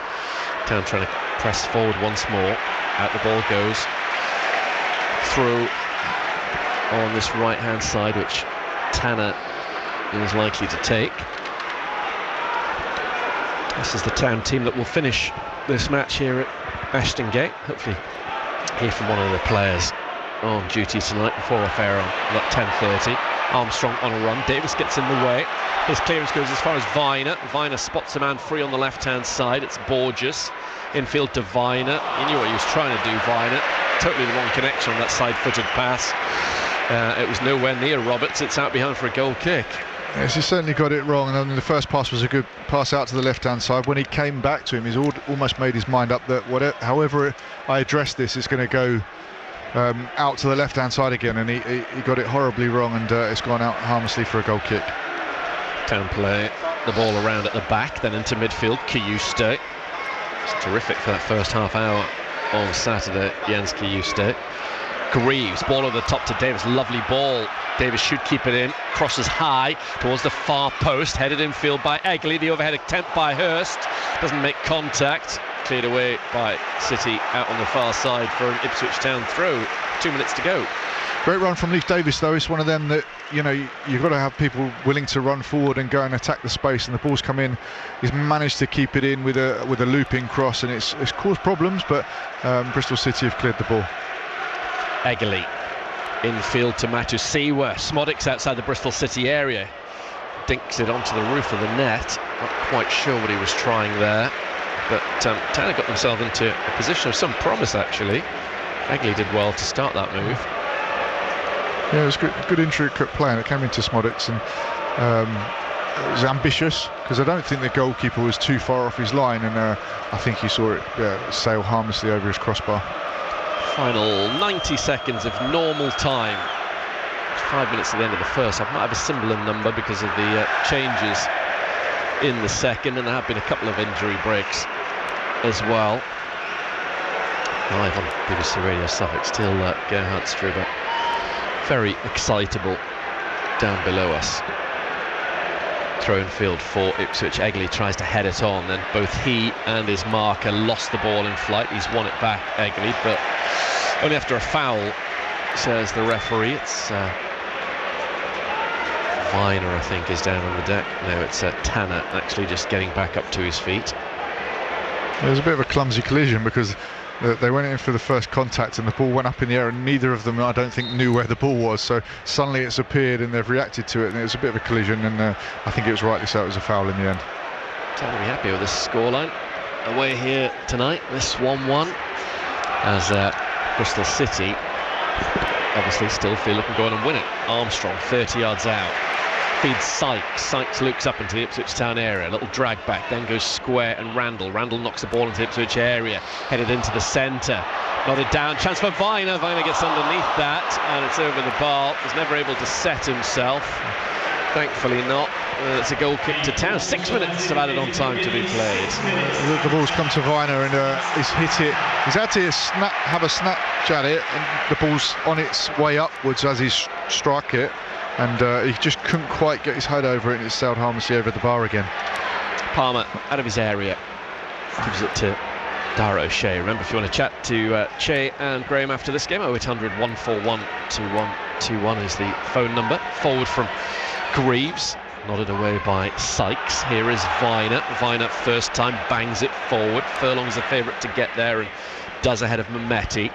Town trying to press forward once more. Out the ball goes. Through on this right-hand side, which Tanner is likely to take. This is the Town team that will finish this match here at Ashton Gate. Hopefully hear from one of the players on duty tonight before off air on 10:30. Armstrong on a run. Davis gets in the way. His clearance goes as far as Viner. Viner spots a man free on the left-hand side. It's Borges. Infield to Viner. He knew what he was trying to do, Viner. Totally the wrong connection on that side-footed pass. It was nowhere near Roberts. It's out behind for a goal kick. Yes, he certainly got it wrong, and the first pass was a good pass out to the left-hand side. When he came back to him, he's almost made his mind up that however I address this, it's going to go out to the left-hand side again, and he got it horribly wrong, and it's gone out harmlessly for a goal kick. Town play the ball around at the back, then into midfield. Cayuste. It's terrific for that first half hour on Saturday, Jens Cayuste. Greaves, ball over the top to Davis, lovely ball. Davis should keep it in, crosses high towards the far post, headed infield by Egley. The overhead attempt by Hurst doesn't make contact, cleared away by City out on the far side for an Ipswich Town throw. 2 minutes to go. Great run from Leif Davis though. It's one of them that you've got to have people willing to run forward and go and attack the space, and the ball's come in. He's managed to keep it in with a looping cross, and it's caused problems, but Bristol City have cleared the ball. Egley infield to Matusiwa. Schmodix outside the Bristol City area, dinks it onto the roof of the net. Not quite sure what he was trying there, but Tanner got themselves into a position of some promise actually. Egley did well to start that move. Yeah, it was good intricate play, and it came into Schmodix, and it was ambitious because I don't think the goalkeeper was too far off his line, and I think he saw it sail harmlessly over his crossbar. Final 90 seconds of normal time. 5 minutes at the end of the first. I might have a similar number because of the changes in the second, and there have been a couple of injury breaks as well. Live on BBC Radio Suffolk, still Gerhard Struber, very excitable down below us. Throw in field for Ipswich. Egley tries to head it on, then both he and his marker lost the ball in flight. He's won it back, Egley, but only after a foul, says the referee. It's Viner, I think, is down on the deck. No, it's Tanner actually just getting back up to his feet. It was a bit of a clumsy collision because they went in for the first contact and the ball went up in the air, and neither of them, I don't think, knew where the ball was. So suddenly it's appeared and they've reacted to it, and it was a bit of a collision, and I think it was rightly so. It was a foul in the end. Totally happy with this scoreline away here tonight. This 1-1 as Bristol City obviously still feel they can go on and win it. Armstrong 30 yards out, feeds Sykes. Sykes looks up into the Ipswich town area, a little drag back, then goes square, and Randall knocks the ball into the Ipswich area, headed into the centre, nodded down, chance for Viner. Viner gets underneath that, and it's over the bar. Was never able to set himself, thankfully not. It's a goal kick to Town. 6 minutes of added on time to be played. The ball's come to Viner, and he's hit it. He's had to have a snatch at it, and the ball's on its way upwards as he's struck it, and he just couldn't quite get his head over it, and it sailed harmlessly over the bar again. Palmer out of his area, gives it to Dara O'Shea. Remember, if you want to chat to Che and Graham after this game, 0800 141 2121 is the phone number. Forward from Greaves, nodded away by Sykes. Here is Viner. Viner first time bangs it forward. Furlong's the favourite to get there and does ahead of Mehmeti.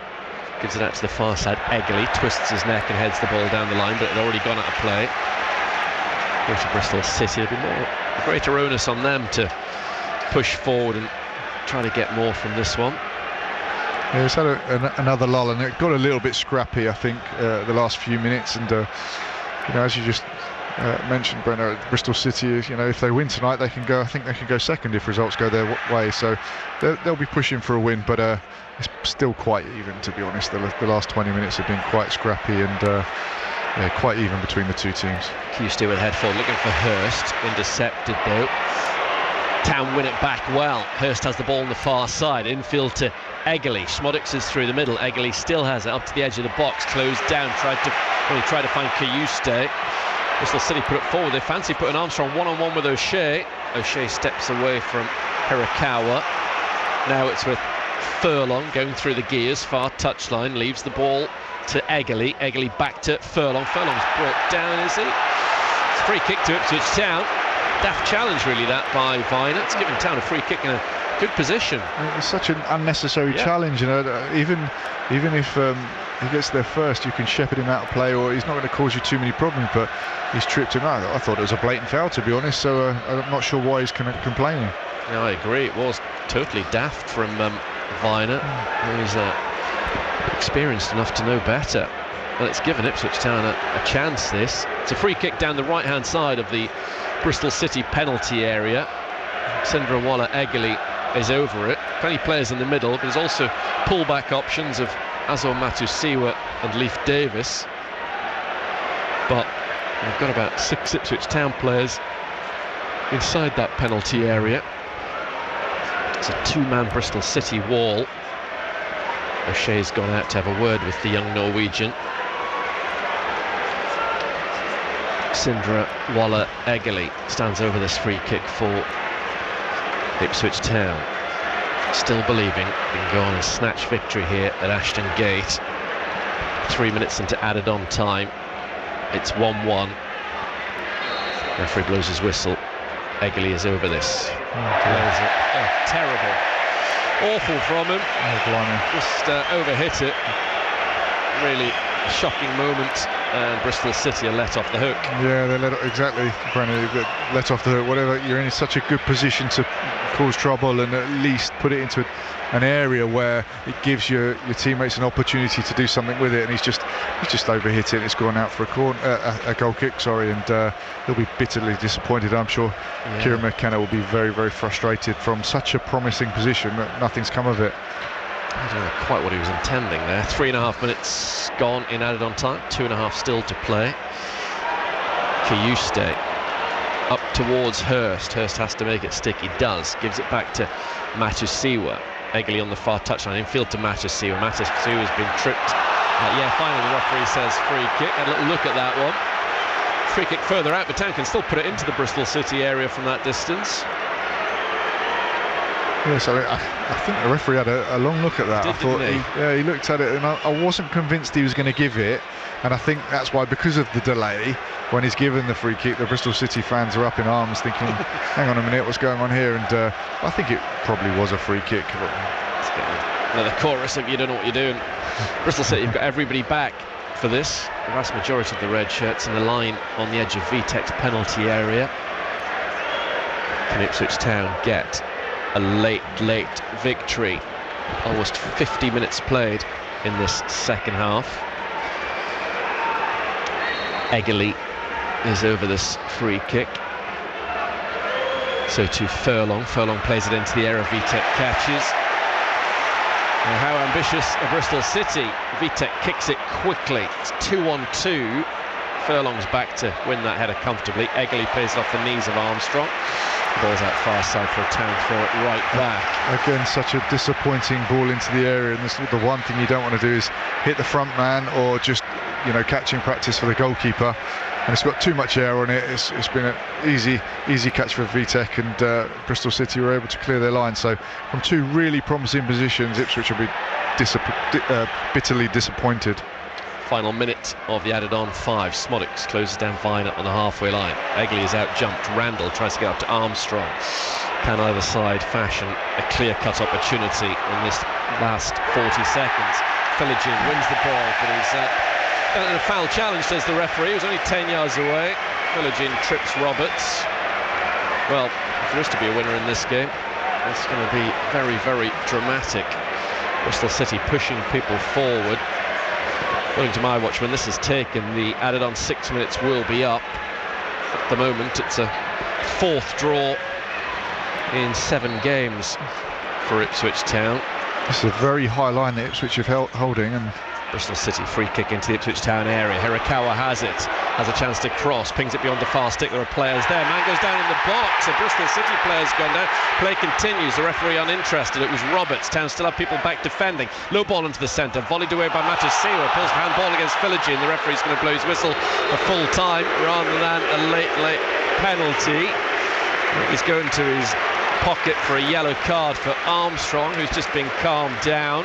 Gives it out to the far side. Egley twists his neck and heads the ball down the line, but it had already gone out of play. Go to Bristol City. There'll be a greater onus on them to push forward and try to get more from this one. Yeah, it's had another lull, and it got a little bit scrappy, I think, the last few minutes. And as you just mentioned, Brenner, Bristol City, if they win tonight, they can go. I think they can go second if results go their way. So they'll be pushing for a win, but it's still quite even, to be honest. The last 20 minutes have been quite scrappy and quite even between the two teams. Houston with head forward, looking for Hurst, intercepted though. Town win it back well. Hurst has the ball on the far side, infield to Egley. Schmodix is through the middle. Egley still has it up to the edge of the box, closed down. Tried to find Kayuste. Bristol City put it forward. They fancy putting Armstrong one-on-one with O'Shea. O'Shea steps away from Hirakawa. Now it's with Furlong going through the gears, far touchline, leaves the ball to Egley. Egley back to Furlong. Furlong's brought down, is he? It's a free kick to Ipswich Town. Daft challenge, really, that by Viner. It's given Town a free kick in a good position. It's such an unnecessary challenge, even if he gets there first, you can shepherd him out of play, or he's not going to cause you too many problems, but he's tripped him out. I thought it was a blatant foul, to be honest, so I'm not sure why he's complaining. Yeah, I agree. It was totally daft from Viner. He's experienced enough to know better. Well, it's given Ipswich Town a chance, this. It's a free kick down the right-hand side of the Bristol City penalty area. Sindrawalla Egley is over it. Plenty of players in the middle, but there's also pull-back options of Azor Matusiwa and Leif Davis. But we've got about 6 Ipswich Town players inside that penalty area. It's a two-man Bristol City wall. O'Shea's gone out to have a word with the young Norwegian. Sindrawalla Egley stands over this free kick for Ipswich Town. Still believing they can go on and snatch victory here at Ashton Gate. 3 minutes into added on time. It's 1-1. Referee blows his whistle. Egley is over this. Terrible. Awful from him. Just overhit it. Really shocking moment. And Bristol City are let off the hook. Yeah, they exactly, Brennan, let off the hook. Whatever, you're in such a good position to cause trouble and at least put it into an area where it gives your teammates an opportunity to do something with it, and he's just overhit it. It's gone out for a goal kick, and he'll be bitterly disappointed, I'm sure. Yeah. Kieran McKenna will be very, very frustrated from such a promising position that nothing's come of it. I don't know quite what he was intending there. 3.5 minutes gone in added on time, 2.5 still to play. Kayuste up towards Hurst. Hurst has to make it stick. He does. Gives it back to Matusiwa. Eggley on the far touchline, infield to Mattis-Sew. Mattis-Sew has been tripped. Finally the referee says free kick. A little look at that one. Free kick further out, but Town can still put it into the Bristol City area from that distance. Yes, I think the referee had a long look at that. I thought he looked at it, and I wasn't convinced he was going to give it. And I think that's why, because of the delay, when he's given the free kick, the Bristol City fans are up in arms thinking, hang on a minute, what's going on here? And I think it probably was a free kick. Another chorus of you don't know what you're doing. Bristol City have got everybody back for this. The vast majority of the red shirts in the line on the edge of Vitek's penalty area. Can Ipswich Town get a late victory? Almost 50 minutes played in this second half. Eggley is over this free kick. So to Furlong. Furlong plays it into the area. Vitek catches. And how ambitious of Bristol City. Vitek kicks it quickly. It's 2-on-2. Furlong's back to win that header comfortably. Eggley plays it off the knees of Armstrong. The ball's out far side for a Town throw it right back. Again, such a disappointing ball into the area, and this, the one thing you don't want to do is hit the front man or just, catching practice for the goalkeeper. And it's got too much air on it. It's been an easy catch for Vitek, and Bristol City were able to clear their line. So from two really promising positions, Ipswich will be bitterly disappointed. Final minute of the added-on 5. Smodics closes down Viner on the halfway line. Eggley is out-jumped. Randall tries to get up to Armstrong. Can either side fashion a clear-cut opportunity in this last 40 seconds? Philogene wins the ball, but he's in a foul challenge, says the referee. He was only 10 yards away. Philogene trips Roberts. Well, if there is to be a winner in this game, it's going to be very, very dramatic. Bristol City pushing people forward. According to my watch, when this is taken, the added-on 6 minutes will be up. At the moment, it's a 4th draw in 7 games for Ipswich Town. This is a very high line that Ipswich have holding, and Bristol City free kick into the Ipswich Town area. Hirakawa has it, has a chance to cross, pings it beyond the far stick. There are players there. Man goes down in the box. A Bristol City player's gone down. Play continues. The referee uninterested. It was Roberts. Town still have people back defending. Low ball into the centre, volleyed away by Mattis-Sew. Pulls the handball against Philogene. The referee's going to blow his whistle for full time rather than a late penalty. He's going to his pocket for a yellow card for Armstrong, who's just been calmed down.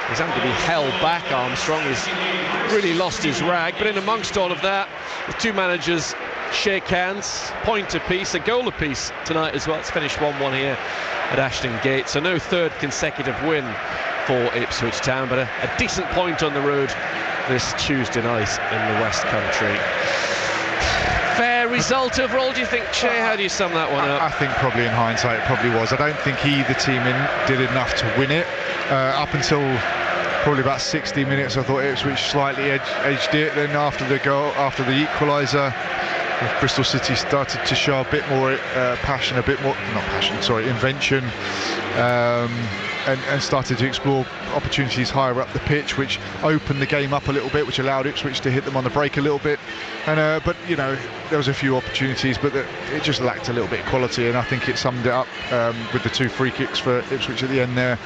He's having to be held back. Armstrong has really lost his rag, but in amongst all of that, the two managers shake hands, point apiece, a goal apiece tonight as well. It's finished 1-1 here at Ashton Gate, so no third consecutive win for Ipswich Town, but a decent point on the road this Tuesday night in the West Country. Fair result overall, do you think, Che? How do you sum that one up? I think probably in hindsight it probably was. I don't think either team did enough to win it. Up until probably about 60 minutes, I thought Ipswich slightly edged it. Then after the goal, after the equaliser, Bristol City started to show a bit more invention, and started to explore opportunities higher up the pitch, which opened the game up a little bit, which allowed Ipswich to hit them on the break a little bit. And but there was a few opportunities, but it just lacked a little bit of quality, and I think it summed it up with the 2 free kicks for Ipswich at the end there.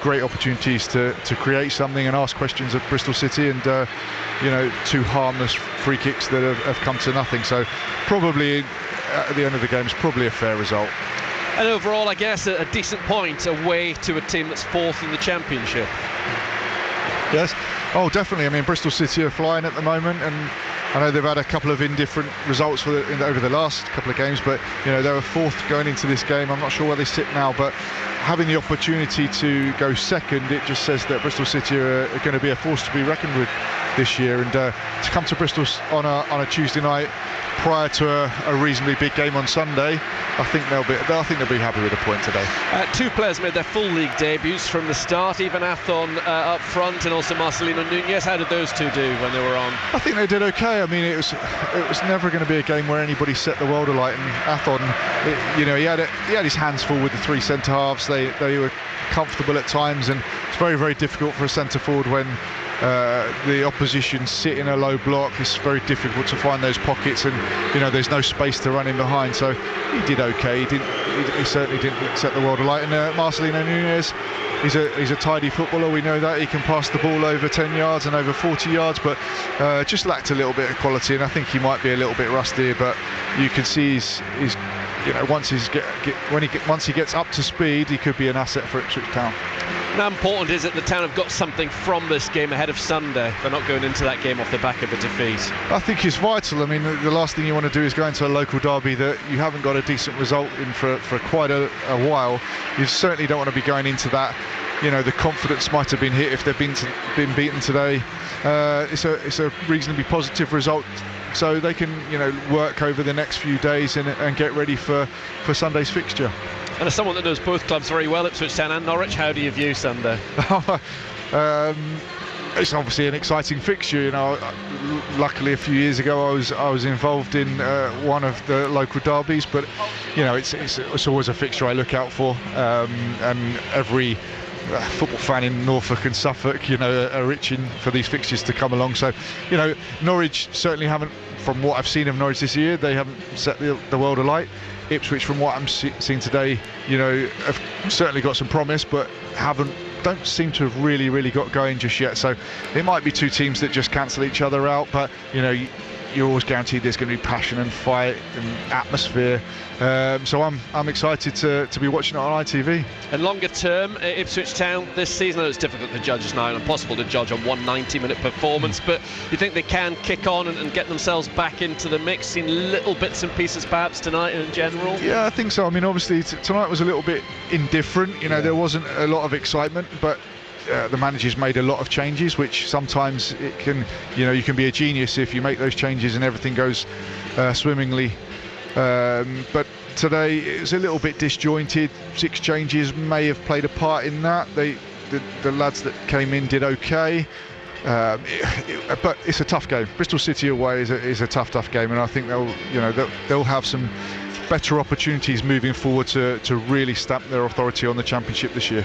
Great opportunities to create something and ask questions of Bristol City, and 2 harmless free kicks that have come to nothing. So probably at the end of the game, it's probably a fair result. And overall, I guess, a decent point away to a team that's 4th in the Championship. Yes, oh definitely. I mean, Bristol City are flying at the moment, and I know they've had a couple of indifferent results over the last couple of games, but they were 4th going into this game. I'm not sure where they sit now, but having the opportunity to go 2nd, it just says that Bristol City are going to be a force to be reckoned with this year. And to come to Bristol on a Tuesday night prior to a reasonably big game on Sunday, I think they'll be happy with a point today. 2 players made their full league debuts from the start. Even Athon up front, and also Marcelino Nunez. How did those 2 do when they were on? I think they did okay. I mean, it was never going to be a game where anybody set the world alight. And Athon, he had his hands full with the 3 centre halves. They were comfortable at times, and it's very, very difficult for a centre forward when the opposition sit in a low block. It's very difficult to find those pockets, and there's no space to run in behind. So he did okay. He he certainly didn't set the world alight. And Marcelino Núñez, he's a tidy footballer. We know that he can pass the ball over 10 yards and over 40 yards, but just lacked a little bit of quality. And I think he might be a little bit rusty. But you can see he's once he gets up to speed, he could be an asset for Ipswich Town. How important is it that Town have got something from this game ahead of Sunday? They're not going into that game off the back of a defeat. I think it's vital. I mean, the last thing you want to do is go into a local derby that you haven't got a decent result in for quite a while. You certainly don't want to be going into that. The confidence might have been hit if they've been beaten today. It's a reasonably positive result, so they can work over the next few days and get ready for Sunday's fixture. And as someone that knows both clubs very well, Ipswich Town and Norwich, how do you view Sunday? It's obviously an exciting fixture. Luckily a few years ago I was involved in one of the local derbies, but it's always a fixture I look out for, and every football fan in Norfolk and Suffolk are itching for these fixtures to come along. So Norwich certainly haven't, from what I've seen of Norwich this year, they haven't set the world alight. Ipswich, from what I'm seeing today, have certainly got some promise, but don't seem to have really got going just yet. So it might be two teams that just cancel each other out, but you're always guaranteed there's going to be passion and fight and atmosphere. So I'm excited to be watching it on ITV. And longer term, Ipswich Town this season, I know it's difficult to judge, it's now impossible to judge on one 90-minute performance, but you think they can kick on and get themselves back into the mix, in little bits and pieces perhaps tonight in general? Yeah, I think so. I mean, obviously tonight was a little bit indifferent. There wasn't a lot of excitement, but the manager's made a lot of changes, which sometimes it can, you can be a genius if you make those changes and everything goes swimmingly. But today it was a little bit disjointed. 6 changes may have played a part in that. The lads that came in did okay. But it's a tough game. Bristol City away is a tough game, and I think they'll have some better opportunities moving forward to really stamp their authority on the Championship this year.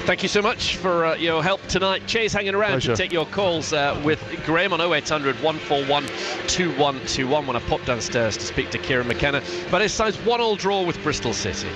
Thank you so much for your help tonight. Che's hanging around Pleasure. to take your calls with Graham on 0800 141 2121 when I pop downstairs to speak to Kieran McKenna. But it sounds 1-1 draw with Bristol City.